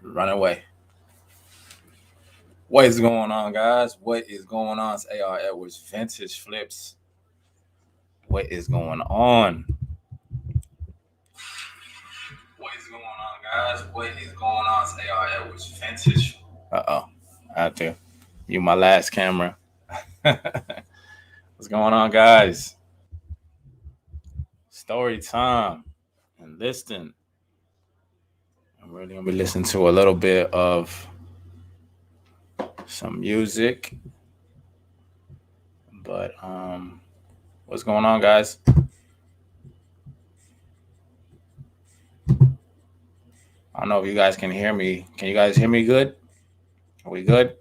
Run away. What is going on, guys? What is going on? It's AR Edwards Vintage Flips. What is going on? What is going on, guys? What is going on? It's AR Edwards Vintage. I have to. You my last camera. What's going on, guys? Story time and listening. I'm really gonna be listening to a little bit of some music. But what's going on, guys? I don't know if you guys can hear me. Can you guys hear me good? Are we good?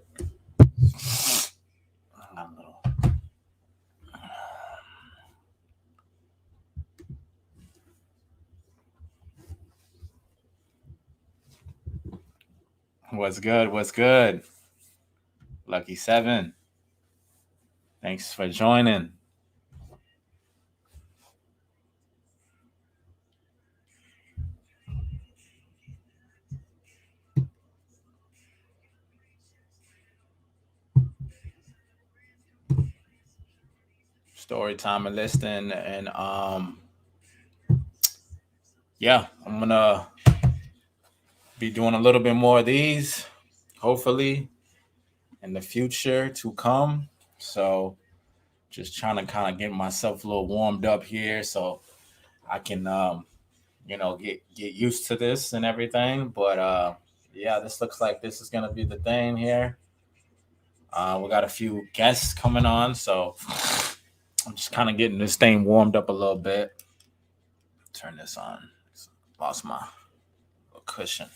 What's good? What's good? Lucky 7. Thanks for joining. Story time and listening. And yeah, I'm gonna be doing a little bit more of these, hopefully, in the future to come. So just trying to kind of get myself a little warmed up here so I can get used to this and everything. But yeah, this looks like this is gonna be the thing here. We got a few guests coming on, so I'm just kind of getting this thing warmed up a little bit. Turn this on. Lost my little cushion.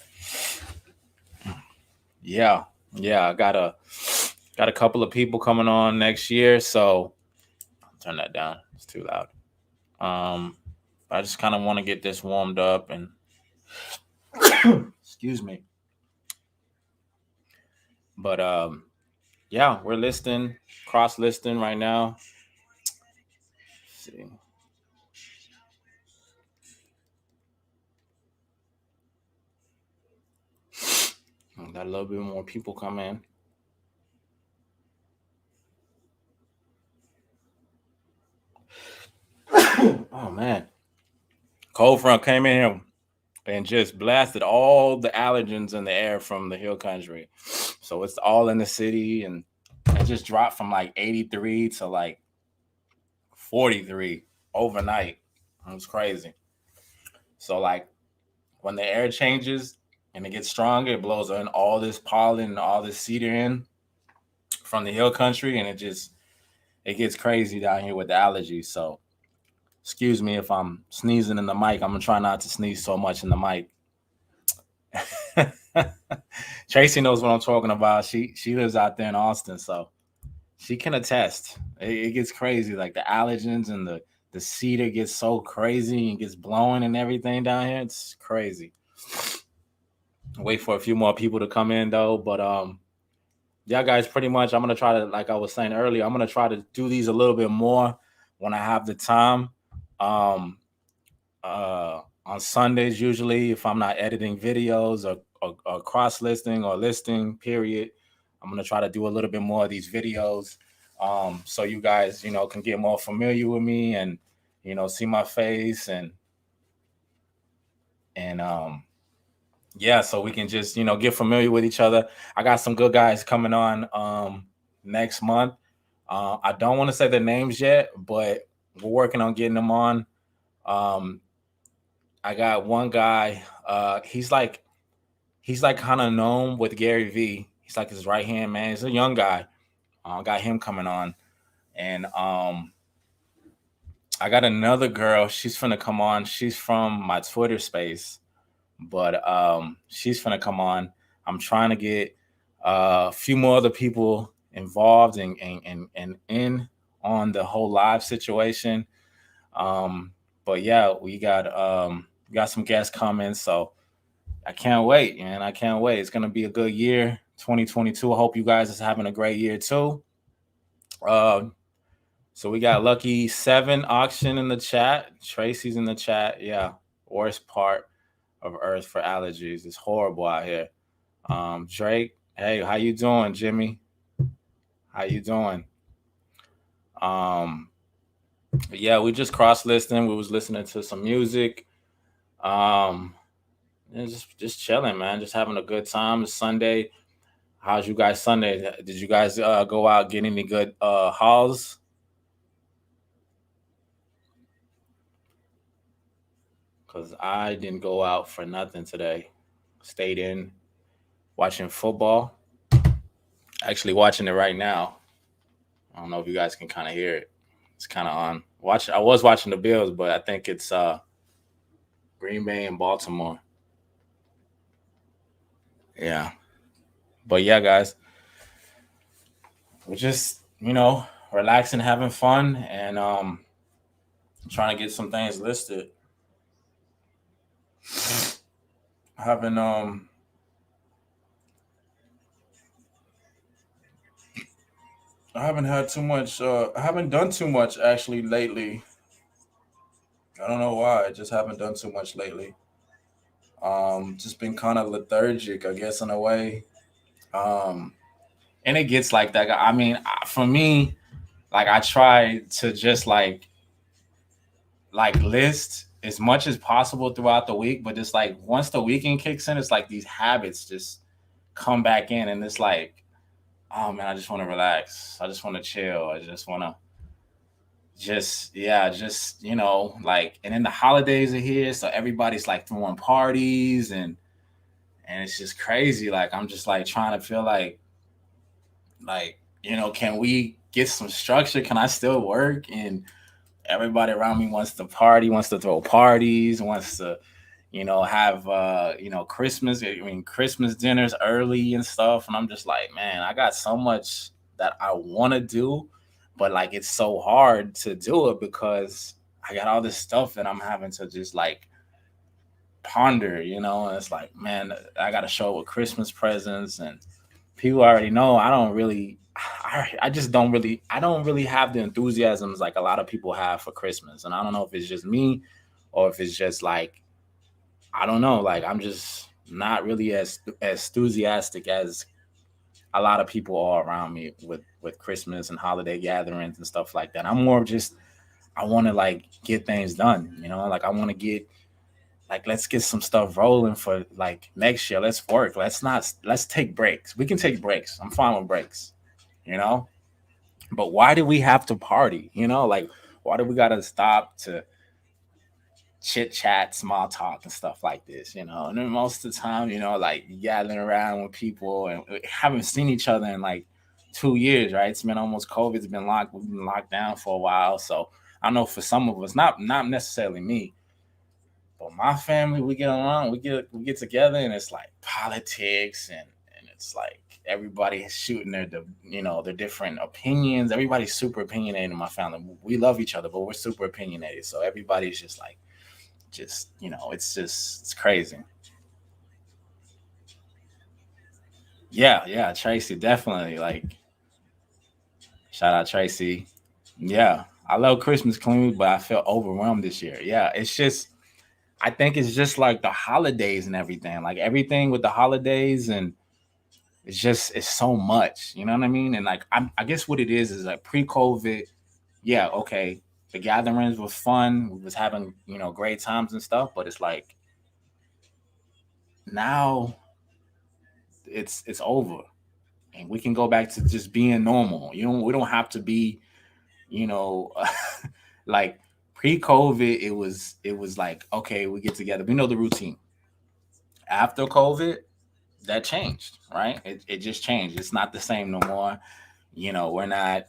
Yeah, I got a couple of people coming on next year, so I'll turn that down. It's too loud. I just kind of want to get this warmed up and excuse me. But yeah, we're listing, cross listing right now. Let's see. Got a little bit more people come in. Oh man, cold front came in here and just blasted all the allergens in the air from the hill country. So it's all in the city, and it just dropped from like 83 to like 43 overnight. It was crazy. So like when the air changes and it gets stronger, it blows in all this pollen and all this cedar in from the hill country, and it gets crazy down here with the allergies. So excuse me if I'm sneezing in the mic. I'm gonna try not to sneeze so much in the mic. Tracy knows what I'm talking about. She lives out there in Austin, so she can attest. It gets crazy. Like the allergens and the cedar gets so crazy and gets blowing and everything down here. It's crazy. Wait for a few more people to come in though, but yeah, guys, pretty much I'm gonna try to, like I was saying earlier, I'm gonna try to do these a little bit more when I have the time. Um, on Sundays, usually, if I'm not editing videos or cross listing or listing, period, I'm gonna try to do a little bit more of these videos, so you guys, can get more familiar with me and see my face and yeah, so we can just get familiar with each other. I got some good guys coming on next month. I don't want to say the names yet, but we're working on getting them on. Um, I got one guy. He's like kind of known with Gary V. He's like his right hand man. He's a young guy. Got him coming on, and I got another girl. She's finna come on. She's from my Twitter space, but she's finna come on. I'm trying to get a few more other people involved and in on the whole live situation. But yeah, we got some guests coming, so I can't wait, man. I can't wait. It's gonna be a good year, 2022. I hope you guys is having a great year too. Uh, so we got Lucky 7 auction in the chat. Tracy's in the chat. Yeah, worst part of Earth for allergies. It's horrible out here. Drake, hey, how you doing, Jimmy? How you doing? Um, yeah, we just cross listening. We was listening to some music. Um, and just chilling, man. Just having a good time. It's Sunday. How's you guys Sunday? Did you guys go out get any good hauls? Cause I didn't go out for nothing today. Stayed in watching football. Actually watching it right now. I don't know if you guys can kind of hear it. It's kind of on. Watch. I was watching the Bills, but I think it's Green Bay and Baltimore. Yeah. But yeah, guys, we're just relaxing, having fun, and trying to get some things listed. Having I haven't had too much. I haven't done too much actually lately. I don't know why. I just haven't done too much lately. Just been kind of lethargic, I guess, in a way. Um, and it gets like that. I mean, for me, like I try to just like list as much as possible throughout the week, but it's like once the weekend kicks in, it's like these habits just come back in, and it's like, oh man, I just want to relax. I just want to chill. I just want to just yeah, just like, and then the holidays are here, so everybody's like throwing parties and it's just crazy. Like I'm just like trying to feel like can we get some structure? Can I still work? And everybody around me wants to party, wants to throw parties, wants to have Christmas. I mean, Christmas dinners early and stuff. And I'm just like, man, I got so much that I want to do, but like it's so hard to do it because I got all this stuff that I'm having to just like ponder, and it's like, man, I got to show up with Christmas presents, and people already know I don't really. I just I don't really have the enthusiasms like a lot of people have for Christmas. And I don't know if it's just me or if it's just like, I don't know. Like I'm just not really as enthusiastic as a lot of people are around me with Christmas and holiday gatherings and stuff like that. I'm more of just, I want to like get things done. Like I want to get like, let's get some stuff rolling for like next year. Let's work. Let's take breaks. We can take breaks. I'm fine with breaks. You know. But why do we have to party? Like why do we gotta stop to chit chat, small talk, and stuff like this, And then most of the time, like gathering around with people and we haven't seen each other in like 2 years, right? It's been almost COVID. We've been locked down for a while. So I know for some of us, not necessarily me, but my family, we get along, we get together, and it's like politics and it's like everybody is shooting their different opinions. Everybody's super opinionated in my family. We love each other, but we're super opinionated. So everybody's just like it's crazy. Yeah, Tracy, definitely. Like, shout out Tracy. Yeah, I love Christmas clean, but I felt overwhelmed this year. Yeah, it's just, I think it's just like the holidays and everything, like everything with the holidays, and it's so much. You know what I mean? And like, I guess what it is like pre-COVID. Yeah, okay, the gatherings was fun. We was having great times and stuff, but it's like now it's over and we can go back to just being normal. We don't have to be, you know, like pre-COVID. It was like, okay, we get together. We know the routine. After COVID, that changed, right? It just changed. It's not the same no more. We're not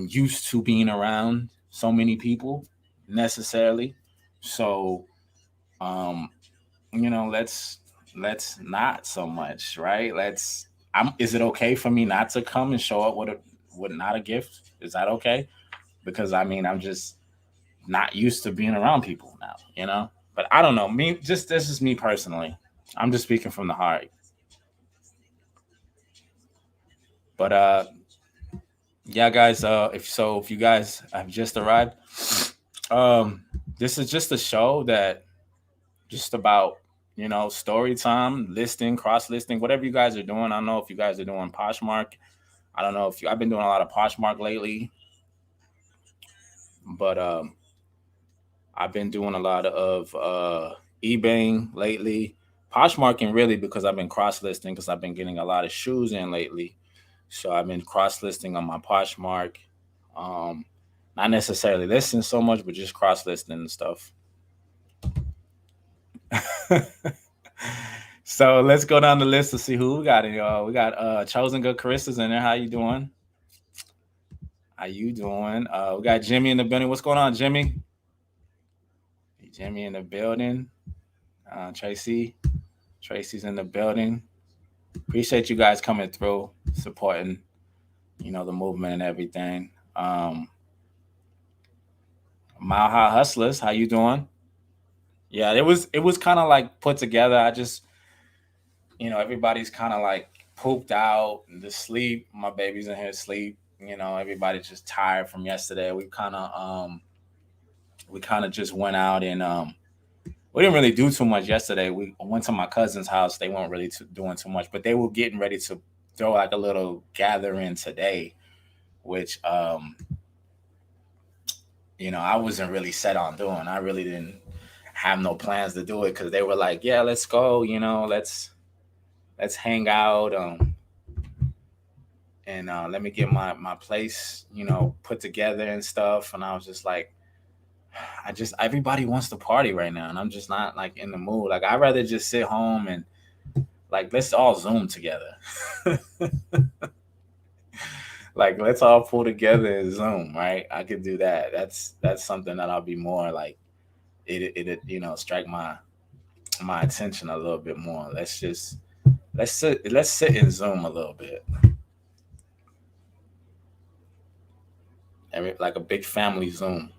used to being around so many people necessarily. So um, let's not so much, right? Is it okay for me not to come and show up with not a gift? Is that okay? Because I mean, I'm just not used to being around people now. But I don't know. Me, just this is me personally. I'm just speaking from the heart. But yeah, guys, if you guys have just arrived, um this is just a show that just about Storytime, listing, cross listing, whatever you guys are doing. I don't know if you guys are doing Poshmark. I don't know if I've been doing a lot of Poshmark lately, but I've been doing a lot of eBaying lately. Poshmarking really because I've been cross listing because I've been getting a lot of shoes in lately. So I've been cross listing on my Poshmark. Um, Not necessarily listing so much, but just cross listing and stuff. So let's go down the list to see who we got in y'all. We got Chosen Good Carissa's in there. How you doing? How you doing? We got Jimmy in the building. What's going on, Jimmy? Jimmy in the building. Tracy. Tracy's in the building. Appreciate you guys coming through, supporting, the movement and everything. Mile High Hustlers, how you doing? Yeah, it was kind of like put together. I just, everybody's kind of like pooped out and to sleep. My baby's in here asleep. Everybody's just tired from yesterday. We kind of just went out and we didn't really do too much yesterday. We went to my cousin's house. They weren't really doing too much, but they were getting ready to throw like a little gathering today, which I wasn't really set on doing. I really didn't have no plans to do it because they were like, "Yeah, let's go. Let's hang out. And let me get my place, put together and stuff." And I was just like, everybody wants to party right now, and I'm just not like in the mood. Like I'd rather just sit home and like let's all Zoom together. Like let's all pull together and Zoom, right? I could do that. That's something that I'll be more like it strike my attention a little bit more. Let's sit in Zoom a little bit. Like a big family Zoom.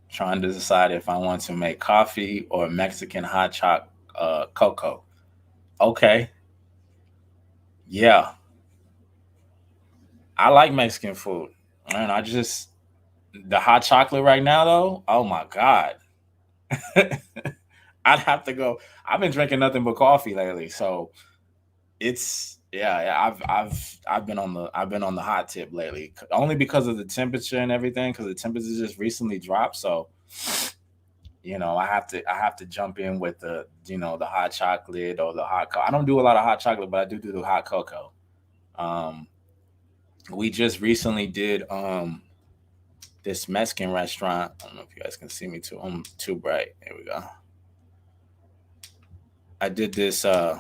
Trying to decide if I want to make coffee or Mexican hot cocoa. Okay. Yeah. I like Mexican food. And the hot chocolate right now though, oh my God. I'd have to go. I've been drinking nothing but coffee lately. So it's yeah, I've been on the hot tip lately. Only because of the temperature and everything, because the temperature just recently dropped. So I have to jump in with the hot chocolate or the I don't do a lot of hot chocolate, but I do the hot cocoa. Um, we just recently did this Mexican restaurant. I don't know if you guys can see me too. I'm too bright. Here we go. I did this. I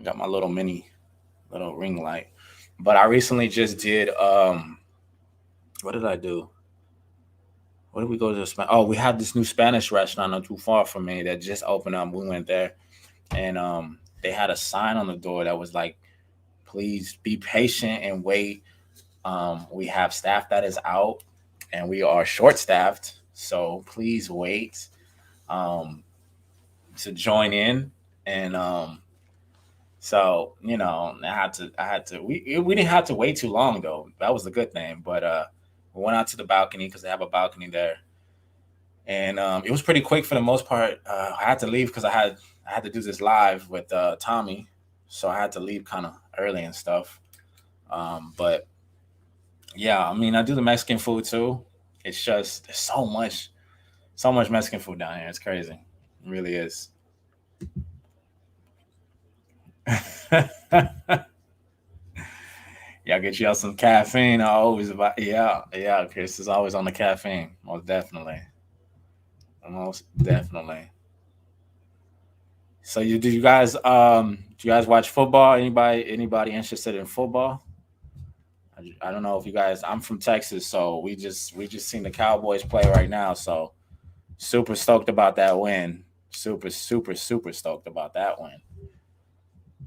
got my little mini little ring light, but I recently just did. What did I do? What did we go to? Oh, we had this new Spanish restaurant not too far from me that just opened up. We went there, and they had a sign on the door that was like, "Please be patient and wait. We have staff that is out, and we are short staffed, so please wait um, to join in." And so I had to. We didn't have to wait too long though. That was a good thing. But we went out to the balcony because they have a balcony there, and it was pretty quick for the most part. I had to leave because I had to do this live with Tommy, so I had to leave kind of early and stuff. But yeah, I mean, I do the Mexican food too. It's just there's so much Mexican food down here. It's crazy. It really is. Y'all get y'all some caffeine. I always about yeah. Chris is always on the caffeine. Most definitely. Most definitely. So do you guys watch football? Anybody interested in football? I don't know if you guys. I'm from Texas, so we just seen the Cowboys play right now. So super stoked about that win. Super super super stoked about that win.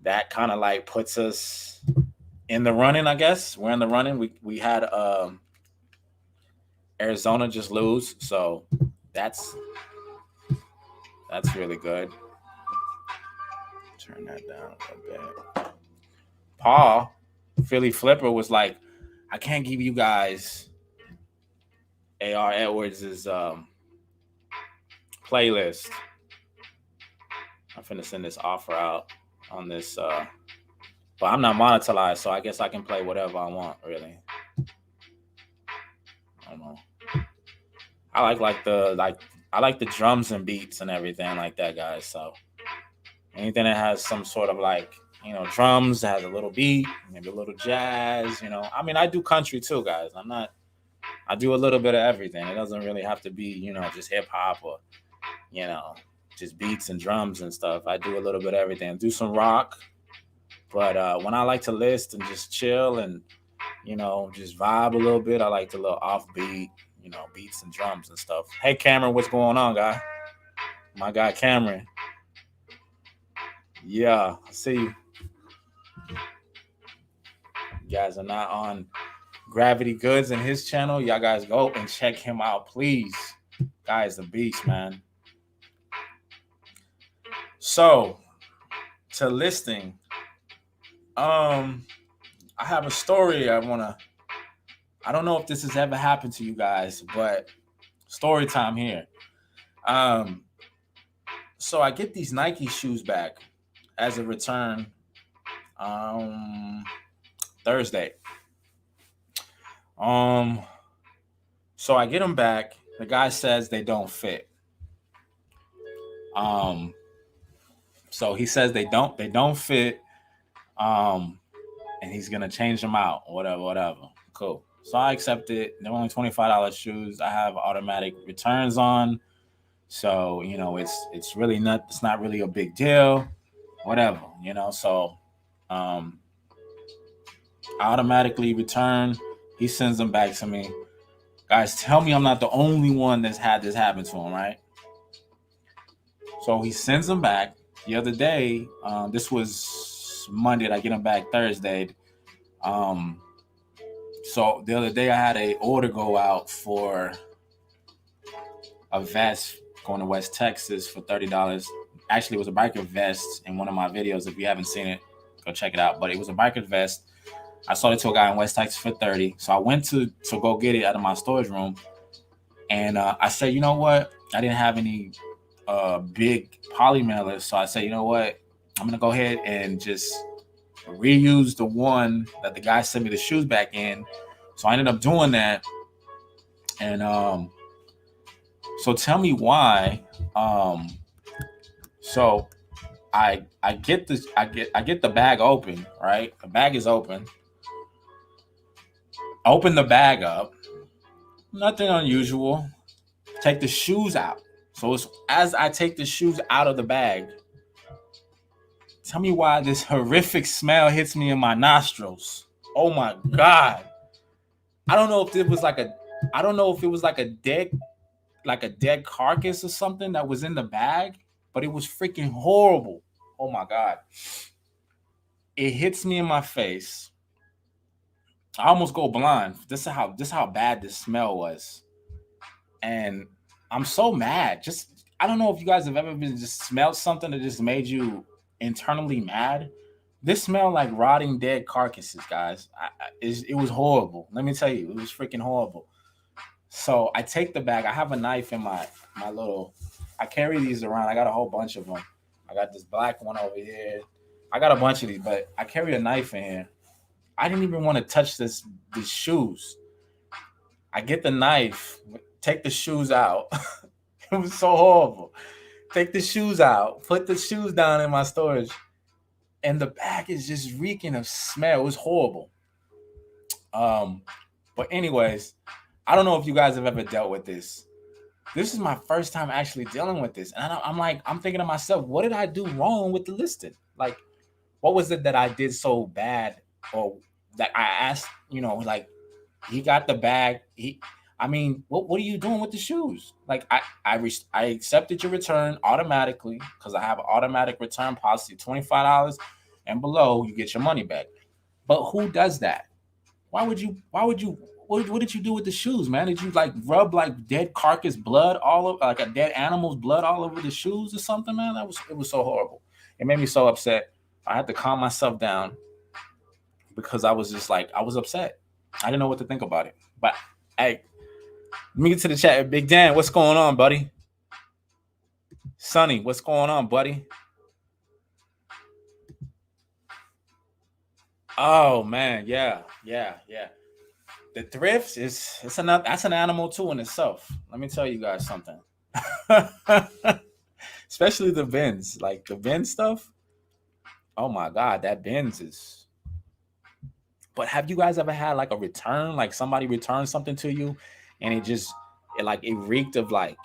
That kind of like puts us in the running. I guess we're in the running. We had Arizona just lose, so that's that's really good. Turn that down a bit. Paul, Philly Flipper was like I can't give you guys AR Edwards' playlist. I'm finna send this offer out on this, but I'm not monetized, so I guess I can play whatever I want. Really, I don't know. I like the drums and beats and everything like that, guys. So anything that has some sort of like, drums that has a little beat, maybe a little jazz. I mean, I do country too, guys. I do a little bit of everything. It doesn't really have to be, just hip hop or, you know, just beats and drums and stuff. I do a little bit of everything. I do some rock, but when I like to list and just chill and, just vibe a little bit, I like the little offbeat, beats and drums and stuff. Hey, Cameron, what's going on, guy? My guy, Cameron. Yeah, I see you. You guys are not on Gravity Goods and his channel. Y'all guys go and check him out, please. Guy's a beast, man. So, to listing, I have a story I don't know if this has ever happened to you guys, but story time here. So I get these Nike shoes back as a return Thursday. So I get them back. The guy says they don't fit. So he says they don't fit. And he's gonna change them out, whatever. Cool. So I accept it. They're only $25 shoes. I have automatic returns on, so it's really not. It's not really a big deal, whatever. So I automatically return. He sends them back to me. Guys, tell me I'm not the only one that's had this happen to him, right? So he sends them back. The other day, this was Monday. I get them back Thursday. So the other day I had an order go out for a vest going to West Texas for $30. Actually, it was a biker vest in one of my videos. If you haven't seen it, go check it out. But it was a biker vest. I sold it to a guy in West Texas for $30. So I went to go get it out of my storage room. And I said, you know what? I didn't have any big poly mailers. So I said, you know what? I'm going to go ahead and just reuse the one that the guy sent me the shoes back in. So I ended up doing that. And so tell me why. So I get the bag open, right? The bag is open. Open the bag up. Nothing unusual. Take the shoes out. So as I take the shoes out of the bag, tell me why this horrific smell hits me in my nostrils. Oh my God. I don't know if it was like a dead carcass or something that was in the bag, but it was freaking horrible. Oh my God. It hits me in my face. I almost go blind. This is how bad this smell was. And I'm so mad. I don't know if you guys have ever been just smelled something that just made you internally mad. This smelled like rotting dead carcasses, guys. It was horrible. Let me tell you, it was freaking horrible. So I take the bag. I have a knife in my little. I carry these around. I got a whole bunch of them. I got this black one over here. I got a bunch of these, but I carry a knife in here. I didn't even want to touch these shoes. I get the knife, take the shoes out. It was so horrible. Take the shoes out, put the shoes down in my storage, and the bag is just reeking of smell. It was horrible. But anyways, I don't know if you guys have ever dealt with this. This is my first time actually dealing with this, and I'm thinking to myself, what did I do wrong with the listing? Like, what was it that I did so bad, or that I asked? Like, he got the bag. What are you doing with the shoes? Like, I accepted your return automatically because I have an automatic return policy, $25 and below, you get your money back. But who does that? What did you do with the shoes, man? Did you like rub like dead carcass blood all over, like a dead animal's blood all over the shoes or something, man? It was so horrible. It made me so upset. I had to calm myself down because I was just like, I was upset. I didn't know what to think about it. But hey, let me get to the chat. Big Dan, what's going on, buddy? Sonny, what's going on, buddy? Oh man, yeah, yeah, yeah. The thrifts is it's another that's an animal too in itself. Let me tell you guys something. Especially the bins, like the bin stuff. Oh my god, that bins is. But have you guys ever had like a return, like somebody returned something to you, and it reeked of like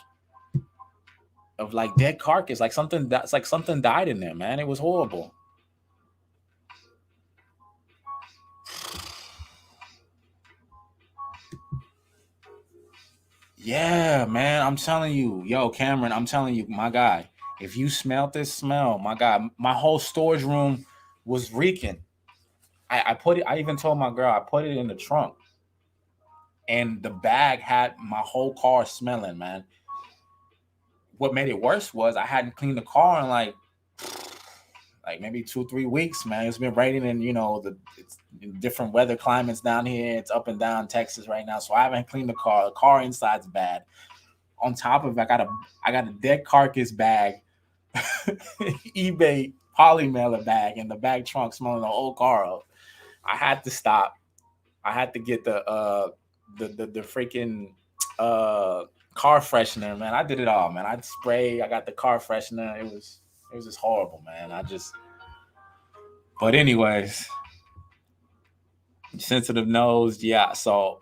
dead carcass, like something that's like something died in there, man. It was horrible. Yeah, man. I'm telling you, yo, Cameron, I'm telling you, my guy, if you smelled this smell, my God, my whole storage room was reeking. I put it, I even told my girl, I put it in the trunk, and the bag had my whole car smelling, man. What made it worse was I hadn't cleaned the car in like maybe 2 3 weeks, man. It's been raining and it's different weather climates down here. It's up and down Texas right now, so I haven't cleaned the car. The car inside's bad. On top of it, I got a dead carcass bag, eBay poly mailer bag, and the bag trunk smelling the whole car up. I had to stop. I had to get the freaking uh car freshener, man. I did it all, man. I sprayed. I got the car freshener. It was just horrible, man. But anyways, sensitive nose, yeah. So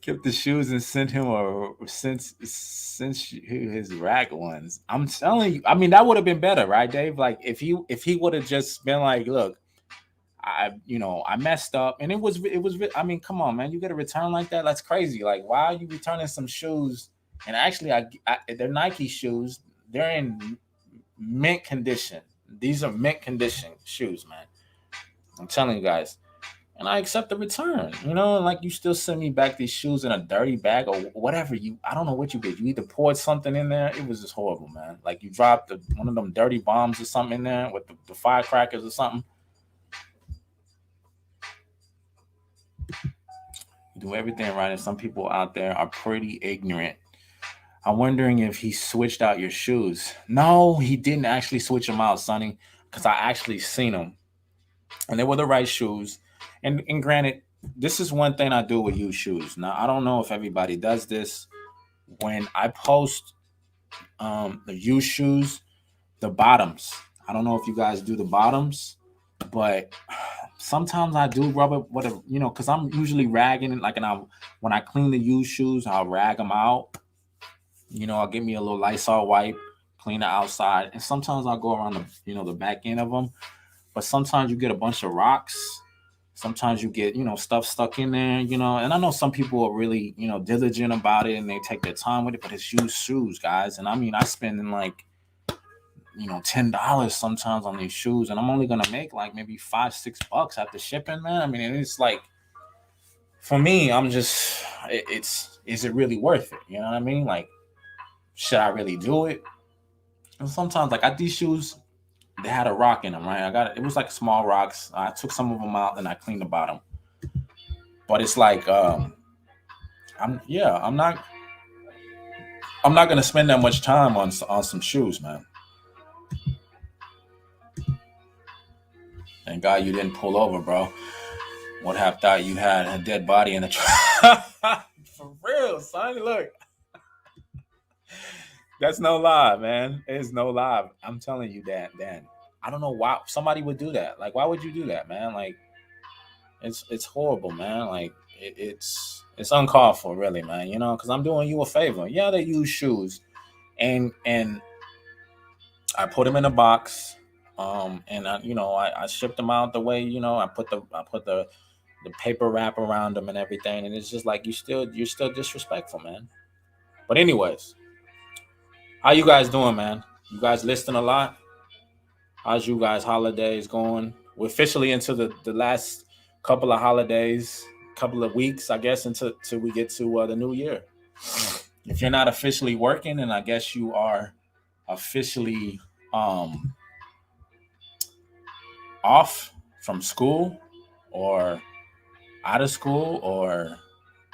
kept the shoes and sent him or since his rack ones. I'm telling you, I mean that would have been better, right, Dave? Like if he would have just been like, look, I messed up, and it was. I mean, come on, man, you get a return like that? That's crazy. Like, why are you returning some shoes? And actually, they're Nike shoes. They're in mint condition. These are mint condition shoes, man. I'm telling you guys. And I accept the return. And like you still send me back these shoes in a dirty bag or whatever. I don't know what you did. You either poured something in there. It was just horrible, man. Like you dropped one of them dirty bombs or something in there with the firecrackers or something. You do everything right, and some people out there are pretty ignorant. I'm wondering if he switched out your shoes. No, he didn't actually switch them out, Sonny, because I actually seen them, and they were the right shoes. And granted, this is one thing I do with used shoes. Now I don't know if everybody does this. When I post the used shoes, the bottoms. I don't know if you guys do the bottoms, but sometimes I do rub it with because I'm usually ragging it. Like, when I clean the used shoes, I'll rag them out. I'll give me a little Lysol wipe, clean the outside, and sometimes I'll go around the back end of them. But sometimes you get a bunch of rocks. Sometimes you get stuff stuck in there. And I know some people are really diligent about it and they take their time with it, but it's used shoes, guys. And I mean, I spend in like $10 sometimes on these shoes, and I'm only gonna make like maybe $5 6 after shipping, man. I mean, it's like, for me, I'm just it's is it really worth it? You know what I mean? Like, should I really do it? And sometimes, like, these shoes, they had a rock in them, right? It was like small rocks. I took some of them out and I cleaned the bottom. But it's like, I'm not gonna spend that much time on some shoes, man. Thank God you didn't pull over, bro. What have thought you had a dead body in the truck? For real, son. Look, that's no lie, man. It's no lie. I'm telling you that, Dan. I don't know why somebody would do that. Like, why would you do that, man? Like, it's horrible, man. Like, it's uncalled for, really, man. Because I'm doing you a favor. Yeah, they use shoes, and I put them in a box, and I shipped them out the way I put the paper wrap around them and everything, and it's just like you're still disrespectful, man. But anyways, how you guys doing, man? You guys listening a lot? How's you guys holidays going? We're officially into the last couple of holidays, couple of weeks, I guess, until we get to the new year. If you're not officially working, then I guess you are officially off from school or out of school or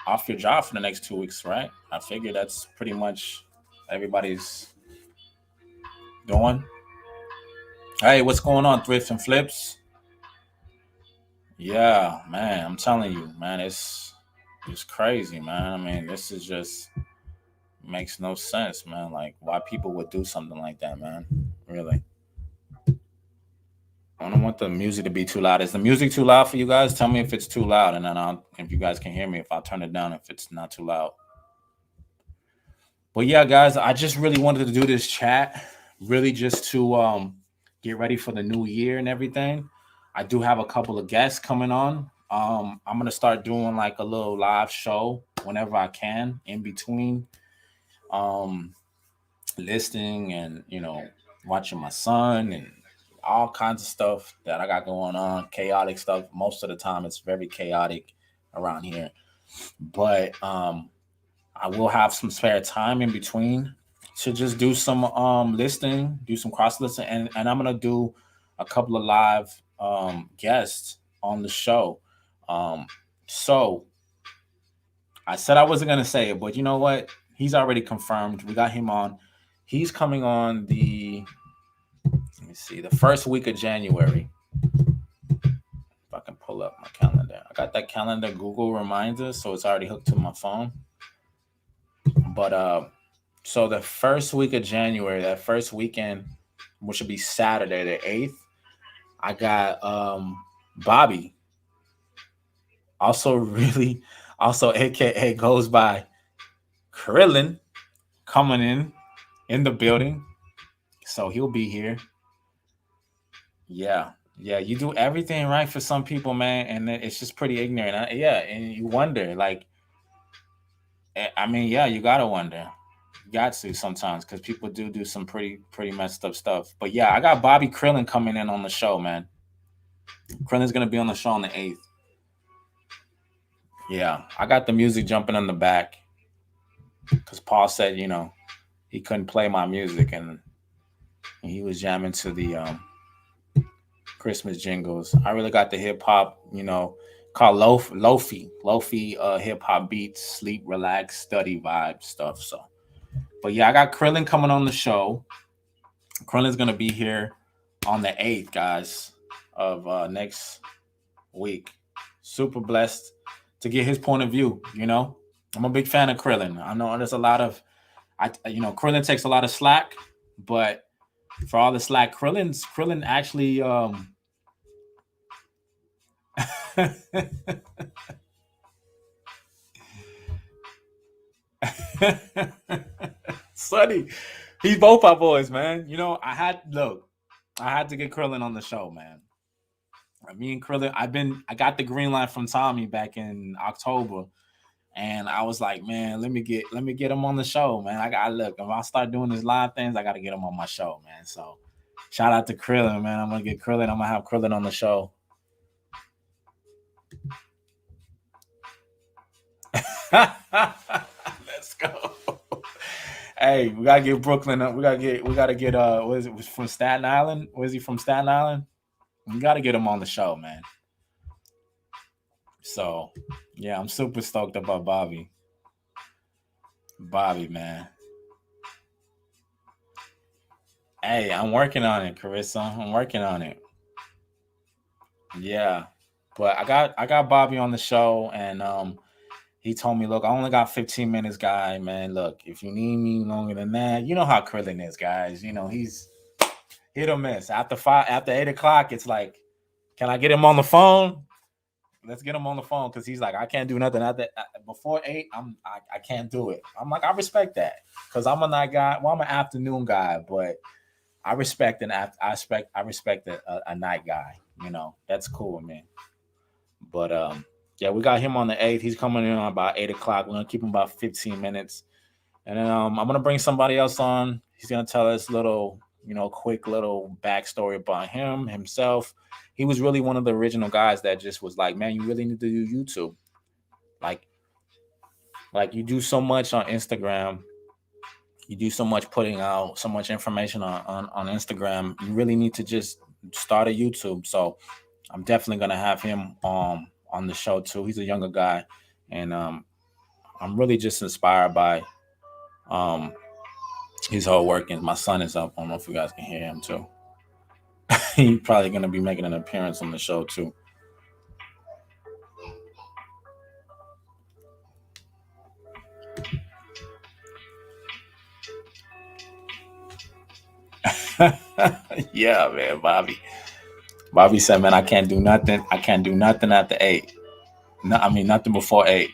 off your job for the next 2 weeks, right? I figure that's pretty much everybody's doing. Hey, what's going on, Thrift and Flips? Yeah, man, I'm telling you, man, it's crazy, man. I mean, this is just makes no sense, man. Like why people would do something like that, man. Really. I don't want the music to be too loud. Is the music too loud for you guys? Tell me if it's too loud, and then if you guys can hear me, if I'll turn it down if it's not too loud. But yeah, guys, I just really wanted to do this chat, really just to get ready for the new year and everything. I do have a couple of guests coming on. I'm gonna start doing like a little live show whenever I can in between um listing and watching my son and all kinds of stuff that I got going on, chaotic stuff. Most of the time it's very chaotic around here. But I will have some spare time in between to just do some listing, do some cross listing, and I'm gonna do a couple of live guests on the show. Um, so I said I wasn't gonna say it, but you know what? He's already confirmed. We got him on. He's coming on the let me see, the first week of January. If I can pull up my calendar. I got that calendar Google reminder, so it's already hooked to my phone. But so the first week of January, that first weekend, which would be Saturday the 8th, I got Bobby, also really also aka goes by Krillin, coming in the building. So he'll be here. Yeah. Yeah, you do everything right for some people, man, and then it's just pretty ignorant. Yeah, and you wonder, like, I mean, yeah, you gotta wonder. You got to sometimes because people do some pretty messed up stuff. But yeah, I got Bobby Krillin coming in on the show, man. Krillin's gonna be on the show on the 8th. Yeah, I got the music jumping in the back because Paul said, he couldn't play my music and he was jamming to the Christmas jingles. I really got the hip hop, called lofi hip hop beats, sleep, relax, study vibe stuff. So, but yeah, I got Krillin coming on the show. Krillin's gonna be here on the 8th, guys, of next week. Super blessed to get his point of view. I'm a big fan of Krillin. I know there's a lot of, Krillin takes a lot of slack, but for all the slack, Krillin actually Sonny, he's both our boys, man. I had to get Krillin on the show, man. Me and Krillin, I got the green line from Tommy back in October, and I was like, man, let me get him on the show, man. Look, if I start doing these live things, I got to get him on my show, man. So shout out to Krillin, man. I'm gonna get Krillin. I'm gonna have Krillin on the show. Let's go. Hey, we gotta get Brooklyn. We gotta get what is it from Staten Island? Where is he from? Staten Island? We gotta get him on the show, man. So yeah, I'm super stoked about Bobby. Bobby, man. Hey, I'm working on it, Carissa. I'm working on it. Yeah. But I got Bobby on the show and he told me, look, I only got 15 minutes, guy, man. Look, if you need me longer than that, you know how Krillin is, guys. He's hit or miss. After 8 o'clock, it's like, can I get him on the phone? Let's get him on the phone because he's like, I can't do nothing after before 8. I can't do it. I'm like, I respect that because I'm a night guy. Well, I'm an afternoon guy, but I respect a night guy. That's cool, man. But yeah, we got him on the 8th. He's coming in on about 8 o'clock. We're gonna keep him about 15 minutes, and then I'm gonna bring somebody else on. He's gonna tell us little, quick little backstory about himself. He was really one of the original guys that just was like, man, you really need to do YouTube. Like, you do so much on Instagram. You do so much putting out so much information on Instagram. You really need to just started YouTube. So I'm definitely gonna have him on the show too. He's a younger guy, and I'm really just inspired by um his whole workings. My son is up. I don't know if you guys can hear him too. He's probably gonna be making an appearance on the show too. Yeah, man, Bobby. Bobby said, "Man, I can't do nothing. I can't do nothing after 8. No, I mean nothing before 8."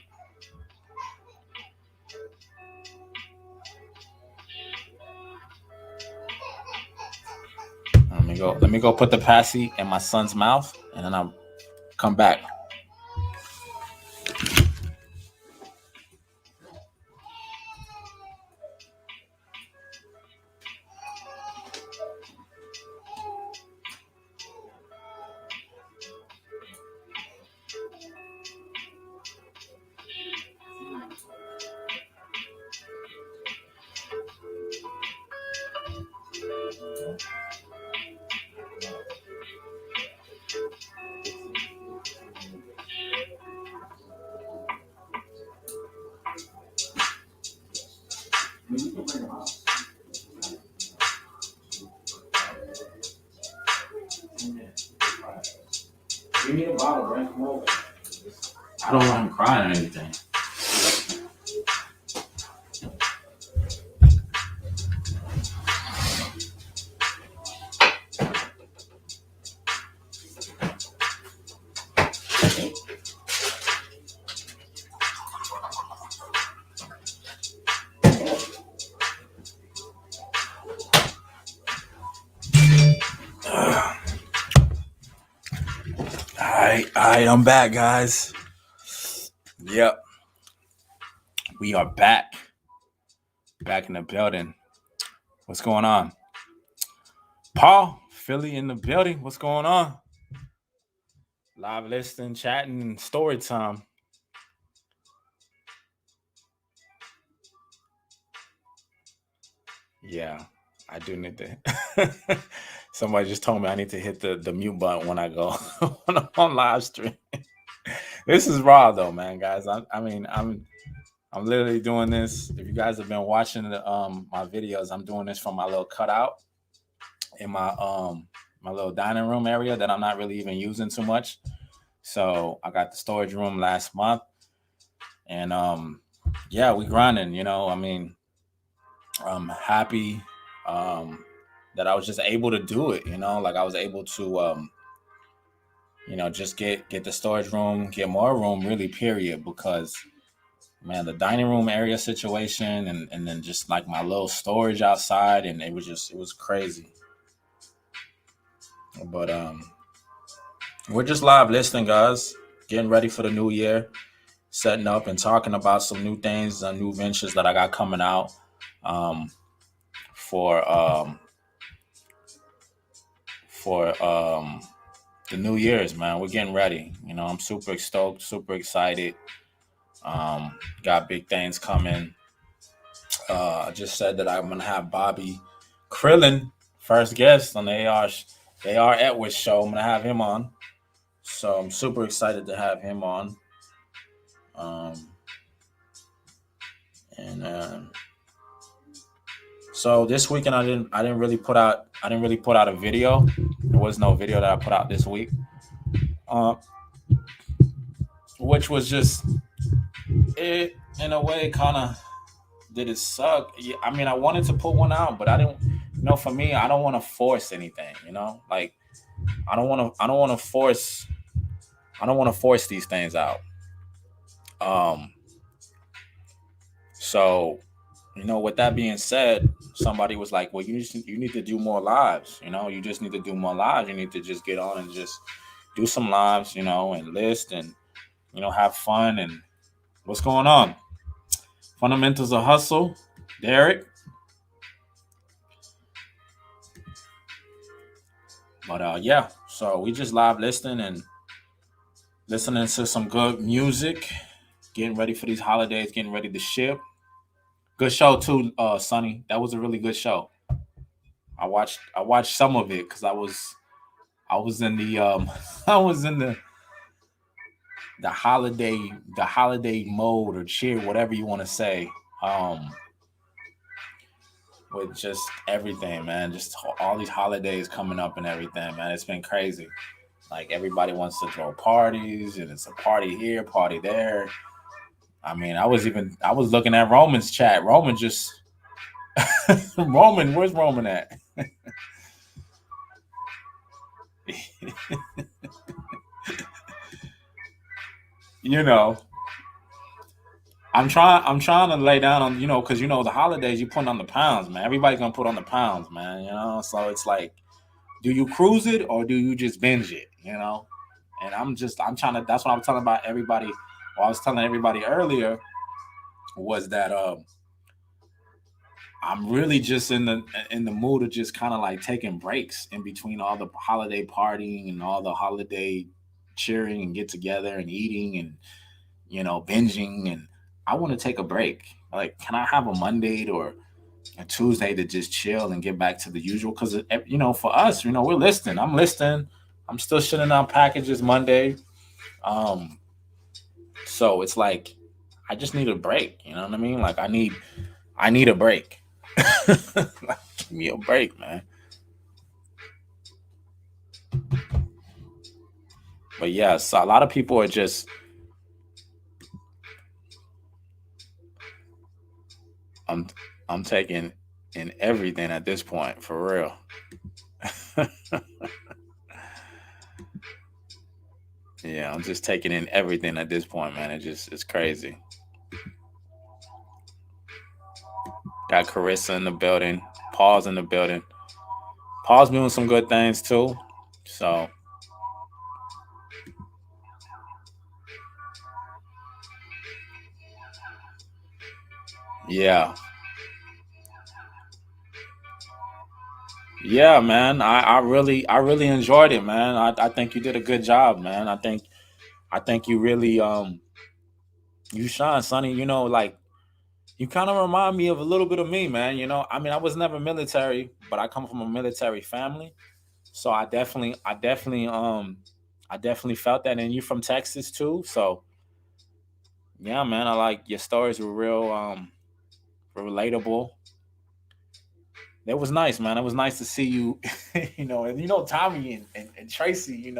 Let me go. Let me go put the passy in my son's mouth, and then I'll come back. Give me the bottle, bro. Come over. I don't want him crying or anything. All right, I'm back, guys. Yep, we are back in the building. What's going on, Paul? Philly in the building. What's going on? Live listening, chatting, and story time. Yeah, I do need to. Somebody just told me I need to hit the mute button when I go on live stream. This is raw though, man, guys. I'm literally doing this. If you guys have been watching my videos, I'm doing this from my little cutout in my little dining room area that I'm not really even using too much. So I got the storage room last month, and yeah, we grinding. I'm happy that I was just able to do it. Like I was able to just get the storage room, get more room, really, period, because man, the dining room area situation and then just like my little storage outside, and it was crazy. But we're just live listening, guys, getting ready for the new year, setting up and talking about some new things and new ventures that I got coming out um, for the New Year's, man. We're getting ready. I'm super stoked, super excited. Got big things coming. I just said that I'm gonna have Bobby Krillin, first guest on the AR Edwards show. I'm gonna have him on. So I'm super excited to have him on. Um, and so this weekend I didn't really put out a video. There was no video that I put out this week. Uh, which was just it in a way kind of did it suck. Yeah, I mean, I wanted to put one out, but I didn't. For me, I don't want to force anything. Like I don't want to force. I don't want to force these things out. Um. So, with that being said, somebody was like, "Well, you need to do more lives. You just need to do more lives. You need to just get on and just do some lives. And list and have fun and what's going on." Fundamentals of hustle, Derek. But yeah, so we just live listening and listening to some good music, getting ready for these holidays, getting ready to ship. Good show too, Sonny. That was a really good show. I watched some of it because I was I was in the I was in the holiday the holiday mode or cheer, whatever you want to say. Um, with just everything, man. Just all these holidays coming up and everything, man. It's been crazy. Like everybody wants to throw parties, and it's a party here, party there. I mean, I was looking at Roman's chat. Roman just Roman, where's Roman at? you know, I'm trying to lay down on because the holidays you putting on the pounds, man. Everybody's gonna put on the pounds, man. So it's like, do you cruise it or do you just binge it? And I'm trying to. That's what I'm telling about everybody. Well, I was telling everybody earlier was that I'm really just in the mood of just kind of like taking breaks in between all the holiday partying and all the holiday cheering and get together and eating and binging, and I want to take a break. Like, can I have a Monday or a Tuesday to just chill and get back to the usual? Because for us, we're listing. I'm listing. I'm still shitting out packages Monday. Um, so it's like I just need a break. You know what I mean? Like I need a break. Like, give me a break, man. But yeah, so a lot of people are just I'm I'm taking in everything at this point for real. Yeah, I'm just taking in everything at this point, man. It's crazy. Got Carissa in the building, Paul's in the building. Paul's doing some good things too. So yeah. Yeah, man. I really enjoyed it, man. I think you did a good job, man. I think you really you shine, Sonny. Like you kind of remind me of a little bit of me, man. I mean, I was never military, but I come from a military family. So I definitely felt that. And you from Texas too. So yeah, man, I like your stories were real relatable. It was nice, man. It was nice to see you, and Tommy and Tracy,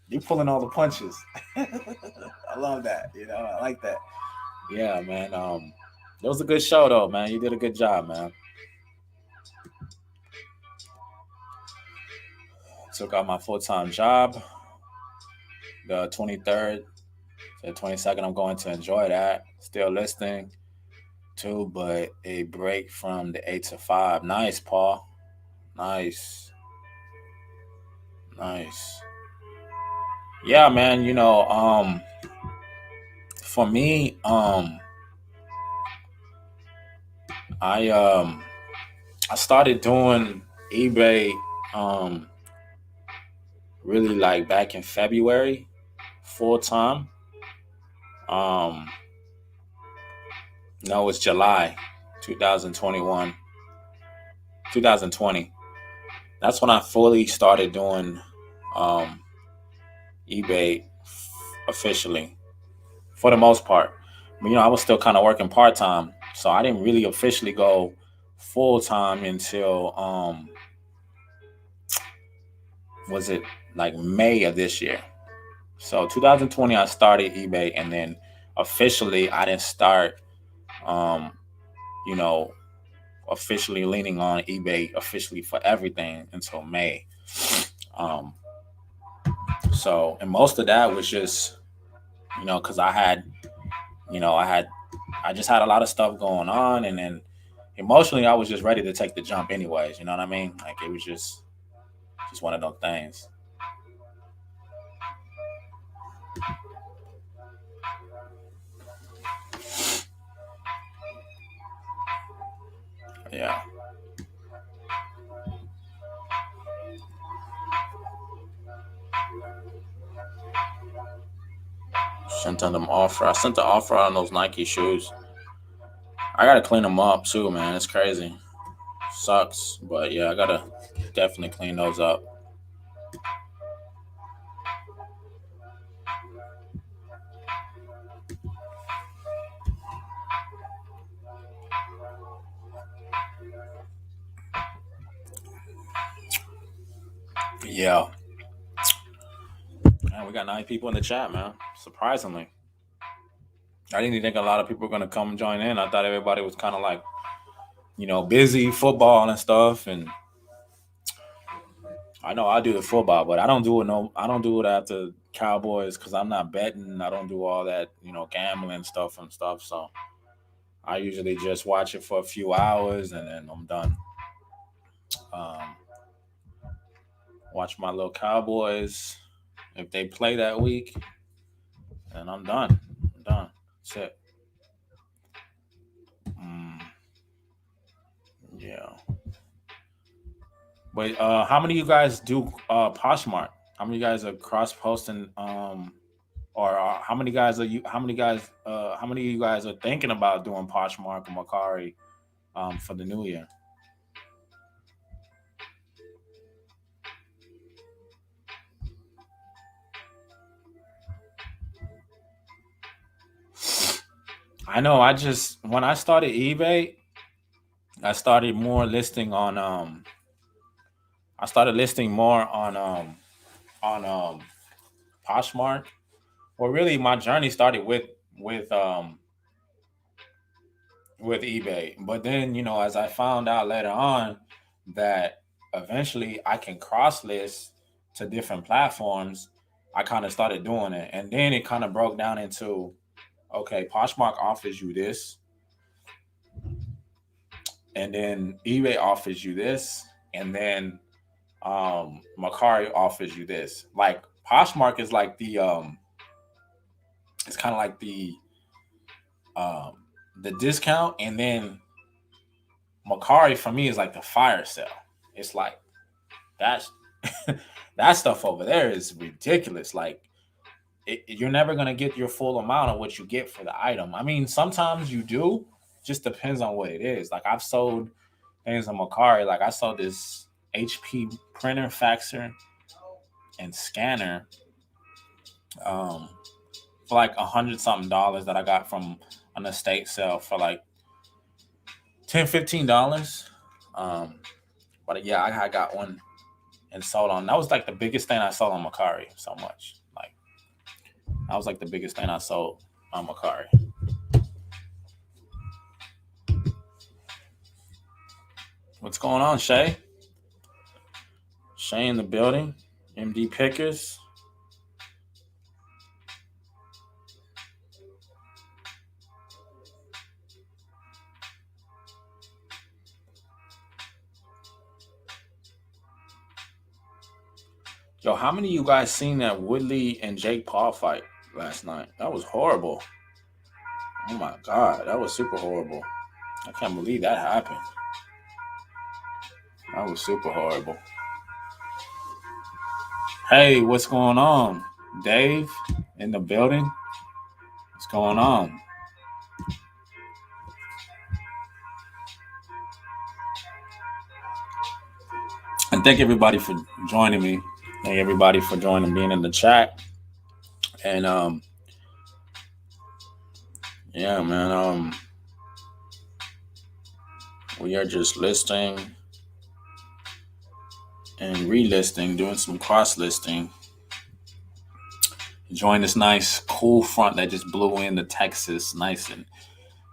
they pulling all the punches. I love that. I like that. Yeah, man. It was a good show though, man. You did a good job, man. Took out my full-time job the 23rd to the 22nd. I'm going to enjoy that. Still listening too, but a break from the 8 to 5. Nice, Paul. Nice. Nice. Yeah, man, for me, I um I started doing eBay um really like back in February full time. Um no, it's July 2021, 2020. That's when I fully started doing um eBay officially for the most part. But I was still kind of working part time, so I didn't really officially go full time until was it like May of this year. So 2020 I started eBay, and then officially I didn't start um you know officially leaning on eBay officially for everything until May. Um so, and most of that was just cuz I just had a lot of stuff going on, and then emotionally I was just ready to take the jump anyways, you know what I mean? Like it was just one of those things. Yeah. Sent them offer. I sent the offer on those Nike shoes. I gotta clean them up too, man. It's crazy. Sucks, but yeah, I gotta definitely clean those up. Yeah, man, we got 9 people in the chat, man. Surprisingly, I didn't even think a lot of people were gonna come join in. I thought everybody was kind of like, busy football and stuff. And I know I do the football, but I don't do it. No, I don't do it after Cowboys because I'm not betting. I don't do all that, gambling stuff and stuff. So I usually just watch it for a few hours and then I'm done. Um, watch my little Cowboys if they play that week, and I'm done. I'm done. That's it. Mm, yeah. But how many of you guys do Poshmark? How many of you guys are cross posting? Or how many guys are you? How many guys? How many of you guys are thinking about doing Poshmark or Macari for the new year? I know. I just when I started eBay, I started more listing on. I started listing more on Poshmark. Well, really, my journey started with um with eBay. But then, as I found out later on that eventually I can cross list to different platforms, I kind of started doing it. And then it kind of broke down into okay, Poshmark offers you this, and then eBay offers you this, and then Macari offers you this. Like Poshmark is like it's kind of like um the discount, and then Macari for me is like the fire sale. It's like that's that stuff over there is ridiculous. Like you're never gonna get your full amount of what you get for the item. I mean, sometimes you do. Just depends on what it is. Like I've sold things on Macari. Like I sold this HP printer, faxer, and scanner um, for like $100 something that I got from an estate sale for like $10, $15. Um, but yeah, I got one and sold on. That was like the biggest thing I sold on Macari so much. Like that was like the biggest thing I sold on Macari. What's going on, Shay? Shay in the building. MD Pickers. Yo, how many of you guys seen that Woodley and Jake Paul fight last night? That was horrible. Oh my god, that was super horrible. I can't believe that happened. That was super horrible. Hey, what's going on? Dave in the building? What's going on? And thank everybody for joining me. Thank everybody for joining, being in the chat. And yeah, man, we are just listing and relisting, doing some cross listing. Enjoying this nice cool front that just blew into Texas, nice and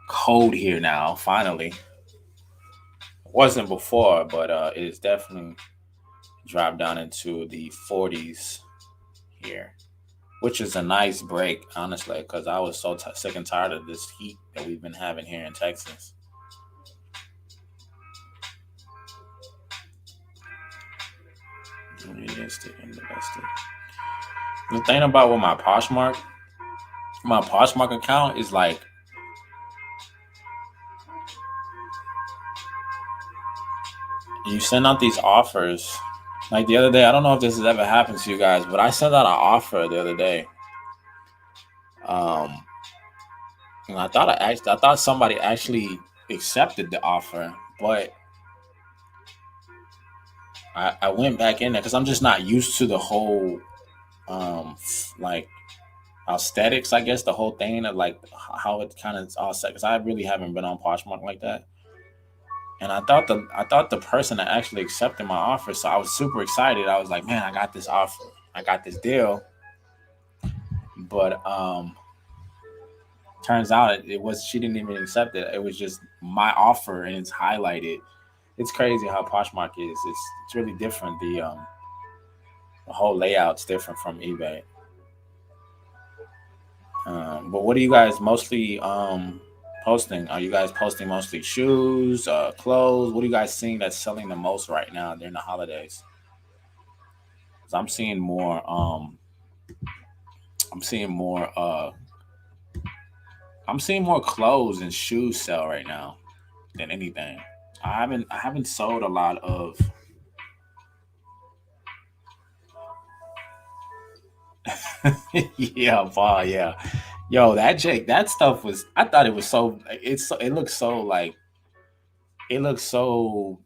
cold here now. Finally, it wasn't before, but it is definitely dropped down into the 40s here, which is a nice break, honestly, because I was so sick and tired of this heat that we've been having here in Texas. Invested. The thing about with my Poshmark account is like you send out these offers. Like the other day, I don't know if this has ever happened to you guys, but I sent out an offer the other day. Um, and I thought somebody actually accepted the offer, but I went back in there because I'm just not used to the whole like aesthetics, I guess, the whole thing of like how it kind of all set. Because I really haven't been on Poshmark like that. And I thought the person that actually accepted my offer, so I was super excited. I was like, man, I got this offer, I got this deal. But turns out it was she didn't even accept it. It was just my offer, and it's highlighted. It's crazy how Poshmark is. It's really different. The whole layout's different from eBay. But what are you guys mostly posting? Are you guys posting mostly shoes, clothes? What are you guys seeing that's selling the most right now during the holidays? 'Cause I'm seeing more I'm seeing more clothes and shoes sell right now than anything. I haven't sold a lot of. Yeah, Paul, yeah. Yo, that stuff was. I thought it was so. It looks so like it looks so.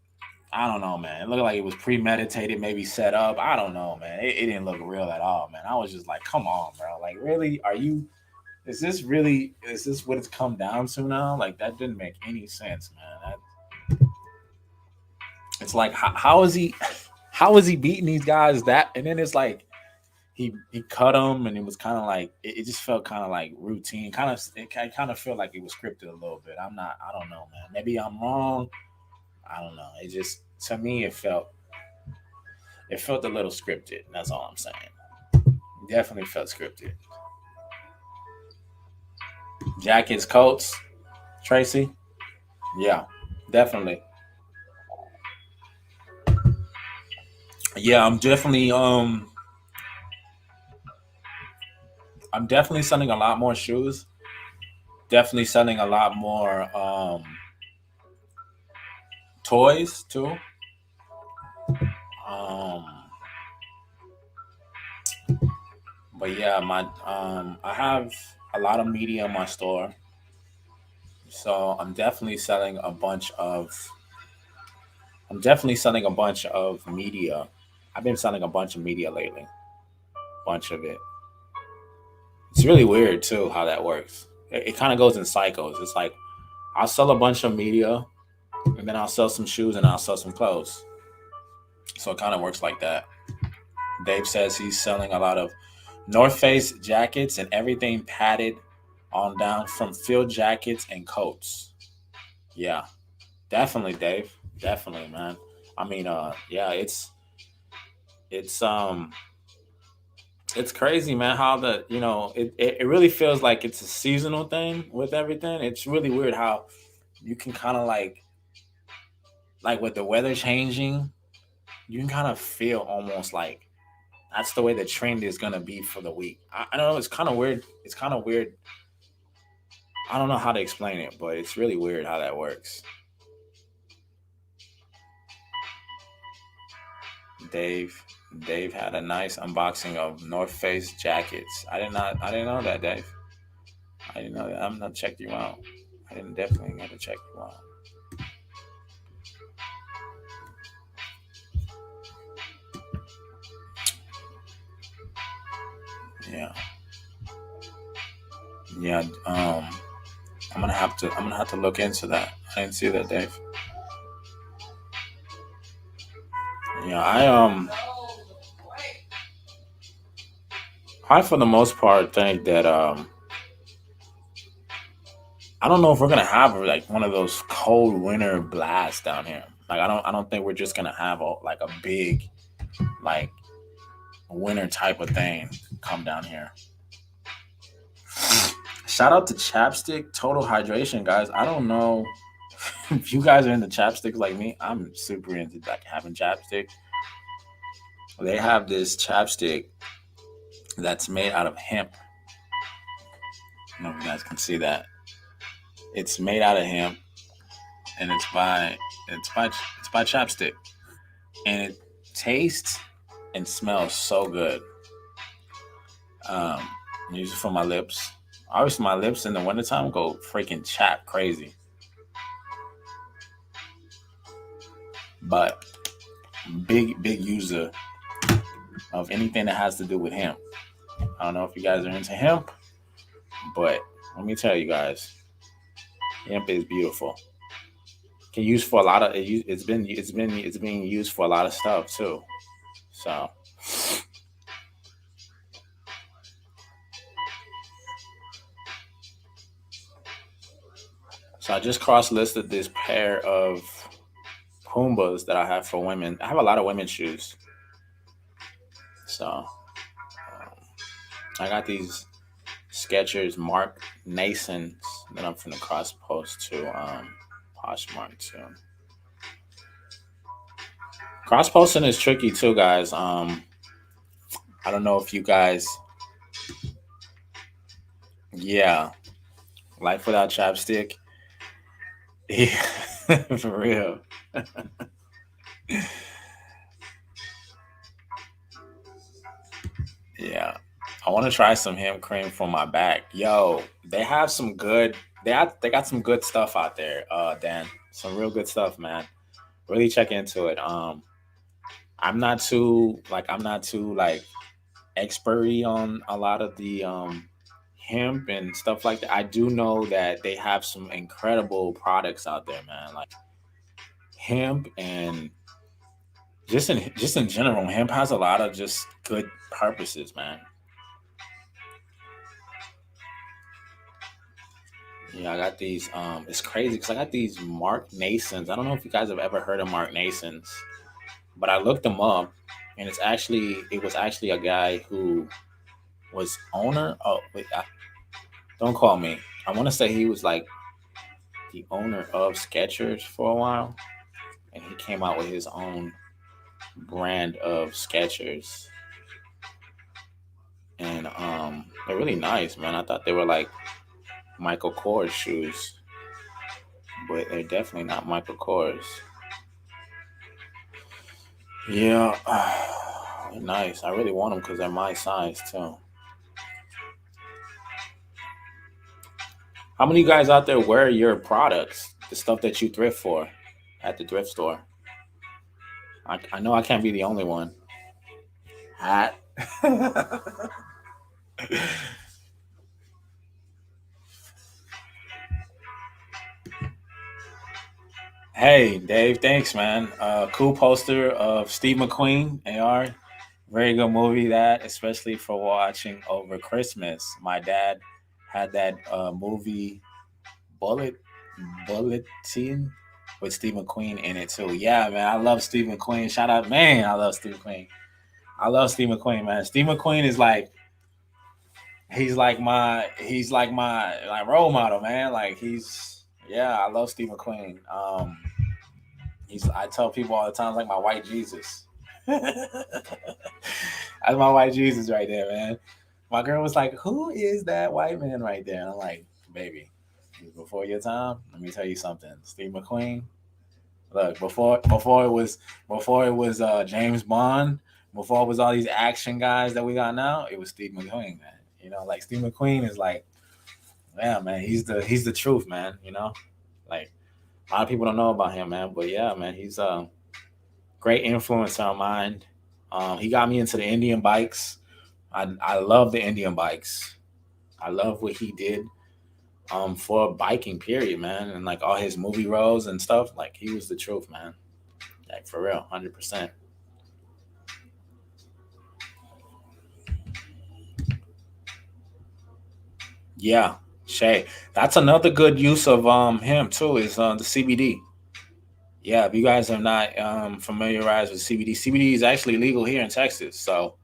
I don't know, man. It looked like it was premeditated, maybe set up. I don't know, man. It didn't look real at all, man. I was just like, come on, bro. Like, really? Are you? Is this really? Is this what it's come down to now? Like, that didn't make any sense, man. It's like, how is he? How is he beating these guys that? And then it's like he cut him, and it was kind of like it just felt kind of like routine. Kind of felt like it was scripted a little bit. I'm not. I don't know, man. Maybe I'm wrong. I don't know. It just to me it felt a little scripted. That's all I'm saying. Definitely felt scripted. Jackets, coats, Tracy. Yeah, definitely. Yeah, I'm definitely selling a lot more shoes. Definitely selling a lot more toys too. Um, but yeah, my I have a lot of media in my store, so I'm definitely selling a bunch of media. I've been selling a bunch of media lately, bunch of it. It's really weird too how that works. It kind of goes in cycles. It's like I'll sell a bunch of media, and then I'll sell some shoes, and I'll sell some clothes. So it kind of works like that. Dave says he's selling a lot of North Face jackets and everything padded on down from field jackets and coats. Yeah, definitely, Dave. Definitely, man. I mean, yeah, it's it's crazy, man. How it really feels like it's a seasonal thing with everything. It's really weird how you can kind of like with the weather changing, you can kind of feel almost like that's the way the trend is gonna be for the week. I don't know. It's kind of weird. It's kind of weird. I don't know how to explain it, but it's really weird how that works. Dave, Dave had a nice unboxing of North Face jackets. I didn't know that, Dave. I didn't know that. I'm gonna check you out. I didn't definitely got to check you out. Yeah, yeah. I'm gonna have to look into that. I didn't see that, Dave. Yeah, I for the most part think that I don't know if we're gonna have like one of those cold winter blasts down here. Like I don't think we're just gonna have like a big like winter type of thing come down here. Shout out to Chapstick Total Hydration, guys. I don't know if you guys are into chapsticks like me. I'm super into like having chapstick. They have this chapstick that's made out of hemp. I don't know if you guys can see that. It's made out of hemp, and it's by Chapstick, and it tastes and smells so good. Um, I use it for my lips. Obviously, my lips in the wintertime go freaking chap crazy, but big user of anything that has to do with hemp. I don't know if you guys are into hemp, but let me tell you guys, hemp is beautiful. Can use for a lot of it's being used for a lot of stuff too. So so I just cross listed this pair of Pumbas that I have for women. I have a lot of women's shoes. So I got these Skechers Mark Nasons that I'm finna cross post to Poshmark too. Cross posting is tricky too, guys. I don't know if you guys, yeah, life without chapstick. Yeah, for real. Yeah, I want to try some hand cream for my back. Yo, they have some good. They got some good stuff out there. Dan, some real good stuff, man. Really check into it. I'm not too like experty on a lot of the hemp and stuff like that. I do know that they have some incredible products out there, man. Like hemp and just in general, hemp has a lot of just good purposes, man. Yeah, I got these. It's crazy because I got these Mark Nasons. I don't know if you guys have ever heard of Mark Nasons, but I looked them up, and it was actually a guy who was owner. Oh wait, don't call me. I want to say he was like the owner of Skechers for a while, and he came out with his own brand of Skechers, and they're really nice, man. I thought they were like Michael Kors shoes, but they're definitely not Michael Kors. Yeah, they're nice. I really want them because they're my size too. How many of you guys out there wear your products, the stuff that you thrift for at the thrift store? I know I can't be the only one. Hat. Hey, Dave, thanks, man. Cool poster of Steve McQueen, AR. Very good movie, that, especially for watching over Christmas. My dad had that movie Bullet Bulletin with Steve McQueen in it too. Yeah, man, I love Steve McQueen. Shout out, man, I love Steve McQueen. I love Steve McQueen, man. Steve McQueen is like he's like my like role model, man. Like he's yeah, I love Steve McQueen. He's I tell people all the time like my white Jesus. That's my white Jesus right there, man. My girl was like, "Who is that white man right there?" And I'm like, "Baby, before your time, let me tell you something. Steve McQueen. Look, before it was James Bond, before it was all these action guys that we got now, it was Steve McQueen, man. You know, like Steve McQueen is like, yeah, man, he's the truth, man. You know, like a lot of people don't know about him, man, but yeah, man, he's a great influence on mine. He got me into the Indian bikes. I love the Indian bikes. I love what he did for biking, period, man, and like all his movie roles and stuff. Like he was the truth, man. Like for real, 100%. Yeah, Shay. That's another good use of him too. Is the CBD. Yeah, if you guys are not familiarized with CBD, CBD is actually legal here in Texas. So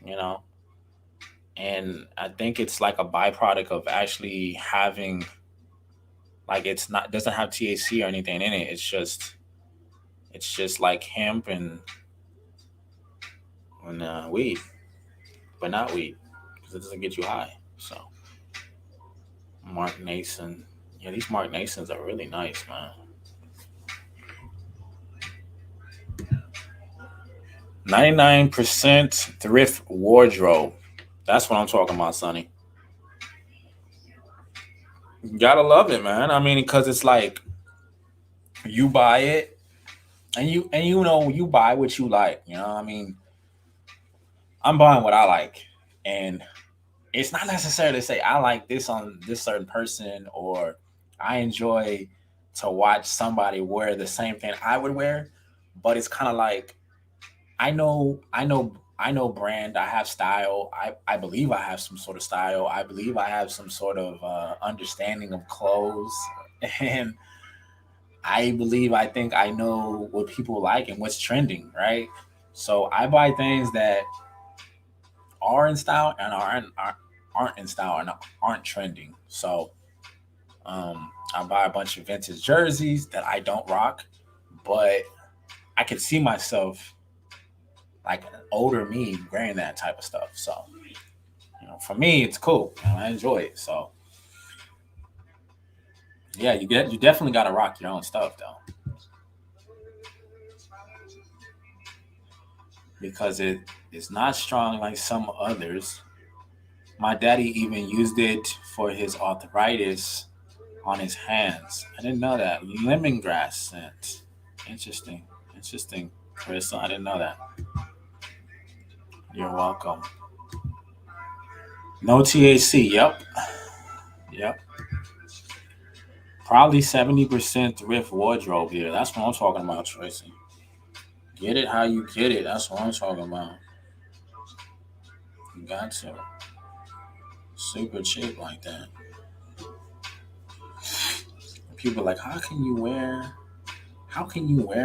you know, and I think it's like a byproduct of actually having like it's not doesn't have THC or anything in it. It's just like hemp and weed, but not weed because it doesn't get you high. So Mark Nason, yeah, these Mark Nasons are really nice, man. 99% thrift wardrobe. That's what I'm talking about, Sonny. You gotta love it, man. I mean, because it's like you buy it and you know you buy what you like. You know, I mean, I'm buying what I like, and it's not necessarily to say I like this on this certain person or I enjoy to watch somebody wear the same thing I would wear, but it's kind of like I know brand. I have style. I believe I have some sort of style. I believe I have some sort of understanding of clothes, and I think I know what people like and what's trending, right? So I buy things that are in style and aren't in style and aren't trending. So I buy a bunch of vintage jerseys that I don't rock, but I could see myself like an older me wearing that type of stuff. So for me, it's cool. I enjoy it. So yeah, you definitely got to rock your own stuff though, because it is not strong like some others. My daddy even used it for his arthritis on his hands. I didn't know that. Lemongrass scent. Interesting. Interesting, Crystal. I didn't know that. You're welcome. No THC. Yep. Yep. Probably 70% thrift wardrobe here. That's what I'm talking about, Tracy. Get it how you get it. That's what I'm talking about. You got to. Super cheap like that. People are like, how can you wear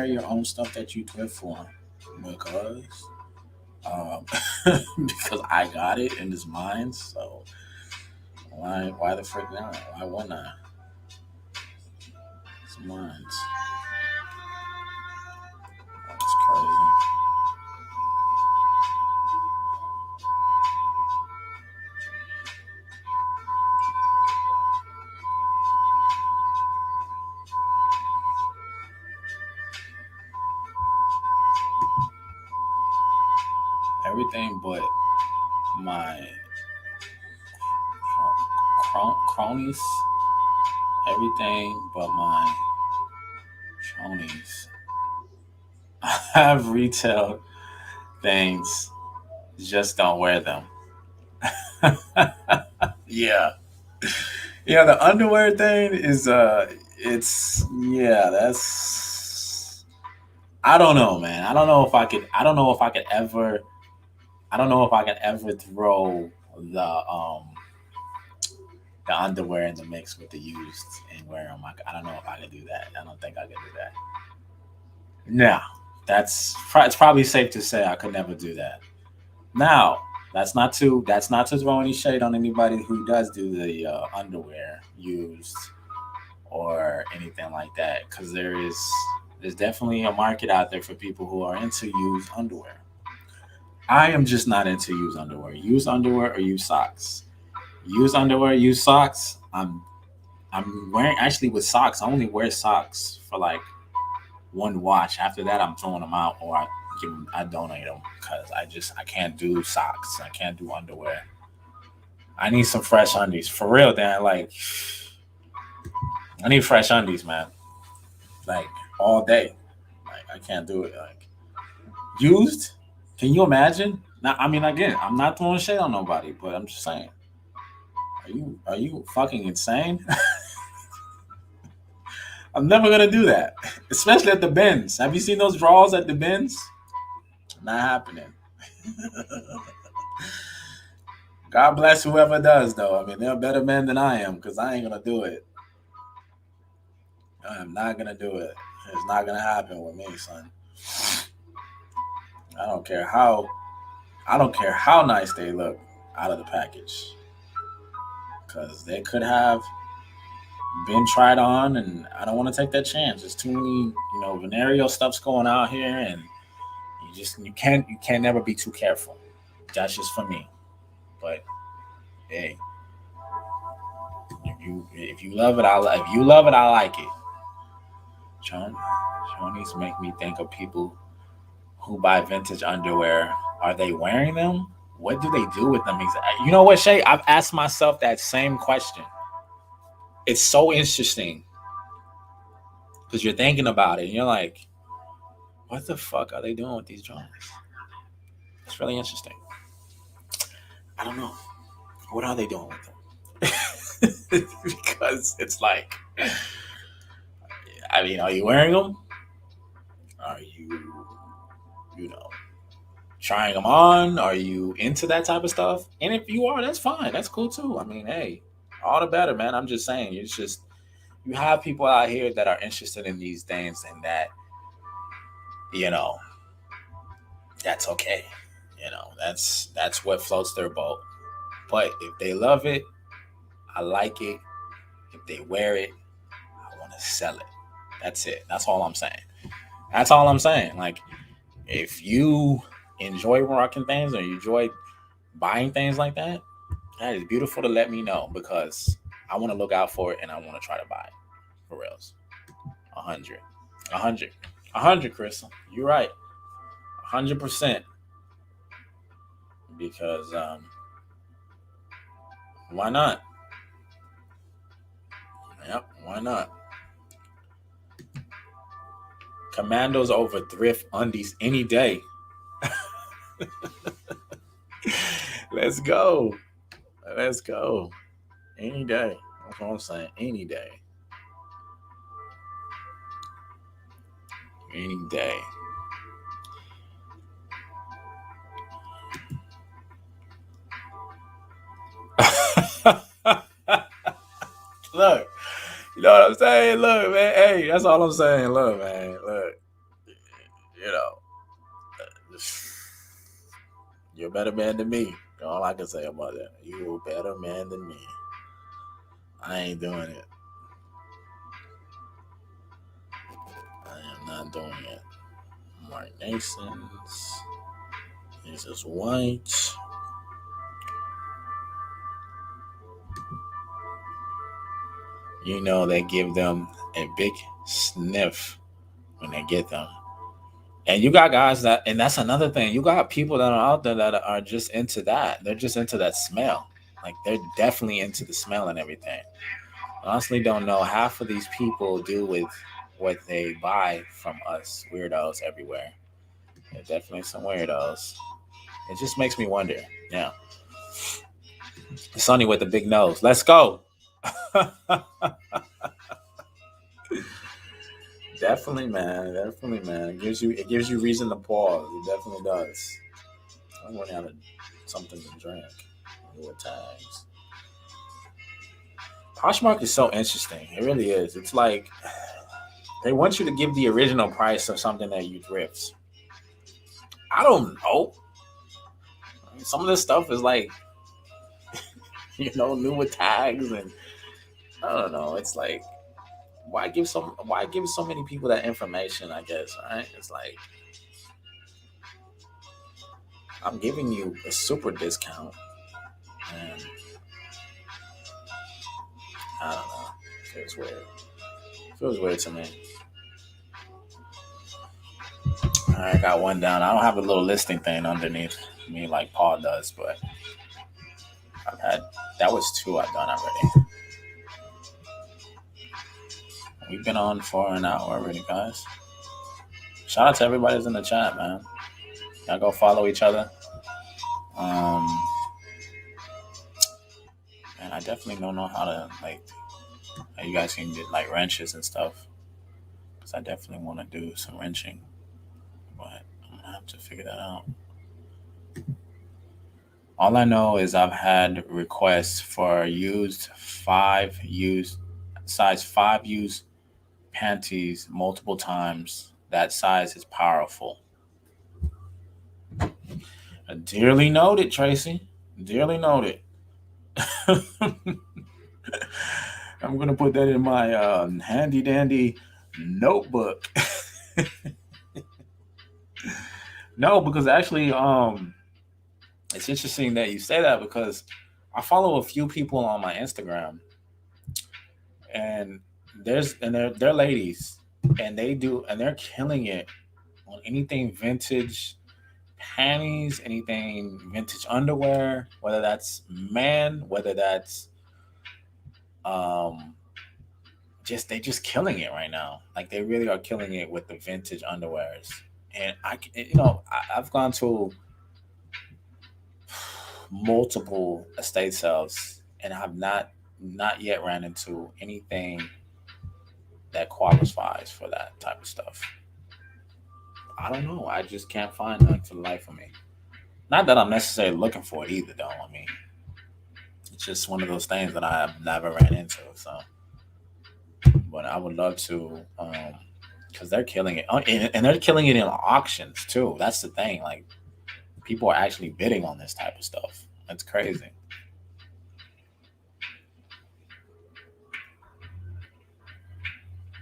your own stuff that you thrift for? Because um, because I got it and it's mine. So why the frick not? Why wouldn't I? It's mine. That's crazy. Everything but my cronies. Everything but my cronies. I have retail things, just don't wear them. Yeah. Yeah, the underwear thing is it's yeah, that's I don't know, man. I don't know if I could ever throw the underwear in the mix with the used and wear them. I don't know if I could do that. I don't think I could do that. No, it's probably safe to say I could never do that. Now, that's not to throw any shade on anybody who does do the underwear used or anything like that, because there's definitely a market out there for people who are into used underwear. I am just not into used underwear. Used underwear or used socks. Used underwear, used socks. I'm wearing actually with socks. I only wear socks for like one wash. After that, I'm throwing them out or I donate them because I can't do socks. I can't do underwear. I need some fresh undies for real. Dan, like I need fresh undies, man. Like all day. Like I can't do it. Like used. Can you imagine? Now, I mean, again, I'm not throwing shade on nobody, but I'm just saying. Are you fucking insane? I'm never gonna do that, especially at the bins. Have you seen those draws at the bins? Not happening. God bless whoever does, though. I mean, they're better men than I am because I ain't gonna do it. I am not gonna do it. It's not gonna happen with me, son. I don't care how. I don't care how nice they look out of the package because they could have been tried on, and I don't want to take that chance. There's too many, venereal stuff's going out here, and you can't never be too careful. That's just for me. But hey, if you love it, I like it. Chon, Chonies make me think of people who buy vintage underwear. Are they wearing them? What do they do with them? You know what, Shay? I've asked myself that same question. It's so interesting because you're thinking about it and you're like, what the fuck are they doing with these drawings? It's really interesting. I don't know. What are they doing with them? Because it's like I mean, are you wearing them? Are you trying them on? Are you into that type of stuff? And if you are, that's fine. That's cool too. I mean, hey, all the better, man. I'm just saying, it's just you have people out here that are interested in these things, and that you know that's okay. That's what floats their boat. But if they love it, I like it. If they wear it, I want to sell it. That's it. That's all I'm saying. That's all I'm saying. Like, if you enjoy rocking things or you enjoy buying things like that, that is beautiful to let me know, because I want to look out for it and I want to try to buy it for reals. 100, 100, 100, Chris. You're right. 100%. Because why not? Yep, why not? Commandos over thrift undies any day. Let's go. Let's go. Any day. That's what I'm saying. Any day. Any day. Look, you know what I'm saying? Look, man. Hey, that's all I'm saying. Look, man. Look, you know, you're a better man than me. All I can say about that. You're a better man than me. I ain't doing it. I am not doing it. Mark Nason's. This is white. They give them a big sniff when they get them. And you got guys and that's another thing. You got people that are out there that are just into that. They're just into that smell. Like, they're definitely into the smell and everything. I honestly don't know half of these people do with what they buy from us weirdos everywhere. They're definitely some weirdos. It just makes me wonder. Yeah. Sonny with the big nose. Let's go. Definitely, man. Definitely, man. It gives you reason to pause. It definitely does. I'm running out of something to drink. More times. Poshmark is so interesting. It really is. It's like they want you to give the original price of something that you thrift. I don't know. Some of this stuff is like, newer tags, and I don't know. It's like, why give so many people that information, I guess, right? It's like, I'm giving you a super discount, and I don't know. It feels weird. It feels weird to me. I got one down. I don't have a little listing thing underneath me like Paul does, but I've had that was two I've done already. We've been on for an hour already, guys. Shout out to everybody who's in the chat, man. Y'all go follow each other. Um, and I definitely don't know how to how you guys can get like wrenches and stuff, because I definitely want to do some wrenching, but I'm gonna have to figure that out. All I know is I've had requests for size 5 used panties multiple times. That size is powerful. Dearly noted, Tracy. Dearly noted. I'm gonna put that in my handy dandy notebook. No, because actually, it's interesting that you say that, because I follow a few people on my Instagram, and they're ladies, and they're killing it on anything vintage panties, anything vintage underwear, whether that's man, whether that's um they just killing it right now. Like, they really are killing it with the vintage underwears. And I've gone to multiple estate sales, and I've not yet ran into anything that qualifies for that type of stuff. I don't know. I just can't find none for the life of me. Not that I'm necessarily looking for it either, though. I mean, it's just one of those things that I have never ran into. So, but I would love to, because they're killing it, and they're killing it in auctions too. That's the thing. Like people are actually bidding on this type of stuff. That's crazy.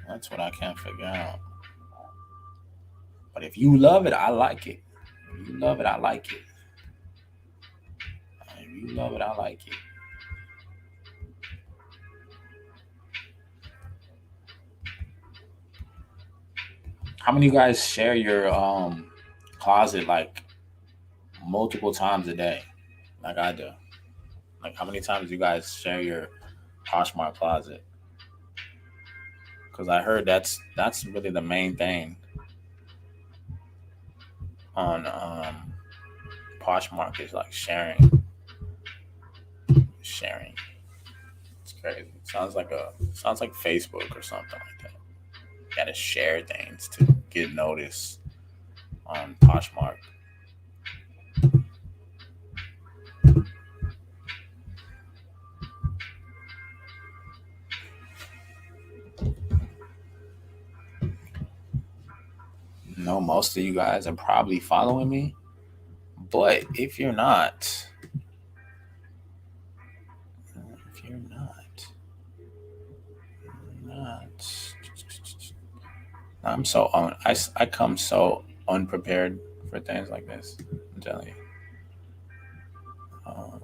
That's what I can't figure out. But if you love it, I like it. If you love it, I like it. If you love it, I like it. How many of you guys share your closet like multiple times a day, like I do? Like how many times do you guys share your Poshmark closet? Because I heard that's really the main thing on Poshmark is like sharing. It's crazy. Sounds like Facebook or something like that. You gotta share things to get noticed on Poshmark. No, most of you guys are probably following me, but if you're not, if you're not, I'm so I come so unprepared for things like this. I'm telling you. Um,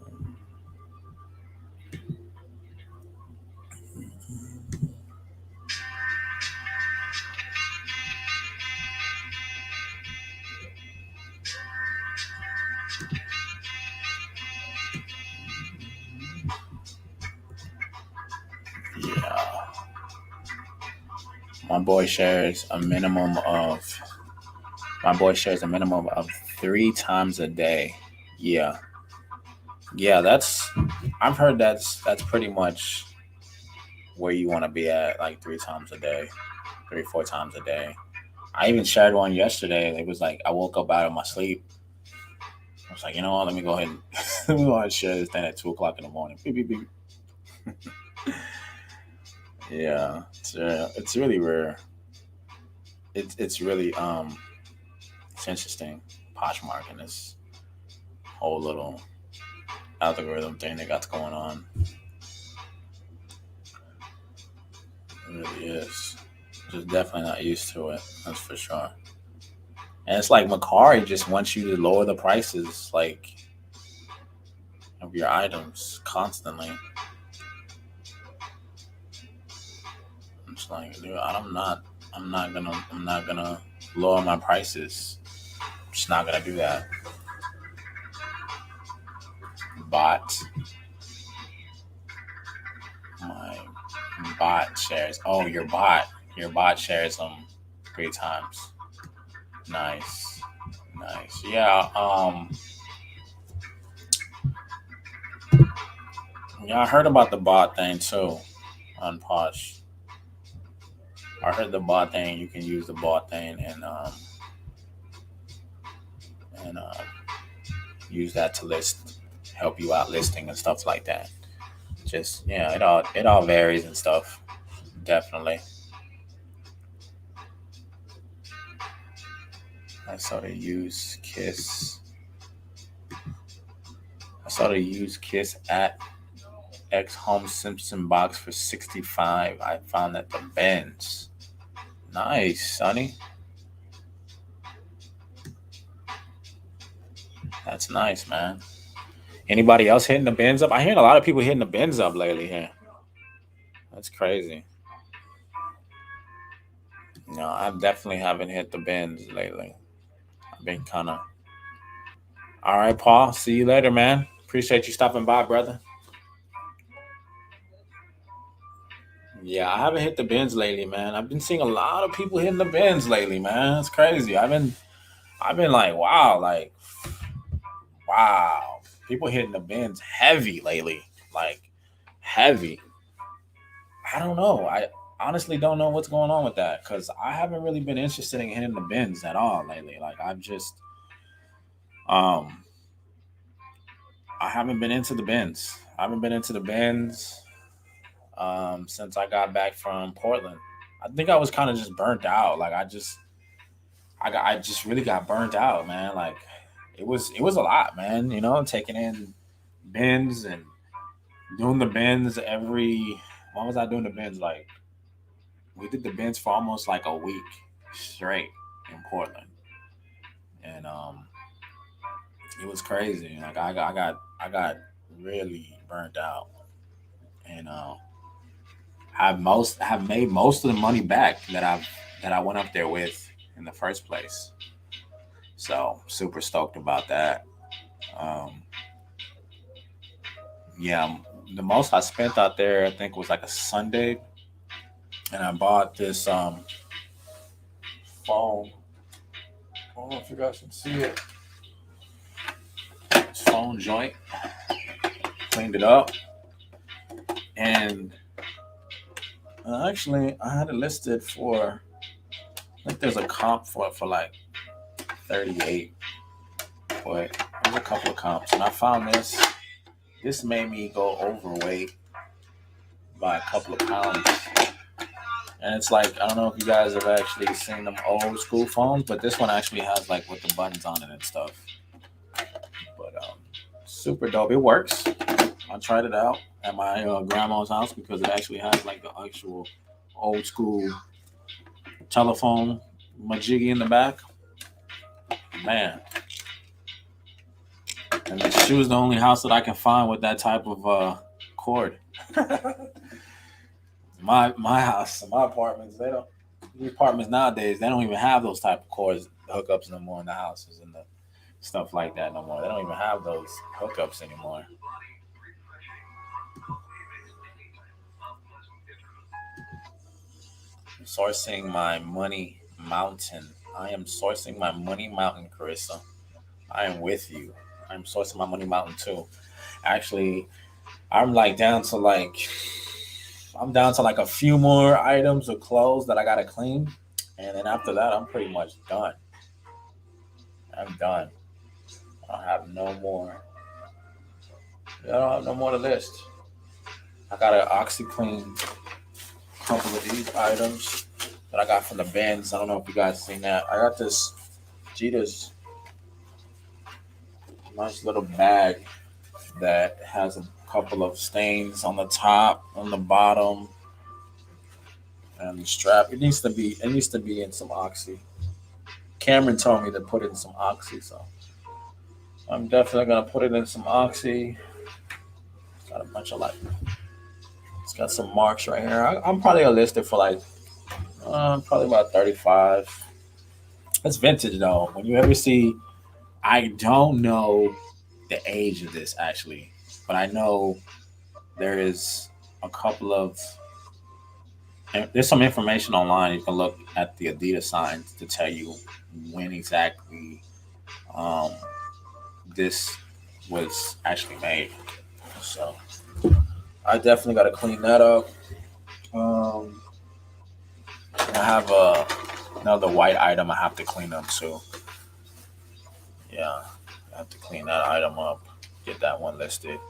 yeah, my boy shares a minimum of my boy shares a minimum of 3 times a day. Yeah, yeah, I've heard that's pretty much where you want to be at, like 3 times a day, 4 times a day. I even shared one yesterday. It was like I woke up out of my sleep. I was like, you know what? Let me go ahead and let me go ahead and share this thing at 2 o'clock in the morning. Beep, beep, beep. Yeah, it's really rare. It's really it's interesting. Poshmark and this whole little algorithm thing they got going on. It really is. Just definitely not used to it. That's for sure. And it's like Macari just wants you to lower the prices, like of your items constantly. I'm just like, dude, I'm not gonna lower my prices. I'm just not gonna do that. Bot, my bot shares. Oh, your bot shares them 3 times. Nice, nice. Yeah, yeah. I heard about the bot thing too on Posh. I heard the bot thing. You can use the bot thing and use that to help you out listing and stuff like that. Just yeah, it all varies and stuff. Definitely. I saw they use Kiss. I saw they use Kiss at X Home Simpson box for 65. I found that the Benz. Nice, Sonny. That's nice, man. Anybody else hitting the Benz up? I hear a lot of people hitting the Benz up lately here. That's crazy. No, I definitely haven't hit the Benz lately. I've been kind of. All right, Paul. See you later, man. Appreciate you stopping by, brother. Yeah, I haven't hit the bins lately, man. I've been seeing a lot of people hitting the bins lately, man. It's crazy. I've been like, wow. People hitting the bins heavy lately. Like heavy. I don't know. honestly don't know what's going on with that because I haven't really been interested in hitting the bins at all lately. Like um, I haven't been into the bins. I haven't been into the bins since I got back from Portland. I think I was kind of just burnt out. Like I just really got burnt out, man. Like it was a lot, man. You know, taking in bins and doing the bins every. When was I doing the bins? Like we did the bins for almost like a week straight in Portland, and it was crazy. Like I got really burnt out, and have made most of the money back that I went up there with in the first place. So super stoked about that. Um, yeah, the most I spent out there I think was like a Sunday, and I bought this phone. I don't know if you guys can see it. This phone joint. Cleaned it up, and actually I had it listed for. I think there's a comp for it for like 38, but there's a couple of comps, and I found this. This made me go overweight by a couple of pounds. And it's like I don't know if you guys have actually seen them old school phones, but this one actually has like with the buttons on it and stuff. But super dope. It works. I tried it out at my grandma's house because it actually has like the actual old school telephone majiggy in the back. Man, and she was the only house that I can find with that type of cord. My house, my apartments, they don't. The apartments nowadays, they don't even have those type of cords hookups no more in the houses and the stuff like that no more. They don't even have those hookups anymore. Sourcing my money mountain. I am sourcing my money mountain, Carissa. I am with you. I'm sourcing my money mountain too. Actually, I'm like down to like I'm down to like a few more items of clothes that I gotta clean, and then after that, I'm pretty much done. I'm done. I don't have no more. I don't have no more to list. I got an OxyClean couple of these items that I got from the bins. I don't know if you guys seen that. I got this Jeter's nice little bag that has a couple of stains on the top, on the bottom, and the strap. It needs to be in some oxy. Cameron told me to put in some oxy, so I'm definitely gonna put it in some oxy. Got a bunch of like, it's got some marks right here. I'm probably gonna list it for like probably about 35. It's vintage though. When you ever see, I don't know the age of this actually, but I know there is a couple of there's some information online. You can look at the Adidas signs to tell you when exactly um, this was actually made. So I definitely got to clean that up. Um, I have another white item I have to clean up too. Yeah, I have to clean that item up, get that one listed.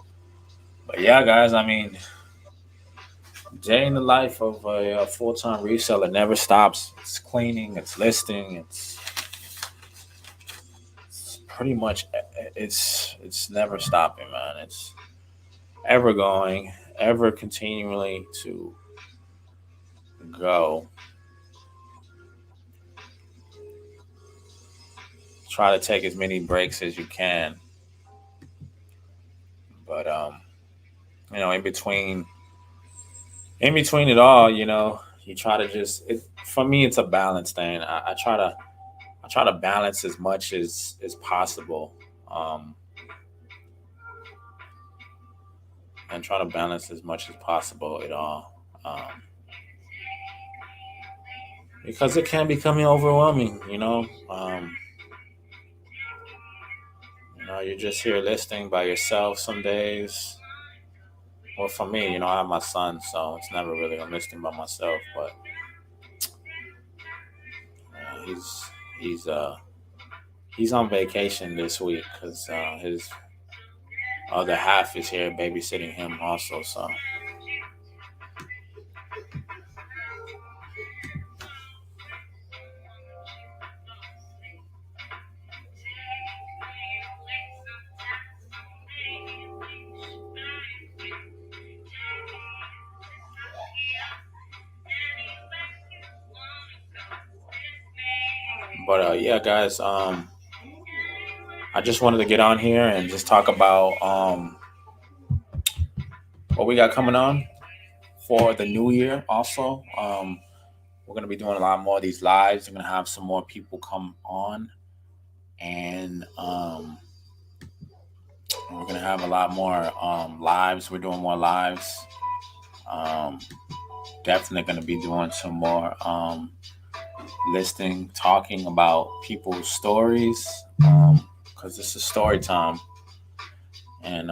But yeah, guys, I mean, day in the life of a full-time reseller never stops. It's cleaning, it's listing, it's pretty much it's never stopping, man. It's ever going, ever continually to go. Try to take as many breaks as you can, but in between it all, you try to just for me it's a balance thing. I try to balance as much as possible, um, and try to balance as much as possible it all, because it can become overwhelming. You're just here listening by yourself some days, Well, for me, I have my son, so it's never really I'm listening by myself. But he's he's on vacation this week because his other half is here babysitting him also. So, but yeah, guys, I just wanted to get on here and just talk about what we got coming on for the new year. Also, we're gonna be doing a lot more of these lives. We're gonna have some more people come on, and we're gonna have a lot more lives. We're doing more lives. Um, Definitely gonna be doing some more listing, talking about people's stories. Because this is story time, and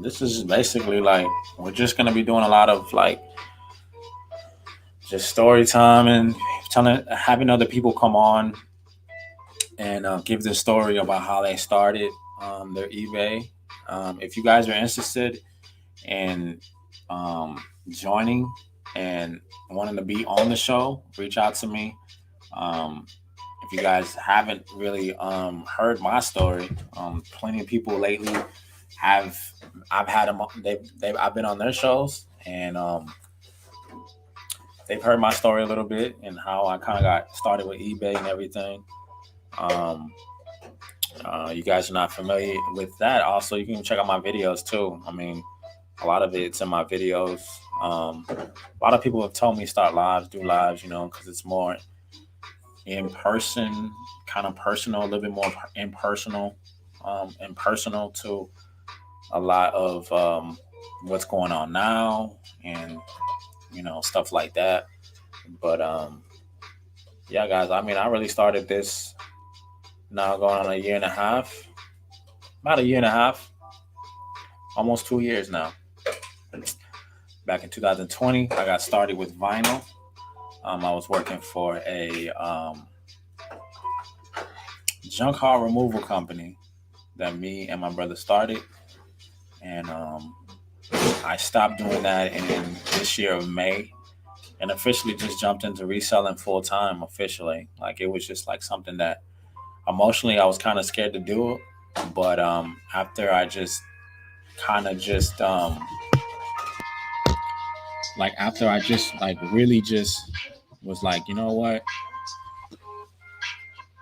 this is basically like we're just gonna be doing a lot of like just story time and having other people come on and give their story about how they started their eBay. If you guys are interested in joining and wanting to be on the show, reach out to me. Um, if you guys haven't really heard my story, plenty of people lately have I've had them. I've been on their shows and they've heard my story a little bit and how I kind of got started with eBay and everything. Um, you guys are not familiar with that. Also, you can check out my videos too. I mean, a lot of it's in my videos. A lot of people have told me start lives, do lives, because it's more in person, kind of personal, a little bit more impersonal, impersonal to a lot of what's going on now and stuff like that. But yeah, guys, I mean, I really started this now going on a year and a half, about a year and a half, almost 2 years now. Back in 2020, I got started with vinyl. I was working for a junk car removal company that me and my brother started, and I stopped doing that in this year of May, and officially just jumped into reselling full time. Officially, like it was just like something that emotionally I was kind of scared to do it, but after I just kind of just like after I just like really just was like, you know what?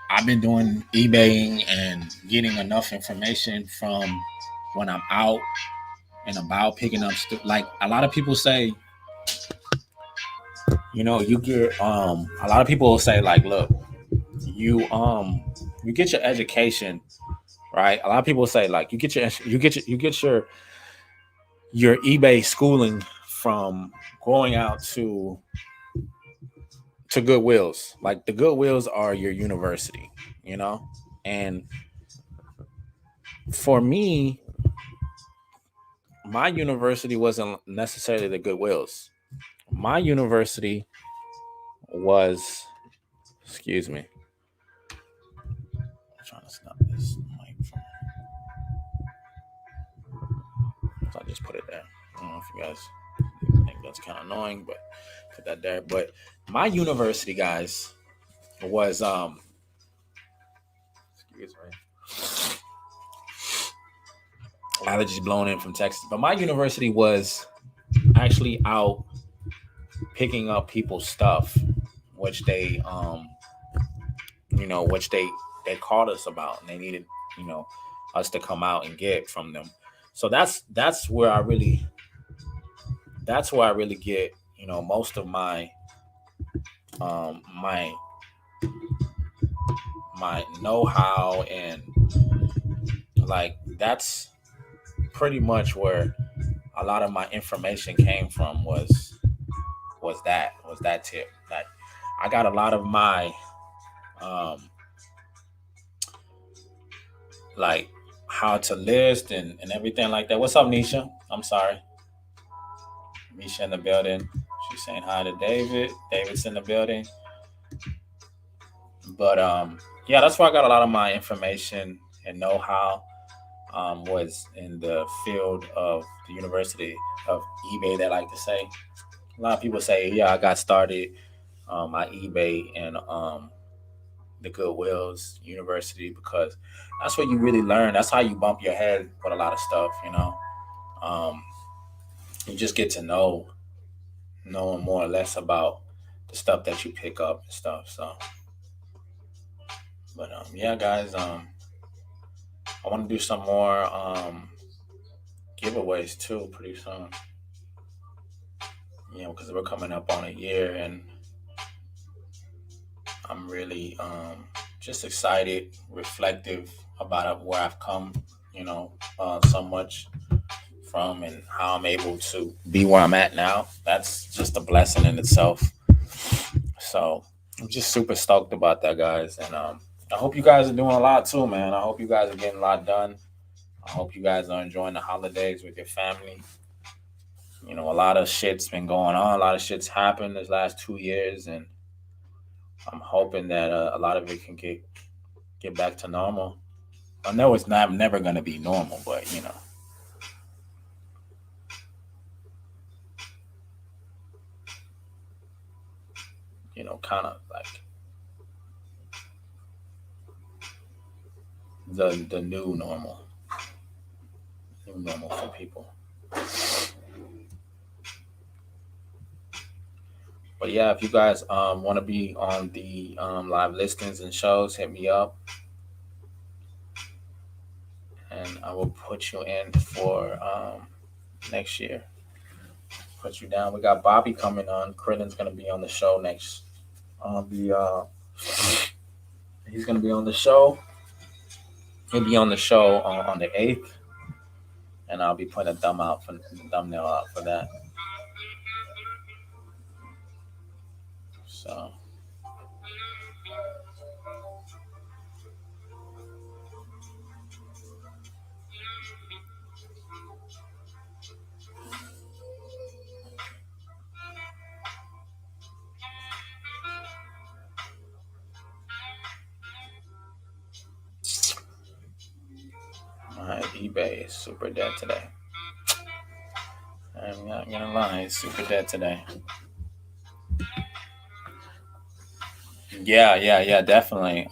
I've been doing eBaying and getting enough information from when I'm out and about picking up stuff. Like a lot of people say, you get a lot of people will say like, look, you get your education, right? A lot of people say like you get your eBay schooling from going out to Goodwills. Like the Goodwills are your university, And for me, my university wasn't necessarily the Goodwills. My university was, excuse me, I'm trying to stop this mic from. So I just put it there. I don't know if you guys think that's kind of annoying, but put that there. But my university, guys, was excuse me, allergies blowing in from Texas. But my university was actually out picking up people's stuff, which they which they called us about, and they needed us to come out and get from them. So that's where I really get most of my my know-how, and like that's pretty much where a lot of my information came from was was that tip. Like I got a lot of my um like how to list and everything like that. What's up, Nisha? I'm sorry. Nisha in the building. She's saying hi to David. David's in the building. But yeah, that's where I got a lot of my information and know how was in the field of the University of eBay. They like to say. A lot of people say, yeah, I got started my eBay and the Goodwill's University because that's what you really learn. That's how you bump your head with a lot of stuff, you know. Um, you just get to knowing more or less about the stuff that you pick up and stuff. So, but yeah, guys, I want to do some more giveaways too pretty soon. You know, because we're coming up on a year, and I'm really just excited, reflective about where I've come. You know, so much from and how I'm able to be where I'm at now. That's just a blessing in itself. So I'm just super stoked about that, guys. And I hope you guys are doing a lot too, man. I hope you guys are getting a lot done. I hope you guys are enjoying the holidays with your family. You know, a lot of shit's been going on. A lot of shit's happened this last 2 years, and I'm hoping that a lot of it can get back to normal. I know it's not never gonna be normal, but kind of like the new normal for people. But yeah, if you guys want to be on the live listings and shows, hit me up, and I will put you in for next year. Put you down. We got Bobby coming on. Krillin's gonna be on the show next. On the He's gonna be on the show. He'll be on the show on the 8th, and I'll be putting a thumbnail out for that. So my eBay is super dead today. I'm not gonna lie, it's super dead today. Yeah, definitely.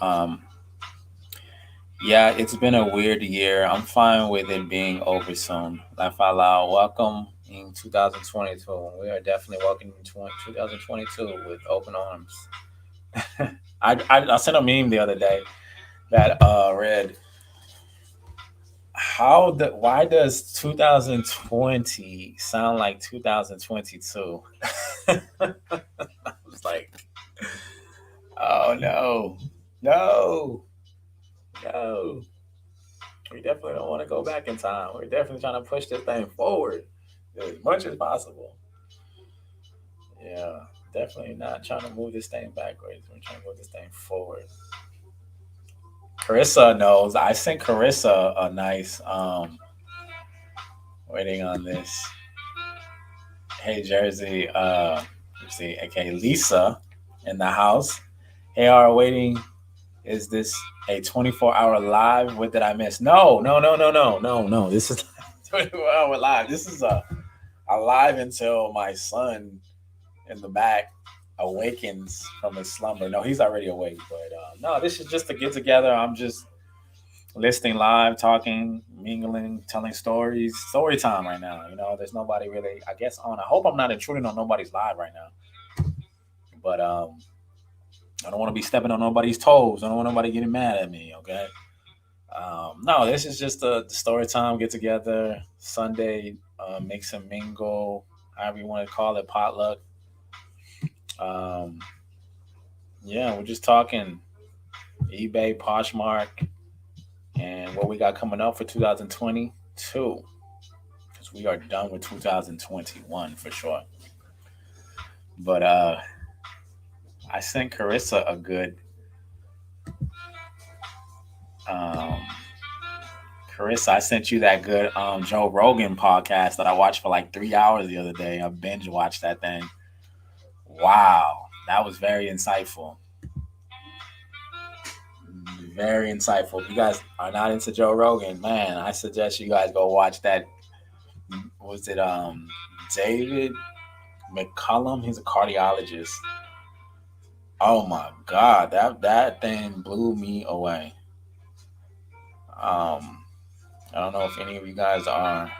Yeah, it's been a weird year. I'm fine with it being over soon. Laugh out loud. Welcome in 2022. We are definitely welcoming 2022 with open arms. I sent a meme the other day that read, why does 2020 sound like 2022? I was like, oh no, no, no. We definitely don't want to go back in time. We're definitely trying to push this thing forward as much as possible. Yeah, definitely not trying to move this thing backwards. We're trying to move this thing forward. Carissa knows. I sent Carissa a nice waiting on this. Hey Jersey, let's see, okay, Lisa in the house. Hey, are waiting. Is this a 24-hour live? What did I miss? No, no, no, no, no, no, no. This is not 24-hour live. This is a live until my son in the back awakens from his slumber. No, he's already awake. But no, this is just a get together. I'm just listening live, talking, mingling, telling stories. Story time right now. You know, there's nobody really, I guess, on. I hope I'm not intruding on nobody's live right now. But I don't want to be stepping on nobody's toes. I don't want nobody getting mad at me. Okay. No, this is just a story time get together Sunday, mix and mingle, however you want to call it, potluck. Um, yeah, we're just talking eBay, Poshmark, and what we got coming up for 2022. Because we are done with 2021 for sure. But I sent Carissa a good um Carissa, I sent you that good Joe Rogan podcast that I watched for like 3 hours the other day. I binge watched that thing. Wow, that was very insightful. Very insightful. If you guys are not into Joe Rogan, man, I suggest you guys go watch that. Was it David McCullum? He's a cardiologist. Oh my god, that thing blew me away. Um, I don't know if any of you guys are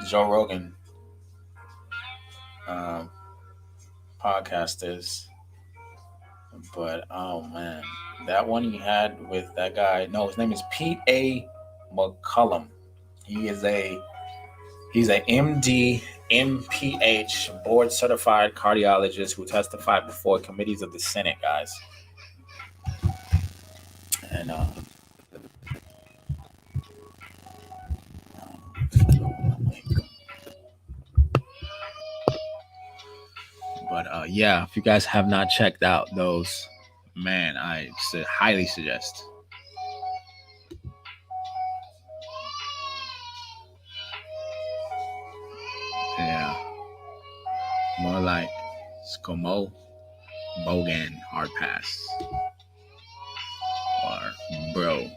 Joe Rogan um, podcasters, but oh man, that one he had with that guy. No, his name is Pete A. McCullum. He is a He's a MD, MPH, board certified cardiologist who testified before committees of the Senate, guys. And yeah, if you guys have not checked out those, man, I highly suggest. Yeah, more like Skomo, Bogan, hard pass, or bro,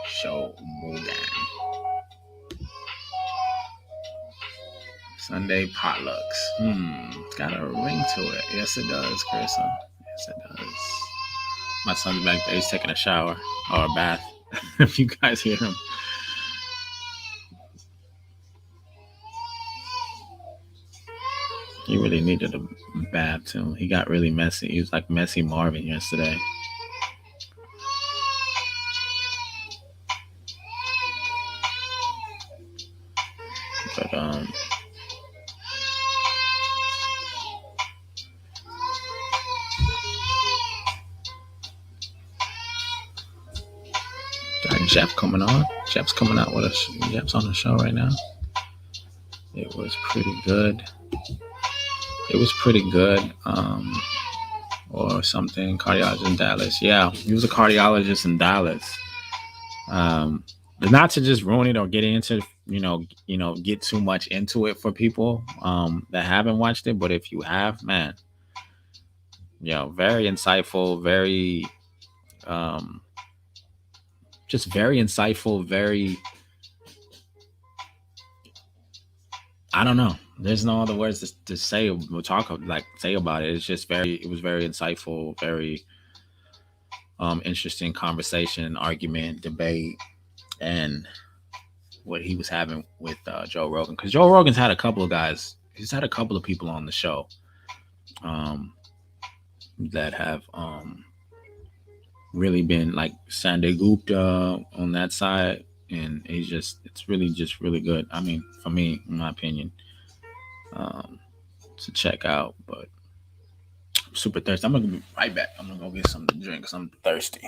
show Bogan. Sunday potlucks. It's got a ring to it. Yes, it does, Carissa. Yes, it does. My son's back there. He's taking a shower or a bath. If you guys hear him. He really needed a bath too. He got really messy. He was like messy Marvin yesterday. But got Jeff coming on. Jeff's coming out with us. Jeff's on the show right now. It was pretty good. It was pretty good. Or something. Cardiologist in Dallas. Yeah, he was a cardiologist in Dallas. Not to just ruin it or get into get too much into it for people that haven't watched it, but if you have, man, very insightful, very just very insightful, very, I don't know, there's no other words to say or say about it. It's just it was very insightful, very interesting conversation, argument, debate, and what he was having with Joe Rogan, because Joe Rogan's had a couple of guys. He's had a couple of people on the show that have really been like Sanjay Gupta on that side, and it's really just really good. I mean, for me, in my opinion, to check out. But I'm super thirsty. I'm gonna be right back. I'm gonna go get something to drink because I'm thirsty.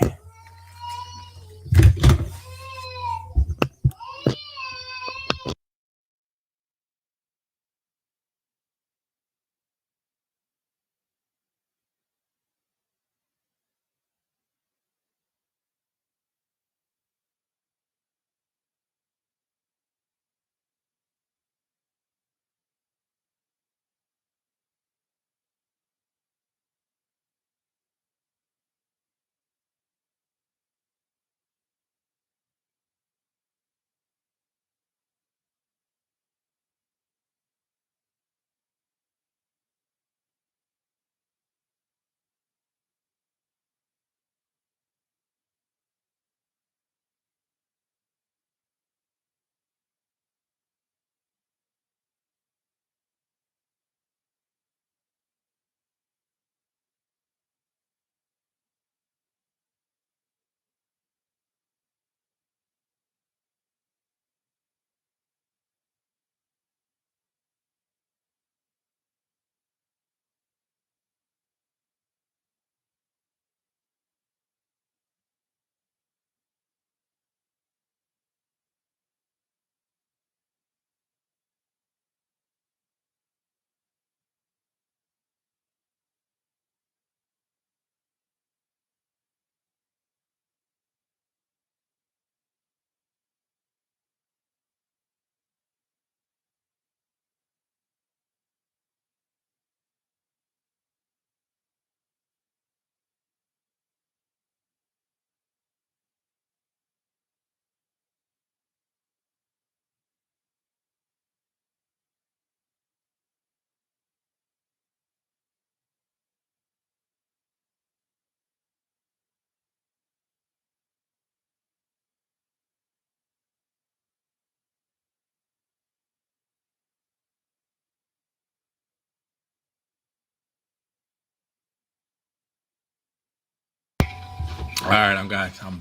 All right, I'm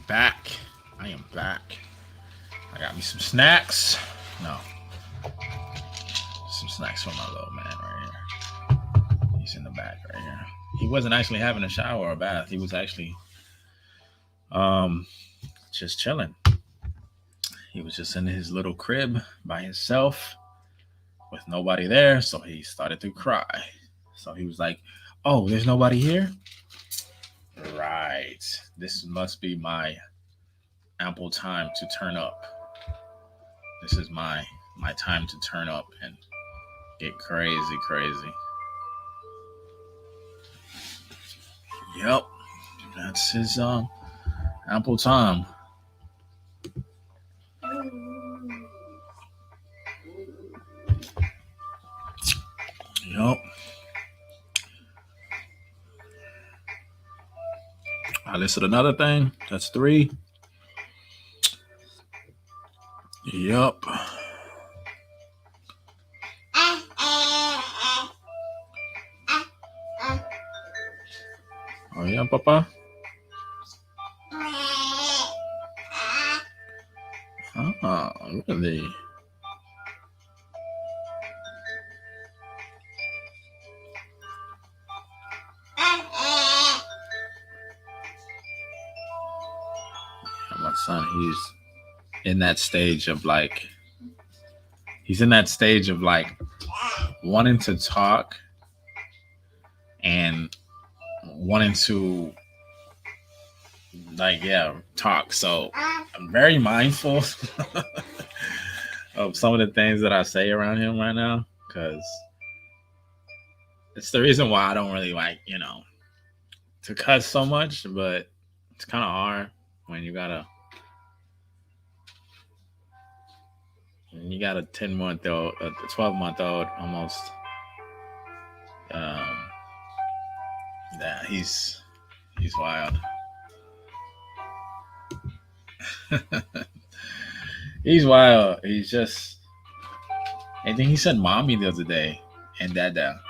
back. I am back. I got me some snacks. No, some snacks for my little man right here. He's in the back right here. He wasn't actually having a shower or a bath. He was actually um just chilling. He was just in his little crib by himself with nobody there, so he started to cry. So he was like, "Oh, there's nobody here? Right. This must be my ample time to turn up. This is my time to turn up and get crazy, crazy." Yep. That's his ample time. Yep. I listed another thing. That's 3. Yep. Oh yeah, Papa. Ah, really? My son, he's in that stage of like wanting to talk and wanting to talk. So I'm very mindful of some of the things that I say around him right now, because it's the reason why I don't really like, to cuss so much, but it's kind of hard when you got a 10-month-old, a 12-month-old almost. Yeah, he's wild. He's wild. He's just. I think he said "mommy" the other day and "dada."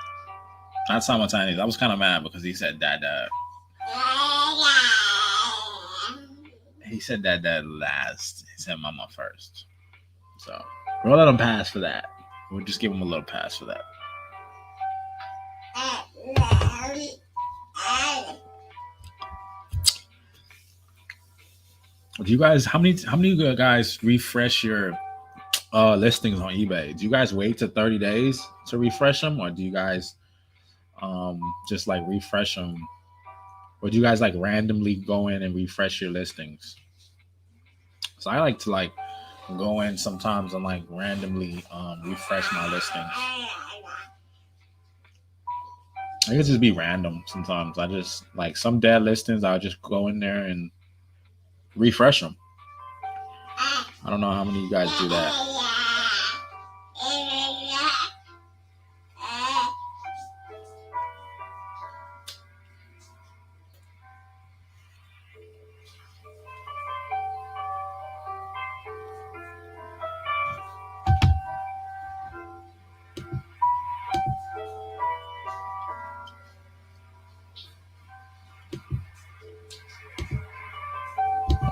Not simultaneously. I was kind of mad because he said "dada." He said "dada" last. He said "mama" first. So we'll let him pass for that. We'll just give him a little pass for that. Do you guys? How many guys refresh your listings on eBay? Do you guys wait to 30 days to refresh them, or do you guys just like refresh them, or do you guys like randomly go in and refresh your listings? So I like to like go in sometimes and like randomly refresh my listings. I could just be random sometimes. I just like some dead listings. I'll just go in there and refresh them. I don't know how many of you guys do that.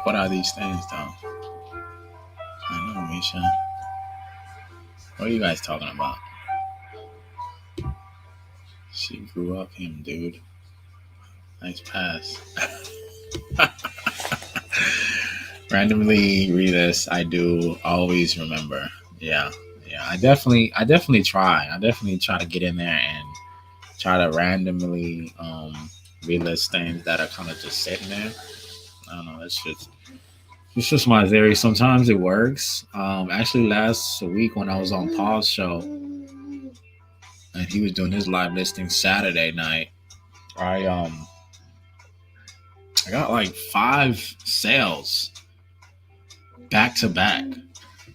What are these things, though? I know, Misha. What are you guys talking about? She grew up him, dude. Nice pass. Randomly read this. I do always remember. Yeah. I definitely try. I definitely try to get in there and try to randomly relist things that are kind of just sitting there. I don't know. It's just my theory. Sometimes it works. Actually, last week when I was on Paul's show and he was doing his live listing Saturday night, I got like 5 sales back to back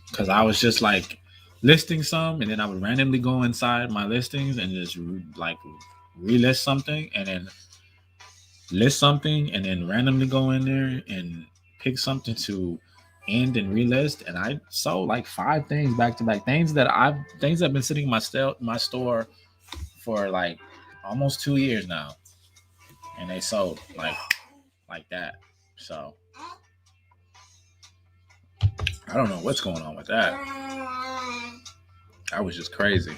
because I was just like listing some, and then I would randomly go inside my listings and just like relist something, and then list something, and then randomly go in there and pick something to end and relist. And I sold like 5 things back to back, things that have been sitting in my store for like almost 2 years now, and they sold like that. So I don't know what's going on with that. That was just crazy.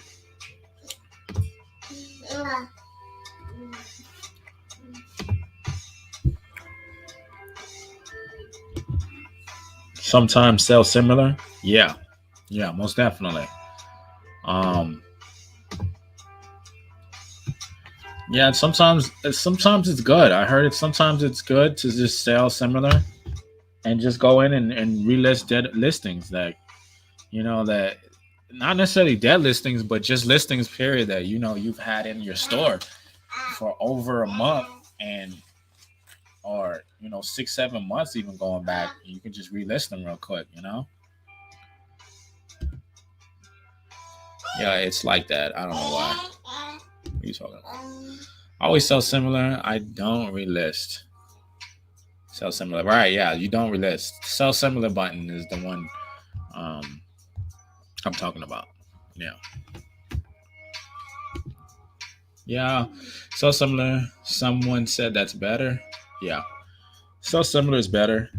Sometimes sell similar. Yeah, yeah, most definitely. Um, yeah, sometimes it's good. I heard it. Sometimes it's good to just sell similar and just go in and relist dead listings that that not necessarily dead listings, but just listings period that you've had in your store for over a month and or 6 7 months even going back. You can just relist them real quick. Yeah, it's like that. I don't know why. What are you talking about? I always sell similar. I don't relist. Sell similar. Right, yeah, you don't relist. Sell similar button is the one um I'm talking about. Yeah. Yeah. Sell similar. Someone said that's better. Yeah. Sell similar is better.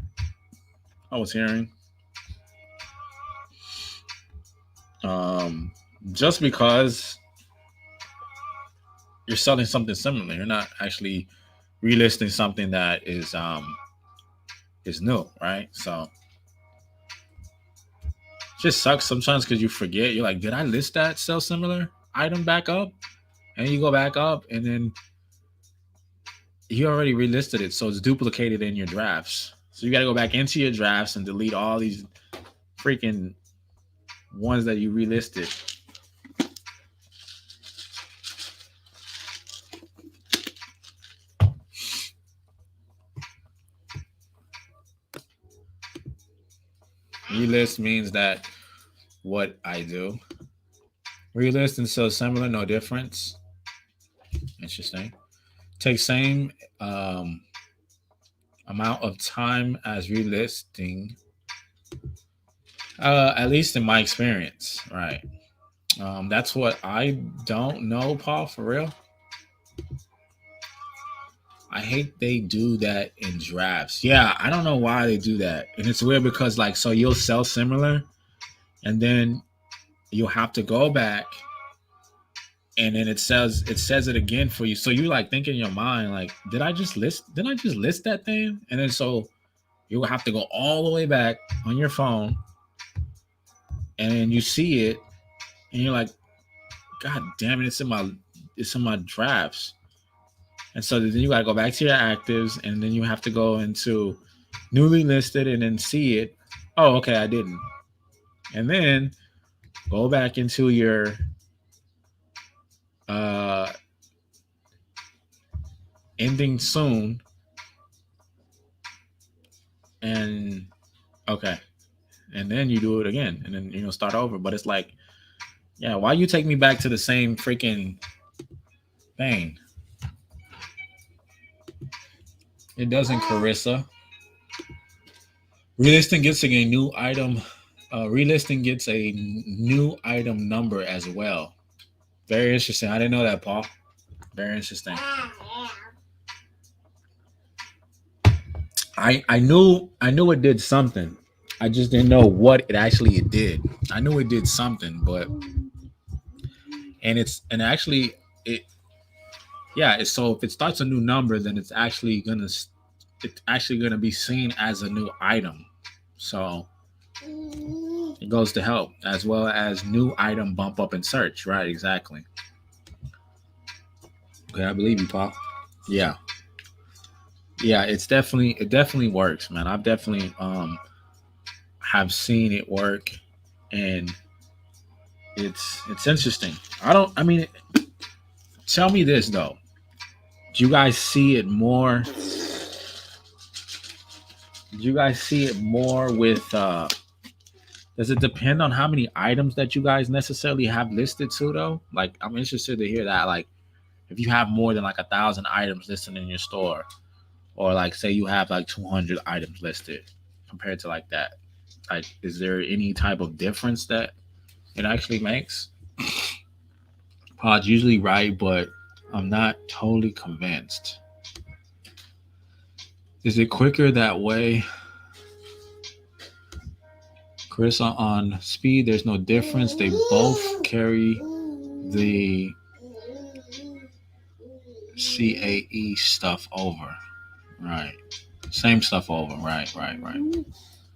I was hearing. Um just because you're selling something similar. You're not actually relisting something that is new, right? So it just sucks sometimes because you forget. You're like, did I list that sell similar item back up? And you go back up, and then you already relisted it, so it's duplicated in your drafts. So you got to go back into your drafts and delete all these freaking ones that you relisted. Relist means that what I do. Relist and sell similar, no difference. Interesting. Take same um, amount of time as relisting. At least in my experience, right? That's what I don't know, Paul. For real, I hate they do that in drafts. Yeah, I don't know why they do that, and it's weird because like, so you'll sell similar, and then you'll have to go back, and then it says it again for you. So you like think in your mind like, Did I just list that thing? And then so you'll have to go all the way back on your phone, and then you see it, and you're like, God damn it, it's in my drafts. And so then you gotta go back to your actives, and then you have to go into newly listed and then see it. Oh, okay, I didn't. And then go back into your uh ending soon, and okay, and then you do it again, and then start over. But it's like, yeah, why you take me back to the same freaking thing? It doesn't, Carissa. Relisting gets a new item. Relisting gets a new item number as well. Very interesting. I didn't know that, Paul. Very interesting. I knew it did something. I just didn't know what it did. I knew it did something, but and actually it yeah. So if it starts a new number, then it's actually gonna be seen as a new item. So it goes to help as well as new item bump up in search. Right? Exactly. Okay, I believe you, Paul. Yeah, yeah. It definitely works, man. I've definitely have seen it work, and it's interesting. I don't. I mean, tell me this though. Do you guys see it more? Do you guys see it more with? Does it depend on how many items that you guys necessarily have listed too, though? Like, I'm interested to hear that. Like, if you have more than like 1,000 items listed in your store, or like say you have like 200 items listed, compared to like that, like, is there any type of difference that it actually makes? Pod's usually right, but I'm not totally convinced. Is it quicker that way? Chris, on speed, there's no difference. They both carry the CAE stuff over. Right. Same stuff over. Right. Oh,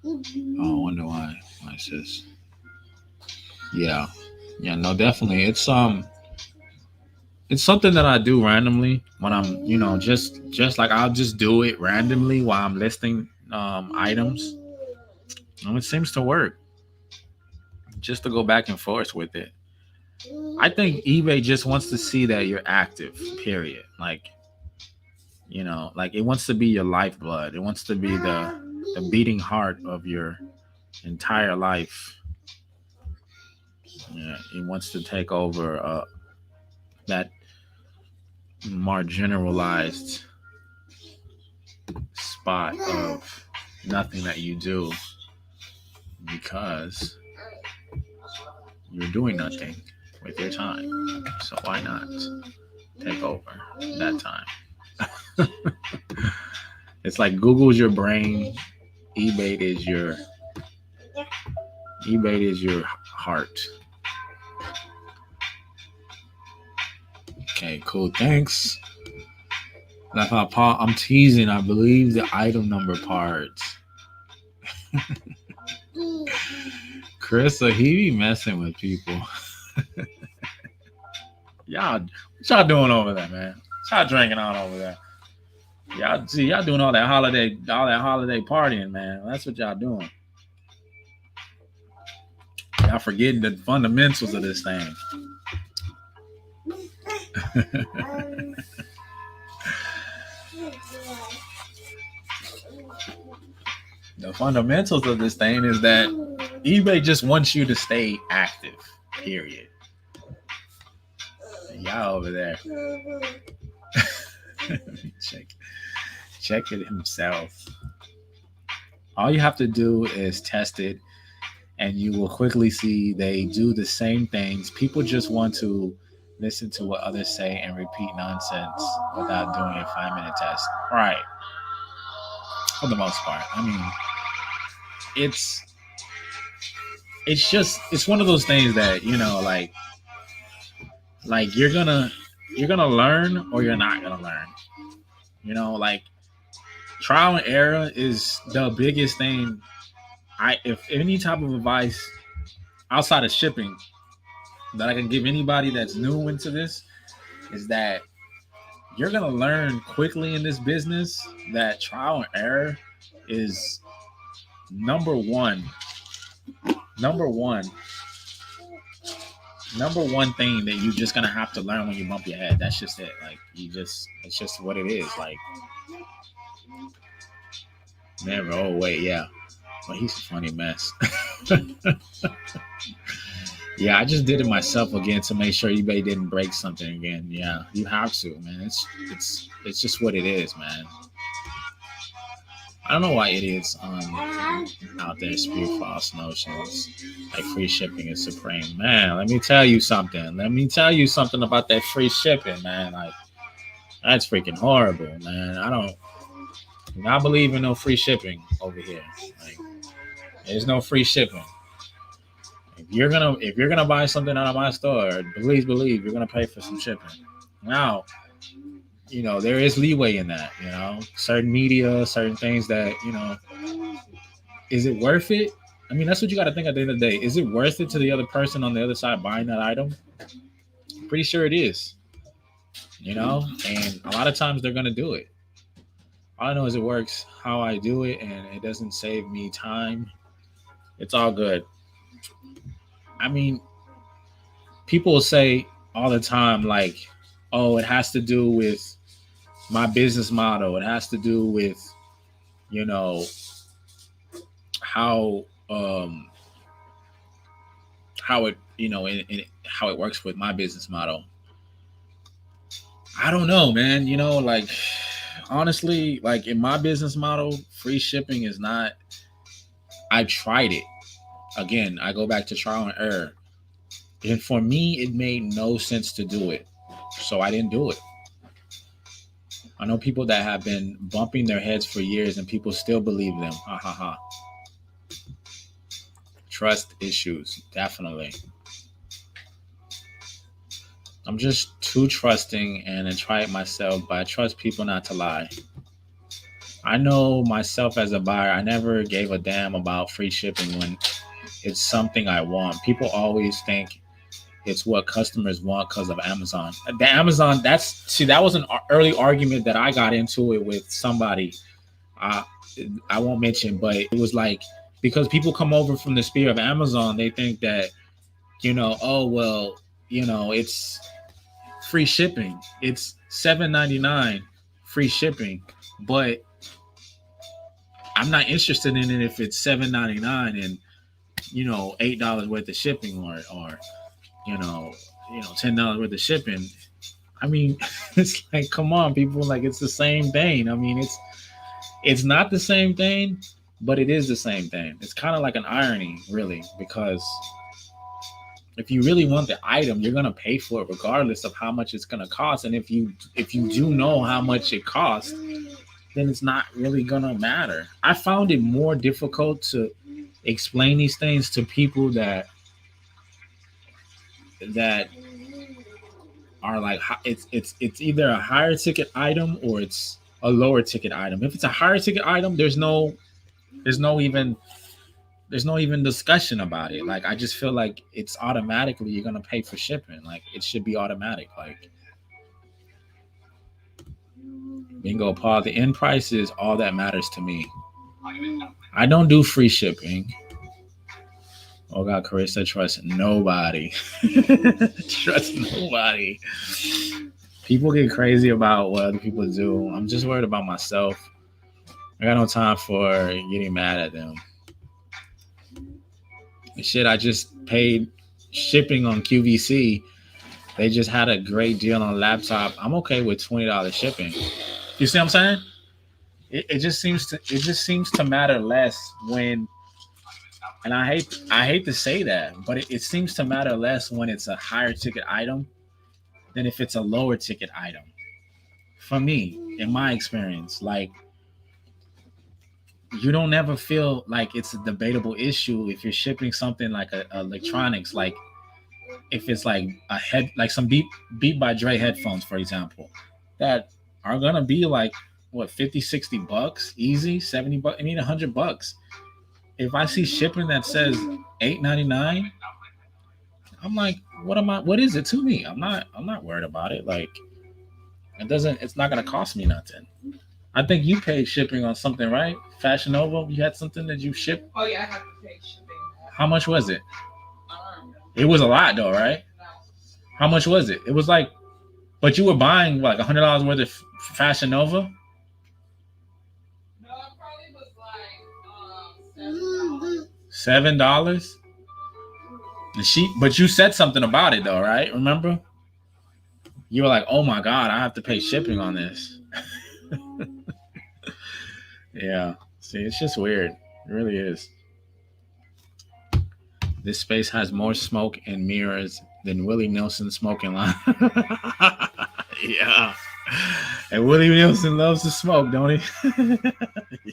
I wonder why. Why is this? Yeah. Yeah, no, definitely. It's something that I do randomly when I'm, just like I'll just do it randomly while I'm listing items. And it seems to work. Just to go back and forth with it. I think eBay just wants to see that you're active, period. Like it wants to be your lifeblood. It wants to be the beating heart of your entire life. Yeah, it wants to take over that more generalized spot of nothing that you do because you're doing nothing with your time. So why not take over that time? It's like Google's your brain, eBay is your heart. Okay, cool. Thanks. That's how Paul. I'm teasing. I believe the item number parts. Chris, so he be messing with people. What y'all doing over there, man? What y'all drinking on over there? Y'all doing all that holiday partying, man. That's what y'all doing. Y'all forgetting the fundamentals of this thing. The fundamentals of this thing is that eBay just wants you to stay active. Period. Y'all over there. Check it himself. All you have to do is test it, and you will quickly see they do the same things. People just want to listen to what others say and repeat nonsense without doing a 5-minute test. Right. For the most part. I mean, it's one of those things that, like you're gonna learn or you're not gonna learn. Like trial and error is the biggest thing. If any type of advice outside of shipping that I can give anybody that's new into this is that you're gonna learn quickly in this business that trial and error is number one thing that you're just gonna have to learn when you bump your head. That's just it. Like it's just what it is. Like never. Oh wait, yeah. Well, he's a funny mess. Yeah, I just did it myself again to make sure eBay didn't break something again. Yeah, you have to, man. It's just what it is, man. I don't know why idiots out there spew false notions like free shipping is supreme. Man, let me tell you something. About that free shipping, man. Like that's freaking horrible, man. I don't not believe in no free shipping over here. Like there's no free shipping. If you're gonna buy something out of my store, please believe you're gonna pay for some shipping. Now, there is leeway in that. Certain media, certain things that is it worth it? I mean, that's what you got to think at the end of the day. Is it worth it to the other person on the other side buying that item? Pretty sure it is. And a lot of times they're gonna do it. All I know is it works how I do it, and it doesn't save me time. It's all good. I mean, people will say all the time, like, oh, it has to do with my business model. It has to do with, how it, how it works with my business model. I don't know, man. Like, honestly, like in my business model, free shipping is not, I tried it. Again, I go back to trial and error. And for me, it made no sense to do it. So I didn't do it. I know people that have been bumping their heads for years and people still believe them. Ha ha ha. Trust issues, definitely. I'm just too trusting and I try it myself, but I trust people not to lie. I know myself as a buyer, I never gave a damn about free shipping when it's something I want. People always think it's what customers want because of Amazon. The Amazon, that was an early argument that I got into it with somebody. I I won't mention, but it was like because people come over from the sphere of Amazon, they think that oh well, it's free shipping. It's $7.99 free shipping, but I'm not interested in it if it's $7.99 and $8 worth of shipping or you know $10 worth of shipping. I mean, it's like come on, people, like it's the same thing. I mean, it's not the same thing, but it is the same thing. It's kind of like an irony, really, because if you really want the item, you're gonna pay for it regardless of how much it's gonna cost. And if you do know how much it costs, then it's not really gonna matter. I found it more difficult to explain these things to people that are like it's either a higher ticket item or it's a lower ticket item. If it's a higher ticket item, there's no even there's no even discussion about it. Like I just feel like it's automatically you're gonna pay for shipping. Like it should be automatic. Like bingo, Paul. The end price is all that matters to me. I don't do free shipping. Oh God, Carissa, trust nobody. Trust nobody. People get crazy about what other people do. I'm just worried about myself. I got no time for getting mad at them. Shit, I just paid shipping on QVC. They just had a great deal on a laptop. I'm okay with $20 shipping. You see what I'm saying? It just seems to matter less when, and I hate to say that, but it seems to matter less when it's a higher ticket item than if it's a lower ticket item. For me, in my experience, like you don't ever feel like it's a debatable issue if you're shipping something like a electronics, like if it's like a head, like some Beat by Dre headphones, for example, that are gonna be like what 50, $60 easy, $70, I mean $100. If I see shipping that says $8.99, I'm like, what is it to me? I'm not worried about it. Like it's not gonna cost me nothing. I think you paid shipping on something, right? Fashion Nova, you had something that you shipped. Oh yeah, I have to pay shipping. How much was it? It was a lot though, right? How much was it? It was like, but you were buying like $100 worth of Fashion Nova. No, it probably was like $7. But you said something about it though, right? Remember? You were like, "Oh my God, I have to pay shipping on this." Yeah. See, it's just weird. It really is. This space has more smoke and mirrors than Willie Nelson smoking line. Yeah. And Willie Nelson loves to smoke, don't he?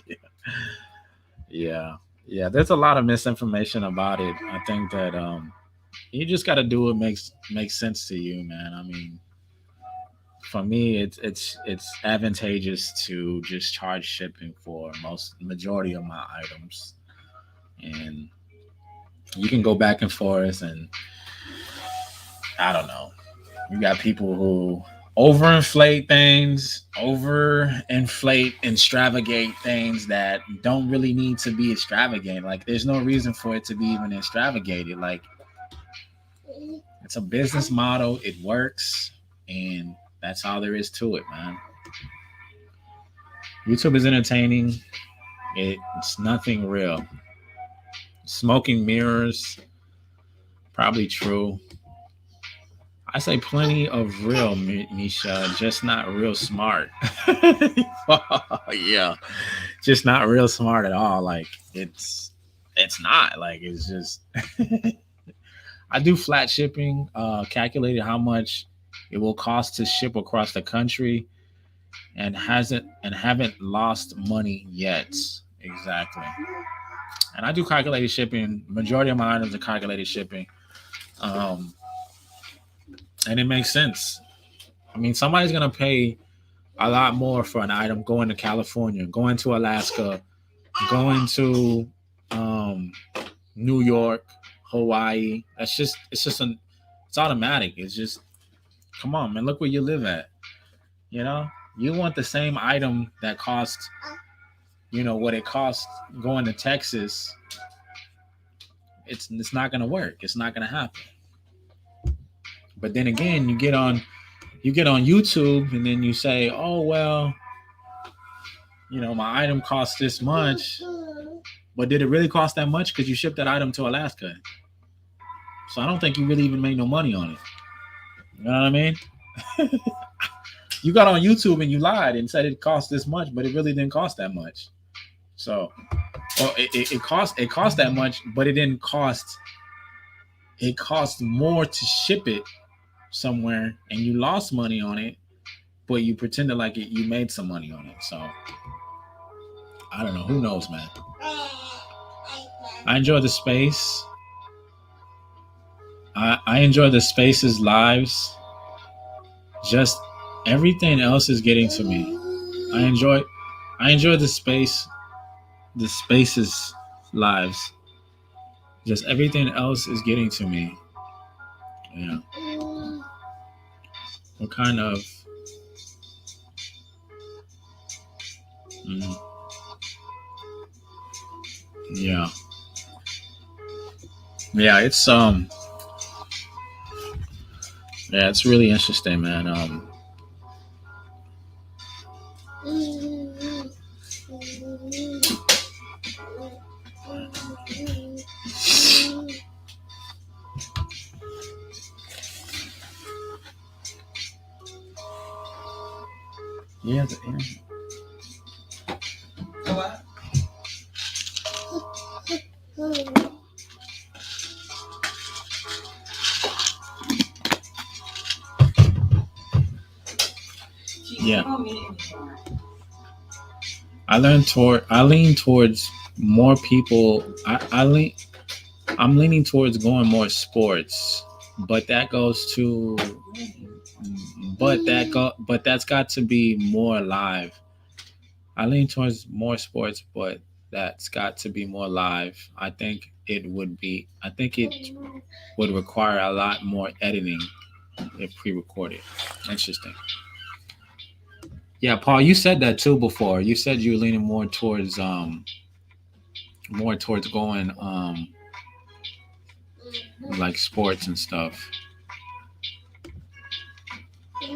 Yeah. Yeah. Yeah. There's a lot of misinformation about it. I think that you just gotta do what makes sense to you, man. I mean, for me it's advantageous to just charge shipping for most majority of my items. And you can go back and forth and I don't know. You got people who overinflate things, extravagate things that don't really need to be extravagant. Like there's no reason for it to be even extravagated. Like it's a business model, it works, and that's all there is to it, man. YouTube is entertaining. It's nothing real. Smoking mirrors, probably true. I say plenty of real, Misha, just not real smart. Yeah, just not real smart at all. Like it's not like it's just. I do flat shipping. Calculated how much it will cost to ship across the country, and hasn't and haven't lost money yet. Exactly. And I do calculated shipping. Majority of my items are calculated shipping. Um, and it makes sense. I mean, somebody's gonna pay a lot more for an item going to California, going to Alaska, going to um, New York, Hawaii. It's automatic. It's just, come on, man, look where you live at. You know, you want the same item that costs, what it costs going to Texas. It's not gonna work. It's not gonna happen. But then again, you get on YouTube and then you say, oh well, my item costs this much, but did it really cost that much? Because you shipped that item to Alaska. So I don't think you really even made no money on it. You know what I mean? You got on YouTube and you lied and said it cost this much, but it really didn't cost that much. So, well, it cost that much, but it didn't cost. It cost more to ship it somewhere, and you lost money on it, but you pretended like you made some money on it. So I don't know. Who knows, man? I enjoy the space. I enjoy the spaces lives. Just everything else is getting to me. I enjoy the spaces lives. Just everything else is getting to me. Yeah. What kind of mm, yeah. Yeah, it's really interesting, man. Yeah, yeah. I lean towards more people. I'm leaning towards going more sports, but that goes to, but that's got to be more live. I lean towards more sports, but that's got to be more live. I think it would require a lot more editing if pre-recorded. Interesting. Yeah, Paul, you said that too before. You said you were leaning more towards going like sports and stuff.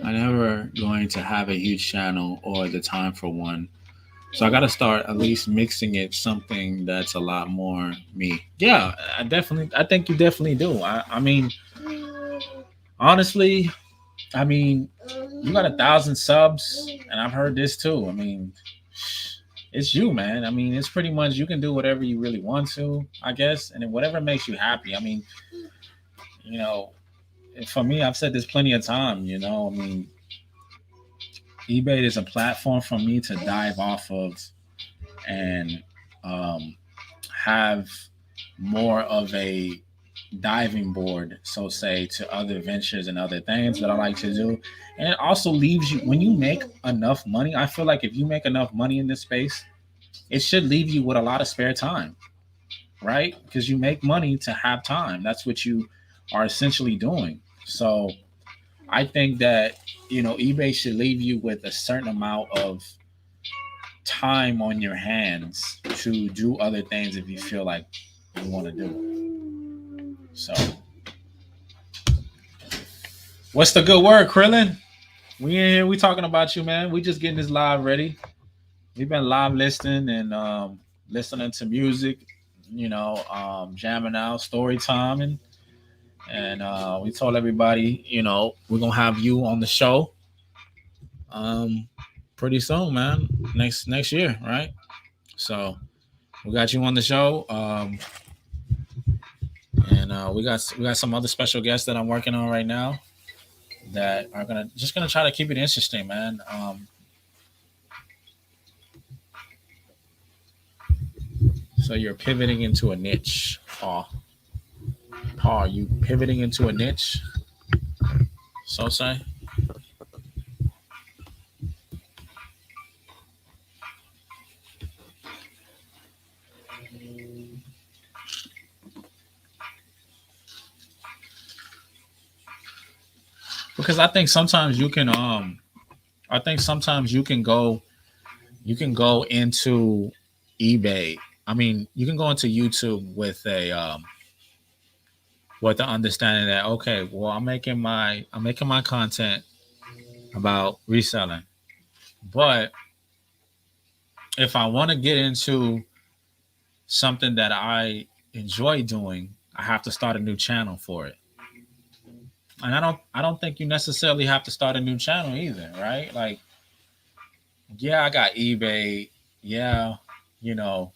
I never going to have a huge channel or the time for one. So I got to start at least mixing it something that's a lot more me. Yeah, I think you definitely do. I mean, honestly, I mean, you got 1,000 subs, and I've heard this too. I mean, it's you, man. I mean, it's pretty much you can do whatever you really want to, I guess, and then whatever makes you happy. I mean, you know, for me, I've said this plenty of time. I mean, eBay is a platform for me to dive off of and um, have more of a diving board, so say, to other ventures and other things that I like to do. And it also leaves you, when you make enough money, I feel like if you make enough money in this space, it should leave you with a lot of spare time, right? Because you make money to have time. That's what you are essentially doing. So I think that, eBay should leave you with a certain amount of time on your hands to do other things if you feel like you want to do it. So, what's the good word, Krillin? We in here, we talking about you, man. We just getting this live ready. We've been live listening and listening to music, jamming out, story time, and we told everybody, we're gonna have you on the show um pretty soon, man. Next year, right? So we got you on the show. And we got some other special guests that I'm working on right now that are gonna try to keep it interesting, man. So you're pivoting into a niche, Paul. Paul, you pivoting into a niche? So say. Because I think sometimes you can I think sometimes you can go into eBay. I mean, you can go into YouTube with the understanding that okay, well, I'm making my content about reselling, but if I want to get into something that I enjoy doing, I have to start a new channel for it. And I don't think you necessarily have to start a new channel either, right? Like, yeah, I got eBay. Yeah, you know,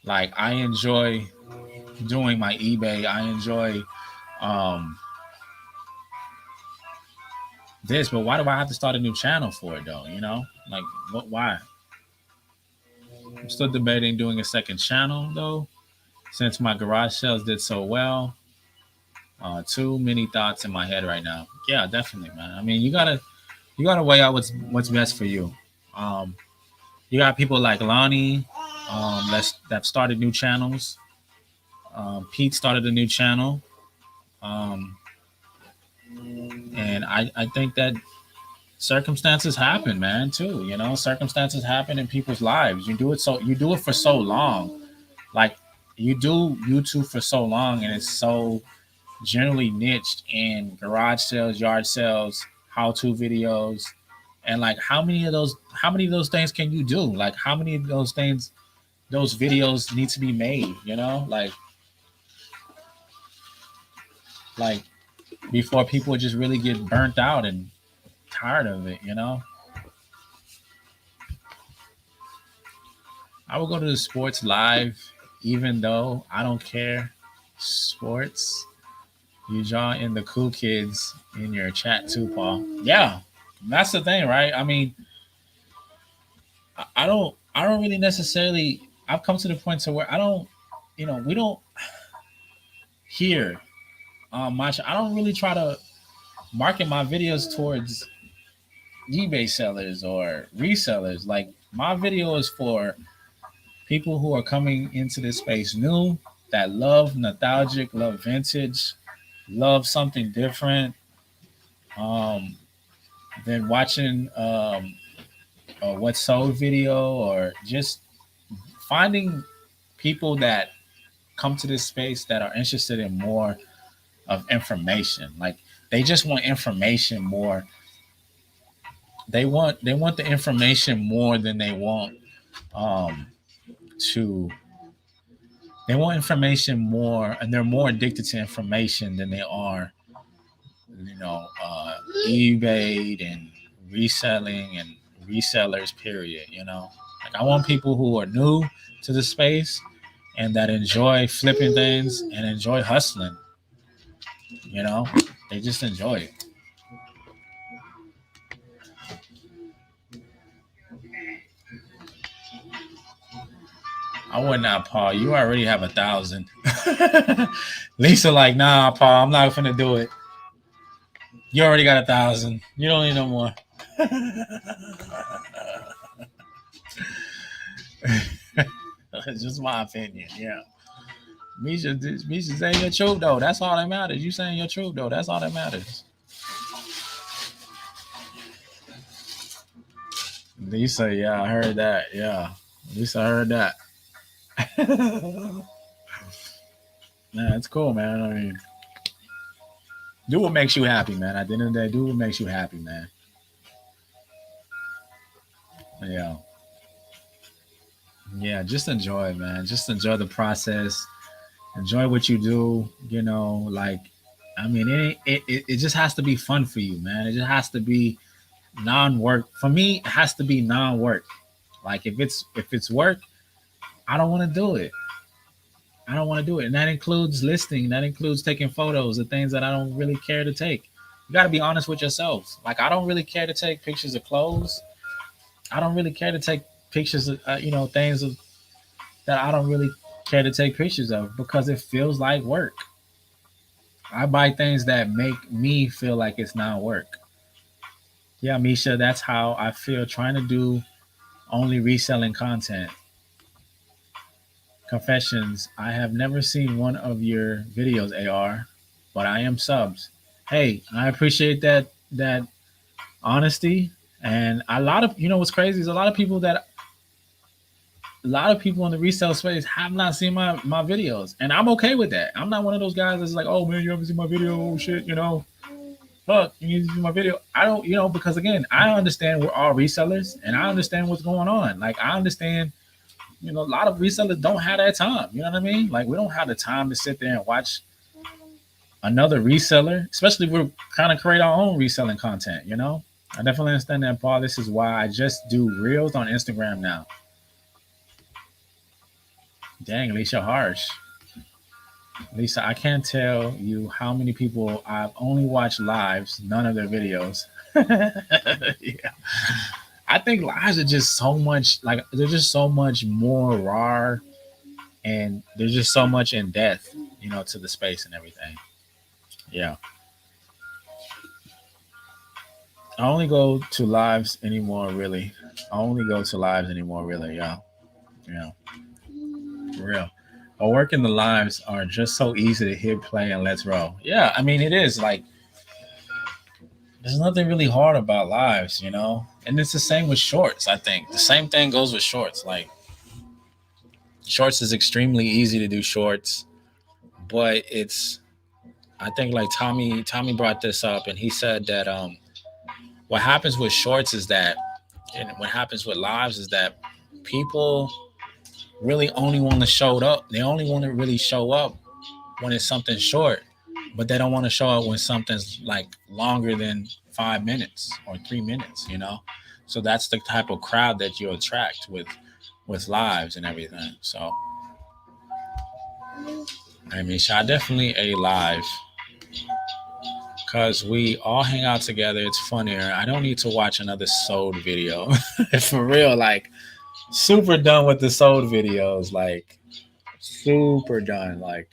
like I enjoy doing my eBay. I enjoy um this, but why do I have to start a new channel for it though? Like what? Why? I'm still debating doing a second channel though, since my garage sales did so well. Too many thoughts in my head right now. Yeah, definitely, man. I mean, you gotta weigh out what's best for you. Um, you got people like Lonnie, that started new channels. Pete started a new channel, um, and I think that circumstances happen, man. Too, circumstances happen in people's lives. You do it for so long, like you do YouTube for so long, and it's so generally niched in garage sales, yard sales, how-to videos, and like how many of those things can you do? Like how many of those videos need to be made? Like before people just really get burnt out and tired of it. I will go to the sports live, even though I don't care sports. You draw in the cool kids in your chat too, Paul. Yeah, that's the thing, right? I mean, I don't really necessarily. I've come to the point to where I don't, we don't hear much. I don't really try to market my videos towards eBay sellers or resellers. Like my video is for people who are coming into this space new, that love nostalgic, love vintage, love something different um, than watching a what sold video, or just finding people that come to this space that are interested in more of information. Like they just want information more. They want the information more than they want um, to. They want information more, and they're more addicted to information than they are, eBay and reselling and resellers. Period. Like I want people who are new to the space and that enjoy flipping things and enjoy hustling. You know, they just enjoy it. I would not, Paul. You already have 1,000. Lisa, like, nah, Paul. I'm not gonna do it. You already got 1,000. You don't need no more. It's just my opinion. Yeah. Misha saying your truth though. That's all that matters. You saying your truth though. That's all that matters. Lisa, yeah, I heard that. Yeah. Lisa heard that. Yeah, it's cool, man. I mean, do what makes you happy, man. At the end of the day, do what makes you happy, man. Yeah. Yeah, just enjoy it, man. Just enjoy the process. Enjoy what you do. Like, I mean, it just has to be fun for you, man. It just has to be non-work. For me, it has to be non-work. Like if it's work, I don't want to do it. I don't want to do it. And that includes listing, that includes taking photos of things that I don't really care to take. You got to be honest with yourself. Like, I don't really care to take pictures of clothes. I don't really care to take pictures of, things that I don't really care to take pictures of because it feels like work. I buy things that make me feel like it's not work. Yeah, Misha, that's how I feel trying to do only reselling content. Confessions, I have never seen one of your videos, AR, but I am subs. Hey, I appreciate that honesty. And a lot of what's crazy is a lot of people in the resale space have not seen my videos. And I'm okay with that. I'm not one of those guys that's like, oh man, you haven't seen my video, oh shit, fuck, you need to see my video. I don't, because again, I understand we're all resellers and I understand what's going on. Like I understand, a lot of resellers don't have that time. You know what I mean? Like we don't have the time to sit there and watch another reseller, especially if we're kind of create our own reselling content. I definitely understand that, Paul. This is why I just do reels on Instagram now. Dang, Alicia Harsh. Lisa, I can't tell you how many people I've only watched lives, none of their videos. Yeah. I think lives are just so much like they're just so much more raw and there's just so much in depth, to the space and everything. Yeah. I only go to lives anymore, really. I only go to lives anymore, really. Yeah. Yeah. For real. But working the lives are just so easy to hit play and let's roll. Yeah, I mean it is like there's nothing really hard about lives. And it's the same with shorts, I think. The same thing goes with shorts. Like shorts is extremely easy to do shorts, but it's I think like Tommy brought this up and he said that what happens with shorts is that and what happens with lives is that people really only want to show up. They only want to really show up when it's something short, but they don't want to show up when something's like longer than 5 minutes or 3 minutes. So that's the type of crowd that you attract with lives and everything. So I mean, I definitely a live because we all hang out together. It's funnier. I don't need to watch another sold video. For real, like super done with the sold videos. Like super done. Like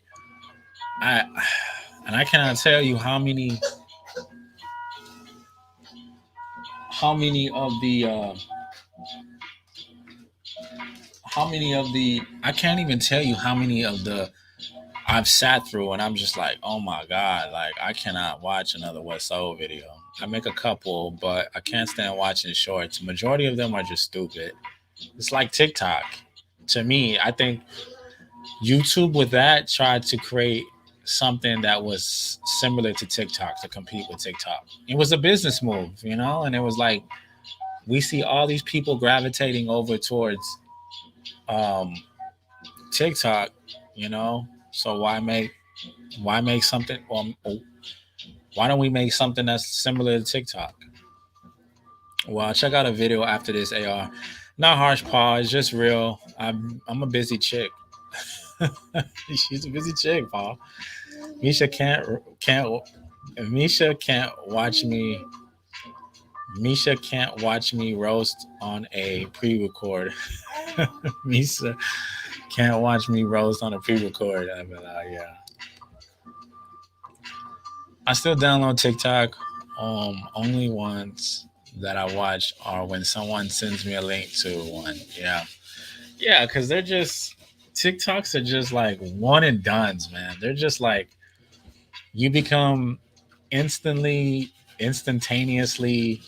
I and I cannot tell you how many of the I can't even tell you how many of the I've sat through and I'm just like, oh my God, like I cannot watch another West Soul video. I make a couple, but I can't stand watching shorts. Majority of them are just stupid. It's like TikTok. To me, I think YouTube with that tried to create something that was similar to TikTok to compete with TikTok. It was a business move, and it was like we see all these people gravitating over towards um, TikTok. So why make something? Why don't we make something that's similar to TikTok? Well, I'll check out a video after this. AR, not harsh, Paul. It's just real. I'm a busy chick. She's a busy chick, Paul. Misha can't Misha can't watch me. Misha can't watch me roast on a pre-record. Misha can't watch me roast on a pre-record. I mean, yeah. I still download TikTok. Only ones that I watch are when someone sends me a link to one. Yeah, yeah, because they're just TikToks are just like one and dones, man. They're just like you become instantaneously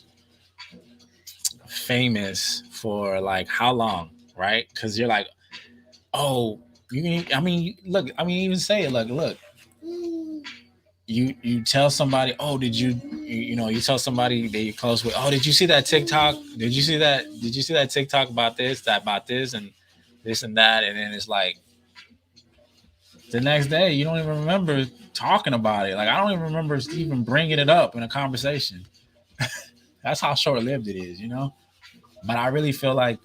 famous for like how long, right? Because you're like, oh, you can. I mean, look. I mean, even say it. Look. You tell somebody, oh, you tell somebody that you're close with, oh, did you see that TikTok? Did you see that TikTok about this and this and that? And then it's like the next day you don't even remember talking about it. Like I don't even remember even bringing it up in a conversation. That's how short lived it is. But I really feel like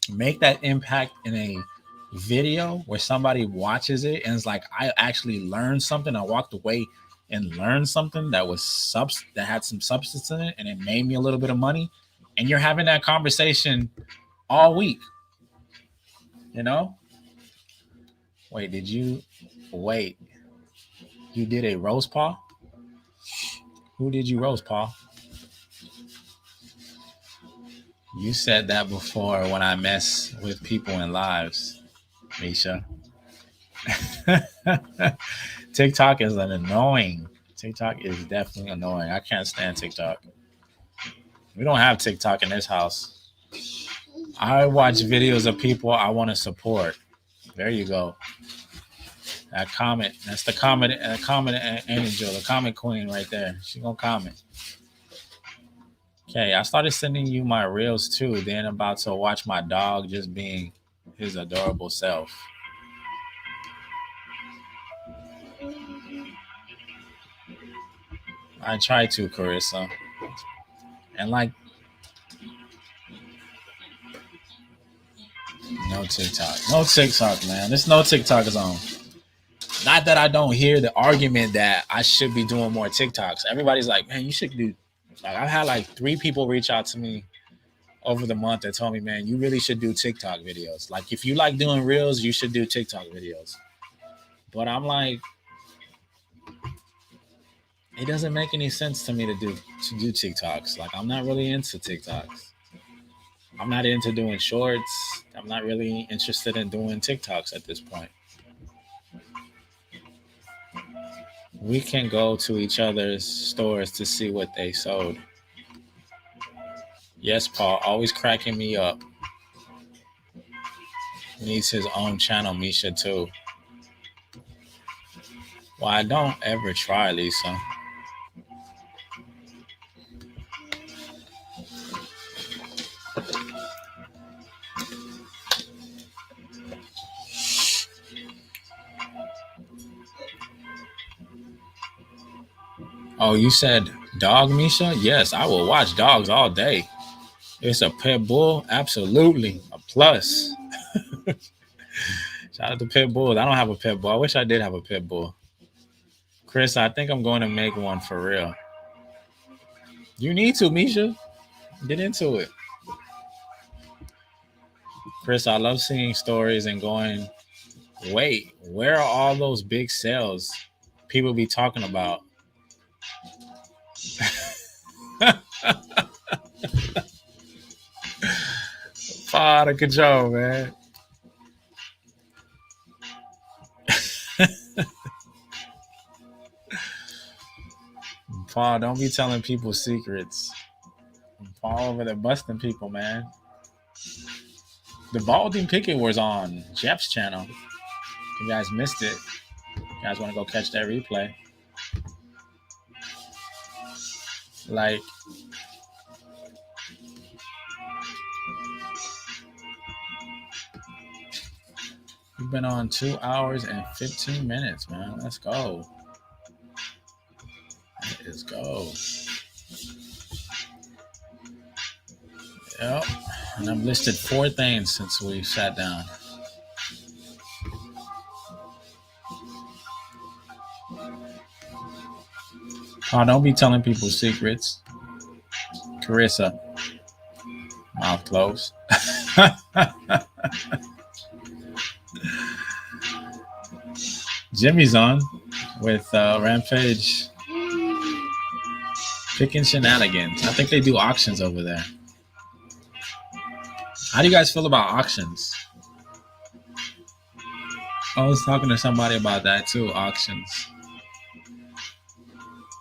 make that impact in a video where somebody watches it and it's like I actually learned something. I walked away and learned something that had some substance in it and it made me a little bit of money. And you're having that conversation all week, you know? Wait, did you wait? You did a roast, Paul? Who did you roast, Paul? You said that before when I mess with people in lives, Misha. TikTok is an annoying. TikTok is definitely annoying. I can't stand TikTok. We don't have TikTok in this house. I watch videos of people I want to support. There you go. That comment. That's the comment angel, the comment queen right there. She gonna comment. Okay, I started sending you my reels too. Then about to watch my dog just being his adorable self. I try to, Carissa. And like, no TikTok. No TikTok, man. There's no TikTok is on. Not that I don't hear the argument that I should be doing more TikToks. Everybody's like, man, you should do. Like, I've had like 3 people reach out to me over the month that told me, man, you really should do TikTok videos. Like, if you like doing reels, you should do TikTok videos. But I'm like, it doesn't make any sense to me to do TikToks. Like, I'm not really into TikToks. I'm not into doing shorts. I'm not really interested in doing TikToks at this point. We can go to each other's stores to see what they sold. Yes, Paul, always cracking me up. Needs his own channel, Misha, too. Well, I don't ever try, Lisa. Oh, you said dog, Misha? Yes, I will watch dogs all day. It's a pit bull, absolutely a plus. Shout out to pit bulls. I don't have a pit bull. I wish I did have a pit bull. Chris, I think I'm going to make one for real. You need to, Misha. Get into it. Chris, I love seeing stories and going, wait, where are all those big sales people be talking about? Far out of control, man. Paul, don't be telling people secrets. Paul over there busting people, man. The Balding Picket was on Jeff's channel. If you guys missed it, you guys want to go catch that replay. Like, we've been on 2 hours and 15 minutes, man. Let's go. Let's go. Yep. And I've listed 4 things since we sat down. Oh, don't be telling people secrets. Carissa. Mouth closed. Jimmy's on with Rampage Picking Shenanigans. I think they do auctions over there. How do you guys feel about auctions? I was talking to somebody about that too, auctions.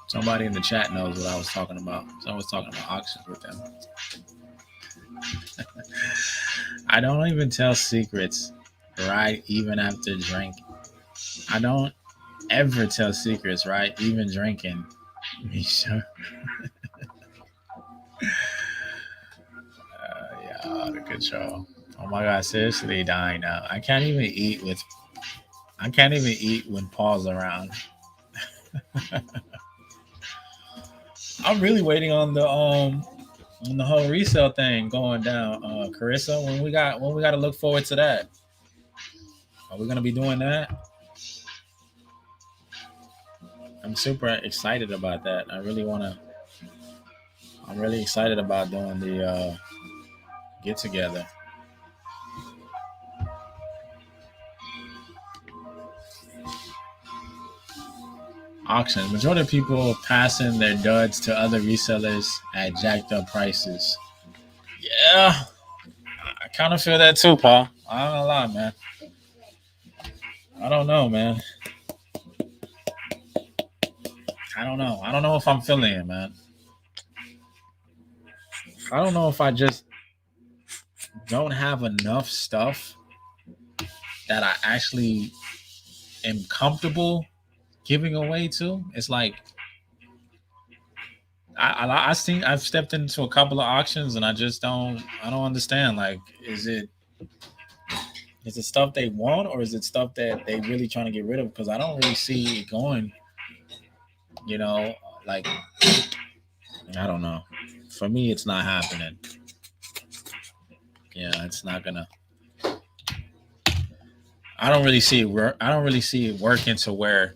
Somebody in the chat knows what I was talking about. So I was talking about auctions with them. I don't even tell secrets, right? Even after drinking. I don't ever tell secrets, right? Even drinking. Misha. Yeah, out of control. Oh my god, seriously dying now. I can't even eat when Paul's around. I'm really waiting on the whole resale thing going down, Carissa. When we got to look forward to that. Are we gonna be doing that? I'm super excited about that. I'm really excited about doing the get together. auctions. Majority of people passing their duds to other resellers at jacked up prices. Yeah, I kind of feel that too, Paul. I don't gonna lie, man. I don't know, man. I don't know. I don't know if I'm feeling it, man. I don't know if I just don't have enough stuff that I actually am comfortable giving away to. It's like I seen I've stepped into a couple of auctions and I don't understand. Like, is it stuff they want or is it stuff that they really trying to get rid of? Because I don't really see it going. You know, like I don't know. For me, it's not happening. Yeah, it's not gonna. I don't really see it. I don't really see it working to where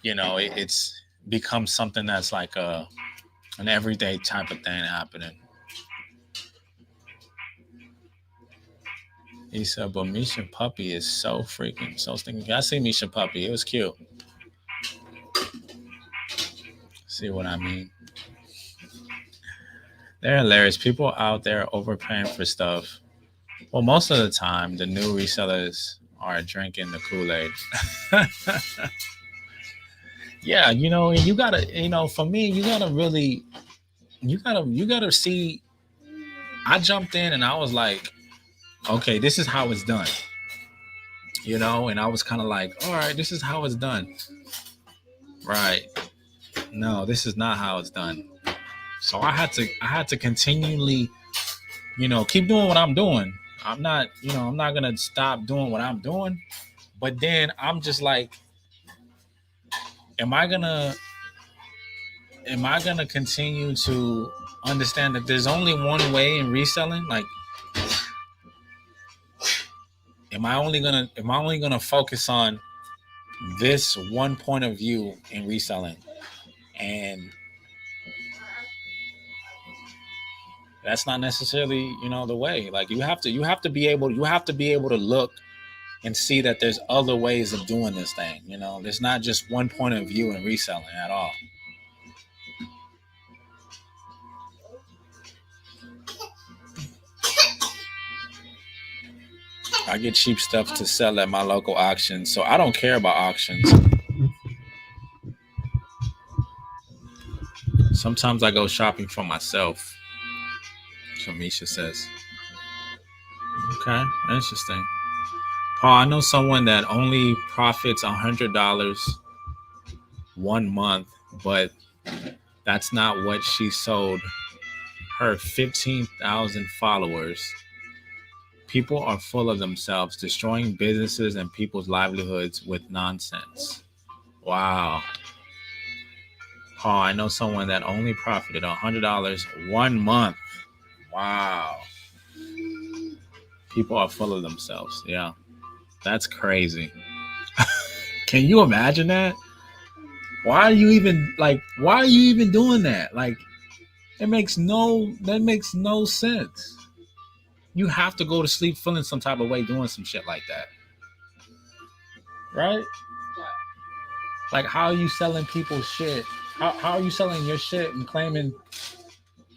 it's becomes something that's like an everyday type of thing happening. He said, but Misha Puppy is so freaking so stinking. I see Misha Puppy. It was cute. See what I mean? They're hilarious. People out there overpaying for stuff. Well, most of the time, the new resellers are drinking the Kool-Aid. Yeah, and you gotta, for me, you gotta see. I jumped in and I was like, okay, this is how it's done. And I was kind of like, all right, this is how it's done. Right. No, this is not how it's done. So I had to continually, keep doing what I'm doing. I'm not gonna stop doing what I'm doing. But then I'm just like, am I gonna continue to understand that there's only one way in reselling? Like, am I only gonna focus on this one point of view in reselling? And that's not necessarily, the way. Like, you have to be able to look and see that there's other ways of doing this thing. There's not just one point of view in reselling at all. I get cheap stuff to sell at my local auctions, so I don't care about auctions. Sometimes I go shopping for myself. Shamisha says. Okay, interesting. Paul, I know someone that only profits $100 1 month, but that's not what she sold her 15,000 followers. People are full of themselves, destroying businesses and people's livelihoods with nonsense. Wow. Paul, I know someone that only profited $100 1 month. Wow. People are full of themselves. Yeah. That's crazy. Can you imagine that? Why are you even doing that? Like, that makes no sense. You have to go to sleep feeling some type of way doing some shit like that. Right? Like, how are you selling people's shit? How are you selling your shit and claiming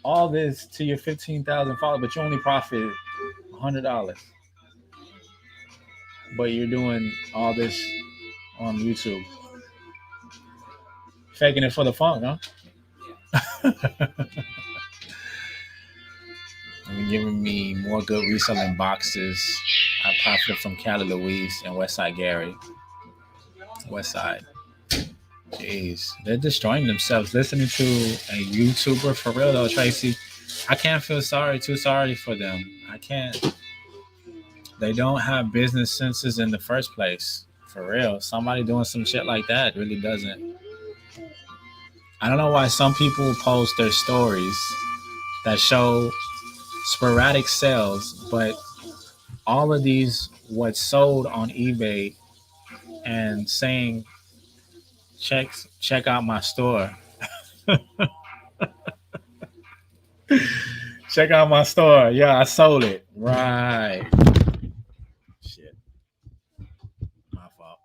all this to your 15,000 followers, but you only profit $100? But you're doing all this on YouTube. Faking it for the fun, huh? And giving me more good reselling boxes. I profited from Cali Louise and Westside Gary. Westside. Jeez, they're destroying themselves listening to a YouTuber. For real though, Tracy, I can't feel too sorry for them. I can't. They don't have business senses in the first place. For real, somebody doing some shit like that really doesn't. I don't know why some people post their stories that show sporadic sales, but all of these what's sold on eBay and saying check out my store. Check out my store. Yeah, I sold it. Right. Shit. My fault.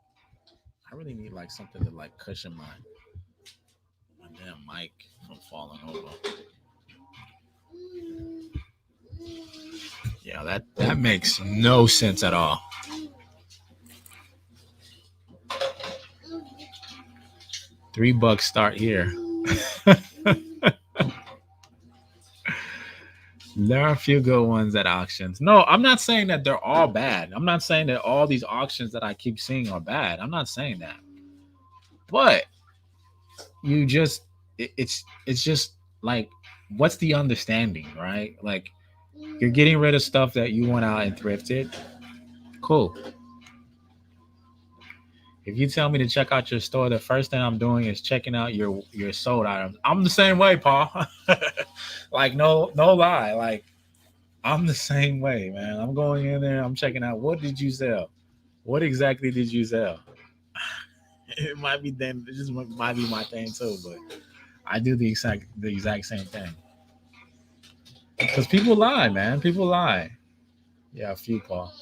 I I really need like something to like cushion my damn mic from falling over. Yeah, that makes no sense at all. $3 start here. There are a few good ones at auctions. No, I'm not saying that they're all bad. I'm not saying that all these auctions that I keep seeing are bad. I'm not saying that. But you just it's just like, what's the understanding, right? Like, you're getting rid of stuff that you went out and thrifted. Cool. If you tell me to check out your store, the first thing I'm doing is checking out your sold items. I'm the same way, Paul. Like, no lie. Like, I'm the same way, man. I'm going in there. I'm checking out, what did you sell? What exactly did you sell? It might be then. It just might be my thing too, but I do the exact same thing. Because people lie, man. People lie. Yeah, a few, Paul.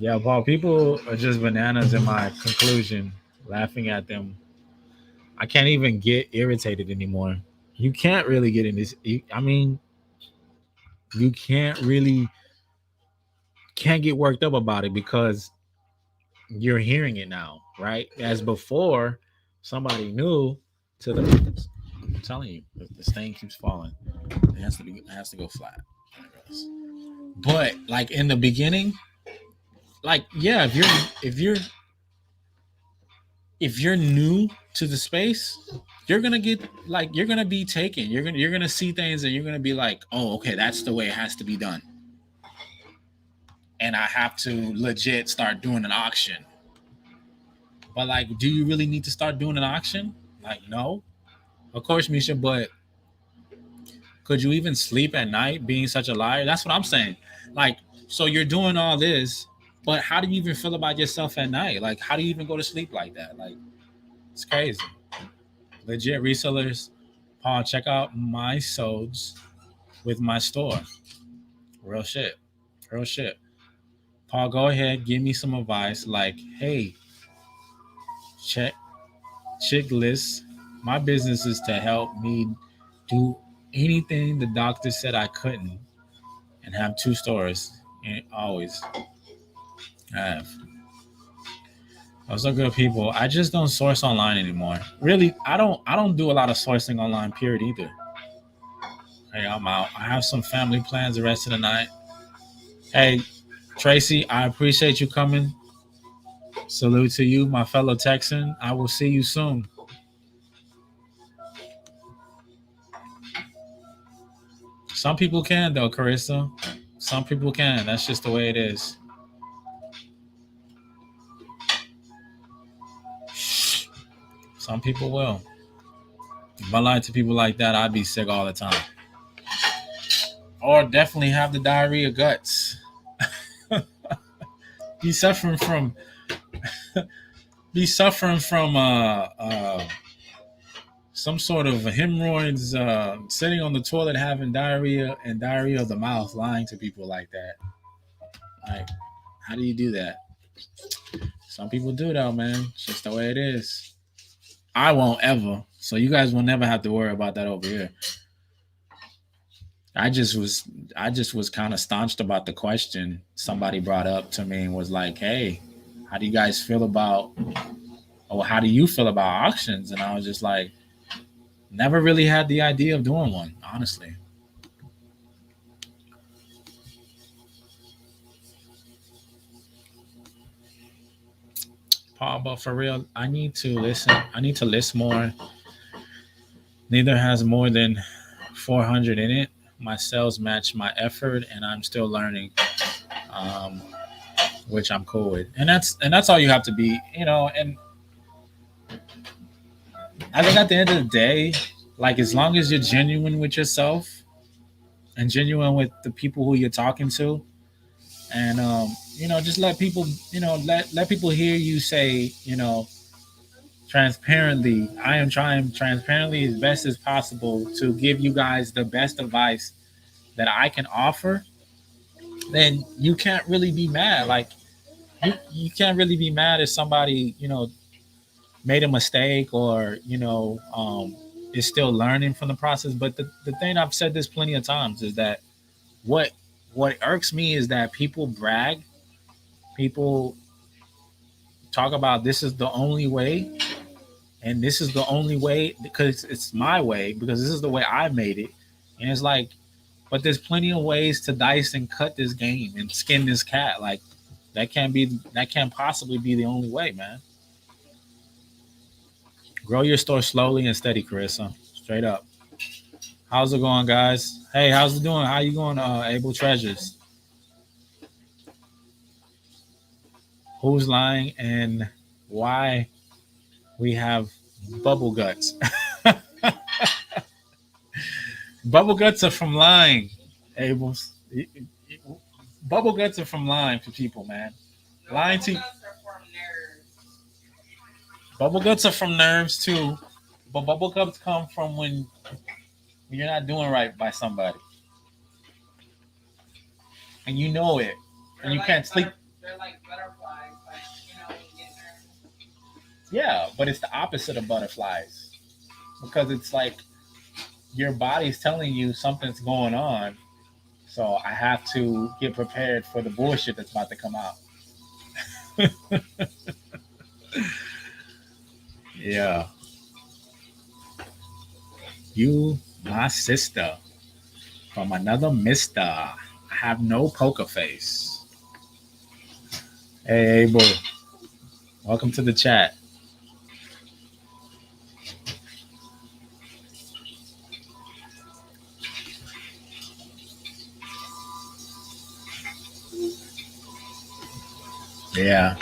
Yeah, Paul. People are just bananas in my conclusion. Laughing at them. I can't even get irritated anymore. You can't really get in this. I mean, you can't get worked up about it because you're hearing it now, right? As before, somebody knew to the. I'm telling you, this thing keeps falling. It has to go flat. But like in the beginning, like, yeah, if you're new to the space, you're gonna get like, you're gonna be taken. You're gonna see things and you're gonna be like, oh, okay, that's the way it has to be done. And I have to legit start doing an auction. But like, do you really need to start doing an auction? Like, no. Of course, Misha, but could you even sleep at night being such a liar? That's what I'm saying. Like, so you're doing all this, but how do you even feel about yourself at night? Like, how do you even go to sleep like that? Like, it's crazy. Legit resellers, Paul, check out my solds with my store. Real shit. Real shit. Paul, go ahead, give me some advice. Like, hey, check chick list. My business is to help me do anything the doctor said I couldn't, and have two stores. And always have. Those are good people. I just don't source online anymore. Really, I don't do a lot of sourcing online, period, either. Hey, I'm out. I have some family plans the rest of the night. Hey, Tracy, I appreciate you coming. Salute to you, my fellow Texan. I will see you soon. Some people can though, Carissa. Some people can. That's just the way it is. Some people will. If I lied to people like that, I'd be sick all the time. Or definitely have the diarrhea guts. Be suffering from some sort of hemorrhoids, sitting on the toilet having diarrhea and diarrhea of the mouth, lying to people like that. Like, how do you do that? Some people do though, man. It's just the way it is. I won't ever. So you guys will never have to worry about that over here. I just was kind of staunched about the question somebody brought up to me and was like, "Hey, how do you guys feel about, or how do you feel about auctions?" And I was just like, never really had the idea of doing one, honestly. Paul, but for real, I need to listen. I need to list more. Neither has more than 400 in it. My sales match my effort, and I'm still learning, um, which I'm cool with. And that's all you have to be, And I think at the end of the day, like, as long as you're genuine with yourself and genuine with the people who you're talking to, and just let people, let people hear you say, transparently, I am trying transparently as best as possible to give you guys the best advice that I can offer, then you can't really be mad. Like, you can't really be mad if somebody, made a mistake or is still learning from the process. But the thing, I've said this plenty of times, is that what what irks me is that people brag, people talk about this is the only way, and this is the only way because it's my way, because this is the way I made it. And it's like, but there's plenty of ways to dice and cut this game and skin this cat. Like, that can't possibly be the only way, man. Grow your store slowly and steady, Carissa. Straight up. How's it going, guys? Hey, how's it doing? How you going, Able Treasures? Who's lying and why we have bubble guts? Bubble guts are from lying, Abel's. Bubble guts are from lying to people, man. Lying to bubble guts are from nerves too, but bubble guts come from when you're not doing right by somebody, and you know it, and you can't sleep. They're like butterflies, like when you get nervous. Yeah, but it's the opposite of butterflies, because it's like your body's telling you something's going on, so I have to get prepared for the bullshit that's about to come out. Yeah. You, my sister, from another mister. I have no poker face. Hey, Abel. Welcome to the chat. Yeah.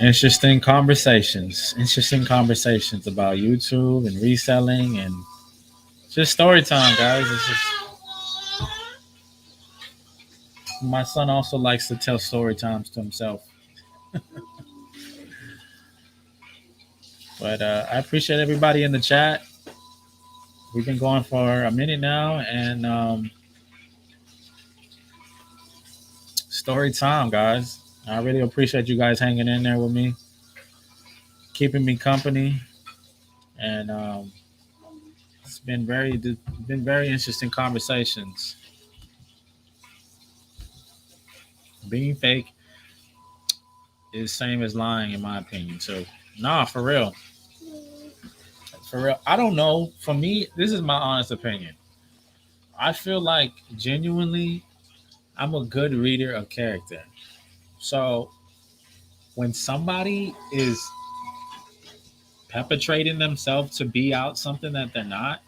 Interesting conversations. Interesting conversations about YouTube and reselling and just story time, guys. It's just my son also likes to tell story times to himself. But I appreciate everybody in the chat. We've been going for a minute now, and story time, guys. I really appreciate you guys hanging in there with me, keeping me company, and it's been very interesting conversations. Being fake is same as lying, in my opinion. So, nah, for real, for real. I don't know. For me, this is my honest opinion. I feel like genuinely, I'm a good reader of character. So when somebody is perpetrating themselves to be out something that they're not,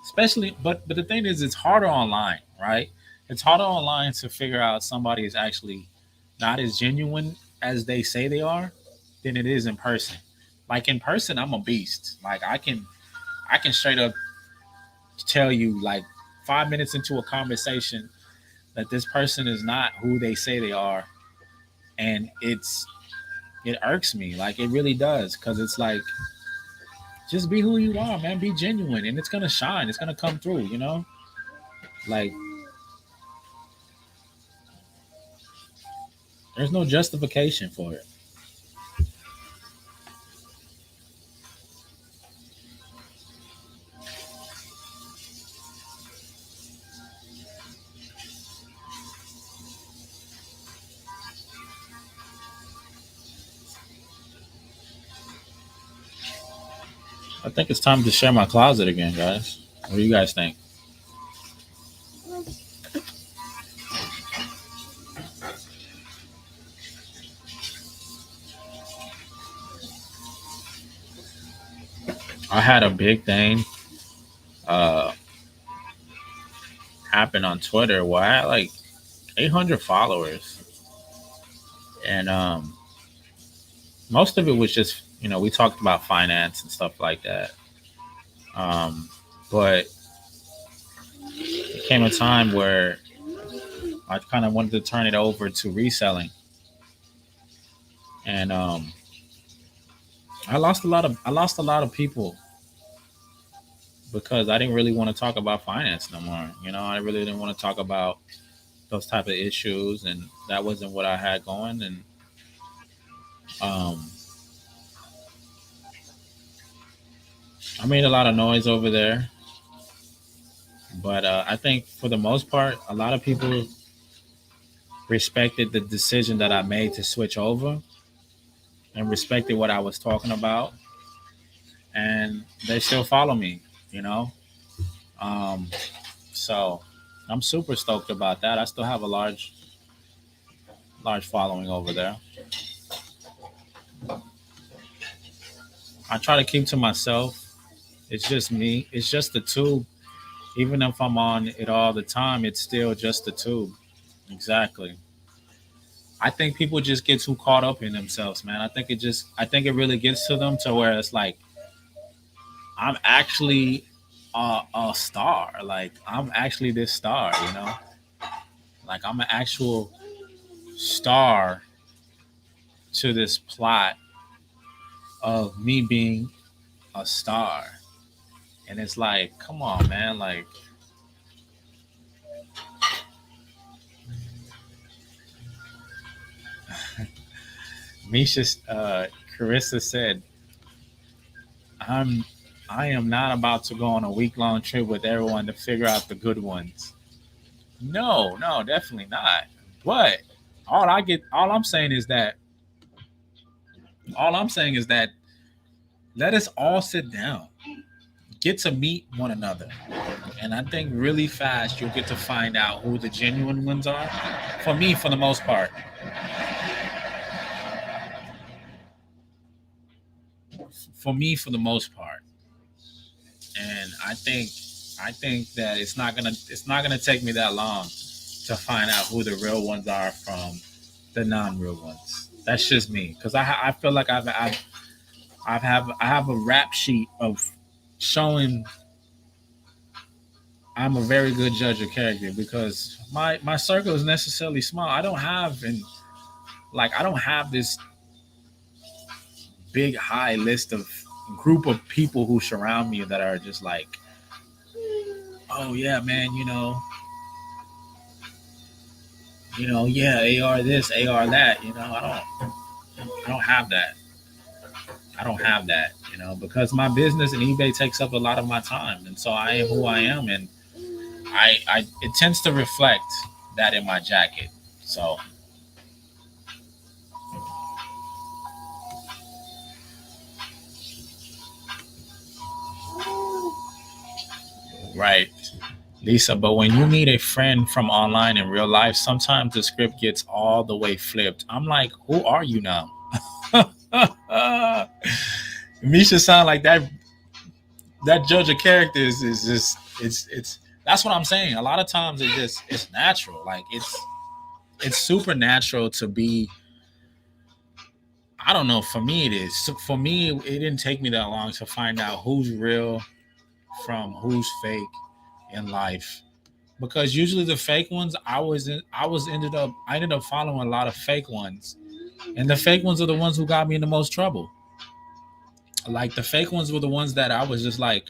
especially, but the thing is, it's harder online, right? It's harder online to figure out somebody is actually not as genuine as they say they are than it is in person. Like in person, I'm a beast. Like I can straight up tell you, like, 5 minutes into a conversation, that this person is not who they say they are, and it irks me. Like, it really does, because it's like, just be who you are, man. Be genuine, and it's gonna shine. It's gonna come through. Like, there's no justification for it. I think it's time to share my closet again, guys. What do you guys think? I had a big thing uh, happen on Twitter where I had like 800 followers, and most of it was just, we talked about finance and stuff like that. Um, but it came a time where I kind of wanted to turn it over to reselling, and I lost a lot of people because I didn't really want to talk about finance no more. I really didn't want to talk about those type of issues, and that wasn't what I had going. And um, I made a lot of noise over there, but I think for the most part, a lot of people respected the decision that I made to switch over and respected what I was talking about, and they still follow me. You know, um, so I'm super stoked about that. I still have a large following over there. I try to keep to myself. It's just me. It's just the tube. Even if I'm on it all the time, it's still just the tube. Exactly. I think people just get too caught up in themselves, man. I think it really gets to them to where it's like, I'm actually a star. Like, I'm actually this star, you know? Like, I'm an actual star to this plot of me being a star. And it's like, come on, man. Like, Misha, Carissa said, I'm, I am not about to go on a week long trip with everyone to figure out the good ones. No, no, definitely not. But all I'm saying is that, all I'm saying is that let us all sit down, get to meet one another. And I think really fast you'll get to find out who the genuine ones are. For me, for the most part. For me, for the most part. And I think that it's not gonna take me that long to find out who the real ones are from the non-real ones. That's just me, because I feel like I have a rap sheet of showing I'm a very good judge of character, because my circle is necessarily small. I don't have this big high list of group of people who surround me that are just like, oh yeah, man, yeah, AR this, AR that. I don't have that. I don't have that, because my business and eBay takes up a lot of my time, and so I am who I am, and I it tends to reflect that in my jacket. So right, Lisa. But when you meet a friend from online in real life, sometimes the script gets all the way flipped. I'm like, who are you now? Misha sound like that judge of characters is just it's that's what I'm saying. A lot of times it's natural. Like it's supernatural to be. I don't know. For me, it is. So for me, it didn't take me that long to find out who's real from who's fake in life. Because usually the fake ones, I ended up following a lot of fake ones, and the fake ones are the ones who got me in the most trouble. Like the fake ones were the ones that I was just like,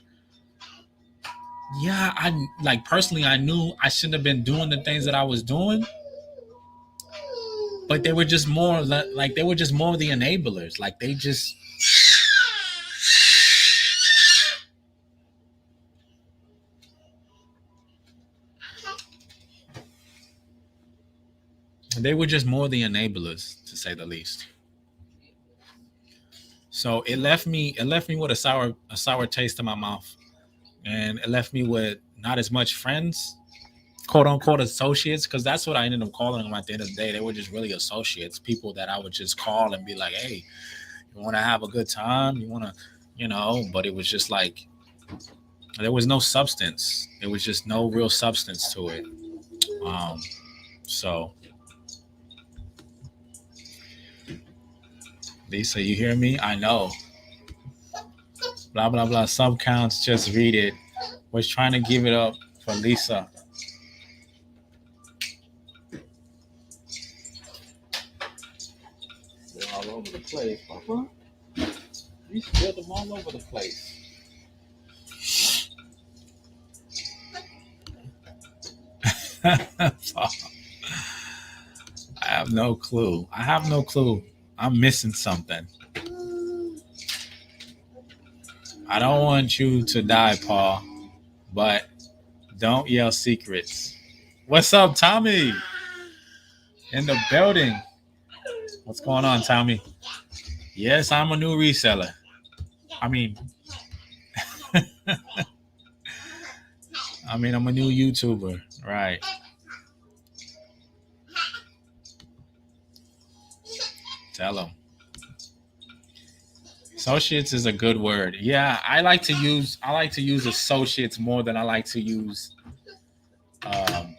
yeah, I like personally, I knew I shouldn't have been doing the things that I was doing, but they were just more like they were just more the enablers. Like they were just more the enablers, to say the least. So it left me with a sour taste in my mouth, and it left me with not as much friends, quote unquote associates, because that's what I ended up calling them at the end of the day. They were just really associates, people that I would just call and be like, hey, you want to have a good time, you want to, but it was just like there was no substance. There was just no real substance to it. Um, so Lisa, you hear me? I know. Blah blah blah. Sub counts. Just read it. Was trying to give it up for Lisa. They're all over the place, Papa. You spilled them all over the place. I have no clue. I have no clue. I'm missing something. I don't want you to die, Paul, but don't yell secrets. What's up, Tommy? In the building. What's going on, Tommy? Yes, I'm a new reseller. I mean, I'm a new YouTuber, right? Tell them. Associates is a good word. Yeah, I like to use associates more than I like to um,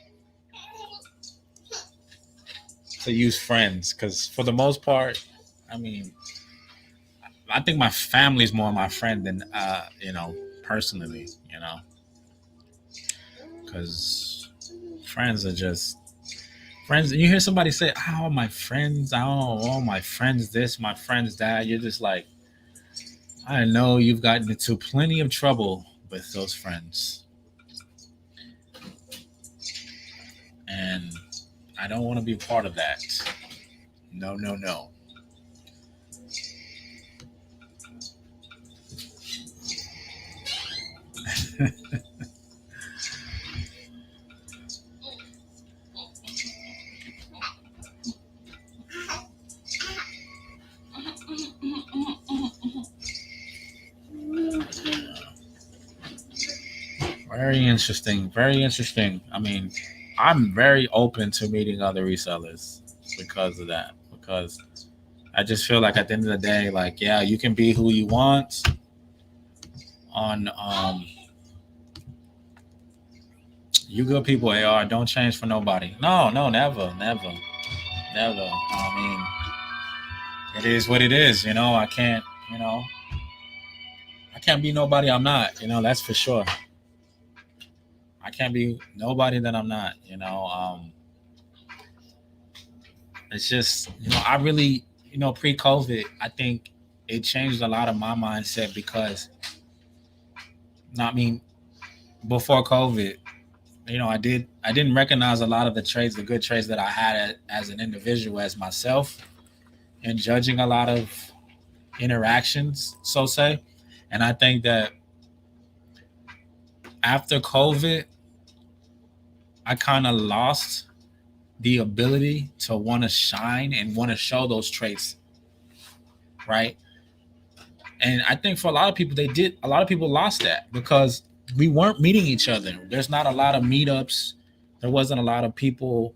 friends, because for the most part, I mean, I think my family's more my friend than personally, because friends are just friends. You hear somebody say, "Oh, my friends, oh, my friends this, my friends that." You're just like, I know you've gotten into plenty of trouble with those friends, and I don't want to be part of that. No, no, no. Very interesting. Very interesting. I mean, I'm very open to meeting other resellers because of that. Because I just feel like at the end of the day, like, yeah, you can be who you want on you good people, AR. Don't change for nobody. No, no, never, never, never. I mean, it is what it is. You know, I can't be nobody I'm not. That's for sure. I can't be nobody that I'm not. It's just, I really, pre-COVID, I think it changed a lot of my mindset because, I mean, before COVID, I didn't recognize a lot of the good traits that I had as an individual, as myself, and judging a lot of interactions, so say. And I think that after COVID, I kind of lost the ability to want to shine and want to show those traits, right? And I think for a lot of people, a lot of people lost that because we weren't meeting each other. There's not a lot of meetups. There wasn't a lot of people,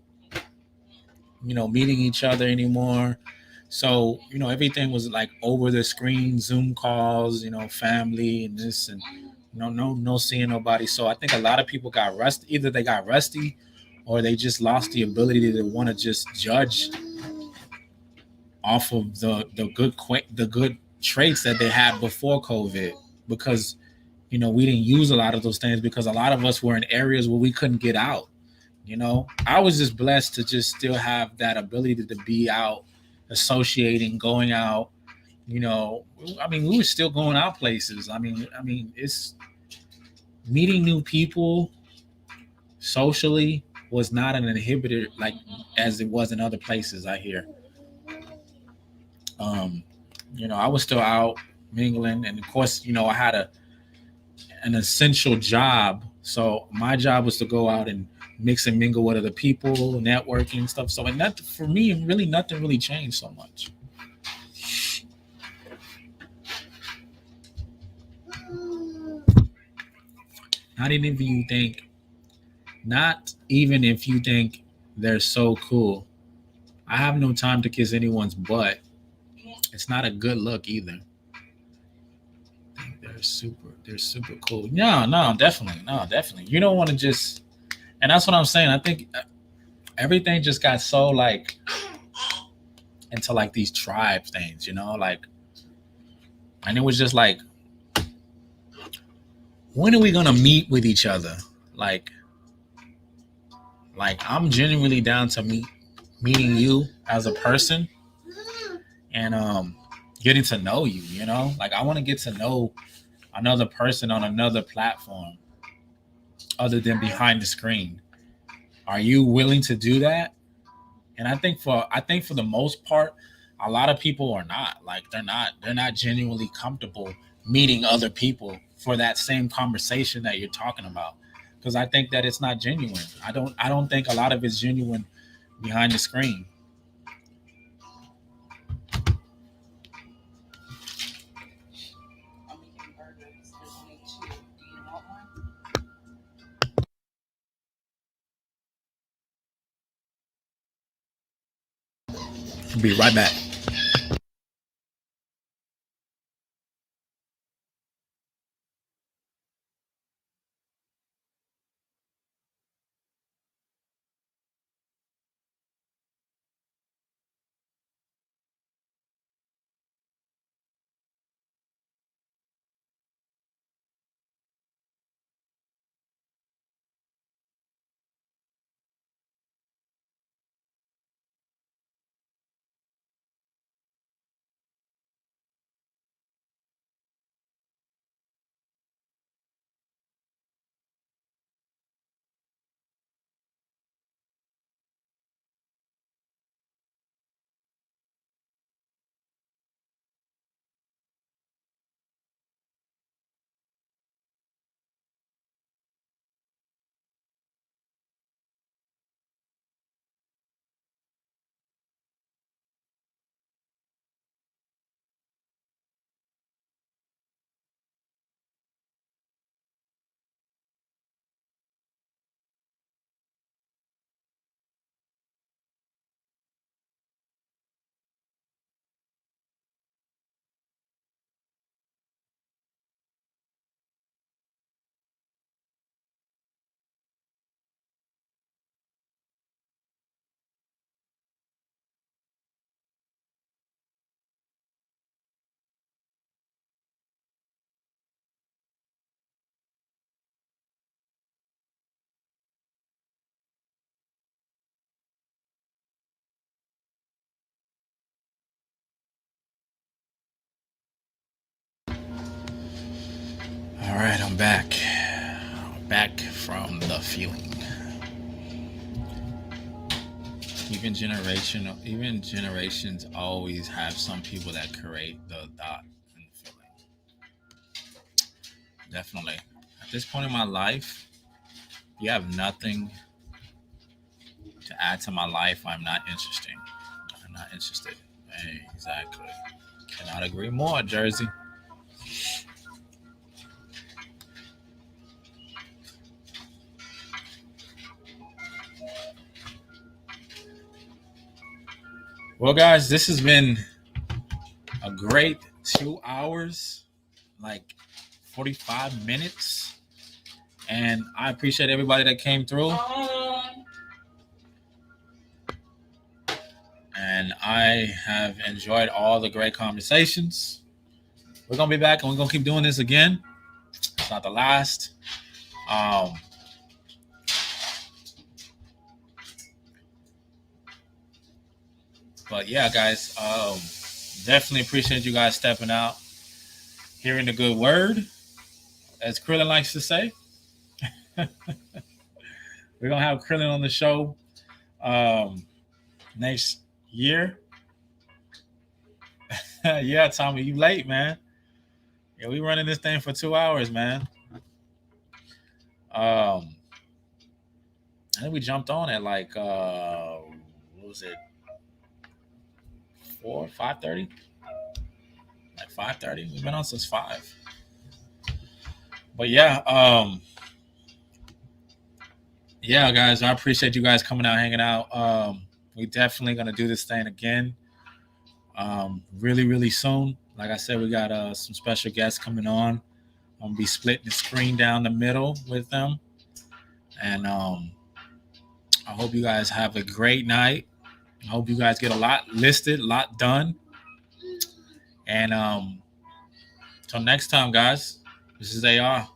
meeting each other anymore. So, everything was like over the screen, Zoom calls, family and this and no seeing nobody. So I think a lot of people got rusty. Either they got rusty or they just lost the ability to want to just judge off of the good traits that they had before COVID, because we didn't use a lot of those things because a lot of us were in areas where we couldn't get out. I was just blessed to just still have that ability to be out, associating, going out. I mean, we were still going out places. I mean, it's meeting new people socially was not an inhibitor like as it was in other places. I hear. Um, I was still out mingling, and of course, I had an essential job. So my job was to go out and mix and mingle with other people, networking and stuff. So, and that for me, really nothing really changed so much. Not even if you think, not even if you think they're so cool. I have no time to kiss anyone's butt. It's not a good look either. They're super cool. No, no, definitely, no, definitely. You don't want to just, and that's what I'm saying. I think everything just got so like into like these tribe things, like, and it was just like, when are we gonna meet with each other? Like, I'm genuinely down to meeting you as a person and getting to know you. Like I want to get to know another person on another platform other than behind the screen. Are you willing to do that? And I think for the most part, a lot of people are not. Like they're not genuinely comfortable meeting other people for that same conversation that you're talking about, because I think that it's not genuine. I don't think a lot of it's genuine behind the screen. I'm making burgers. There's only two. Do you want one? Be right back. All right, I'm back. Back from the feeling. Even generations always have some people that create the thought and feeling. Definitely. At this point in my life, you have nothing to add to my life. I'm not interested. I'm not interested. Hey, exactly. Cannot agree more, Jersey. Well, guys, this has been a great 2 hours, like 45 minutes. And I appreciate everybody that came through. And I have enjoyed all the great conversations. We're going to be back and we're going to keep doing this again. It's not the last. Um, but yeah, guys, definitely appreciate you guys stepping out, hearing the good word, as Krillin likes to say. We're going to have Krillin on the show next year. Yeah, Tommy, you late, man. Yeah, we running this thing for 2 hours, man. I think we jumped on at like what was it, 5:30? Like 5:30. We've been on since 5. But yeah, guys, I appreciate you guys coming out, hanging out. We definitely gonna do this thing again. Really, really soon. Like I said, we got some special guests coming on. I'm gonna be splitting the screen down the middle with them, and I hope you guys have a great night. I hope you guys get a lot listed, a lot done, and till next time, guys. This is AR.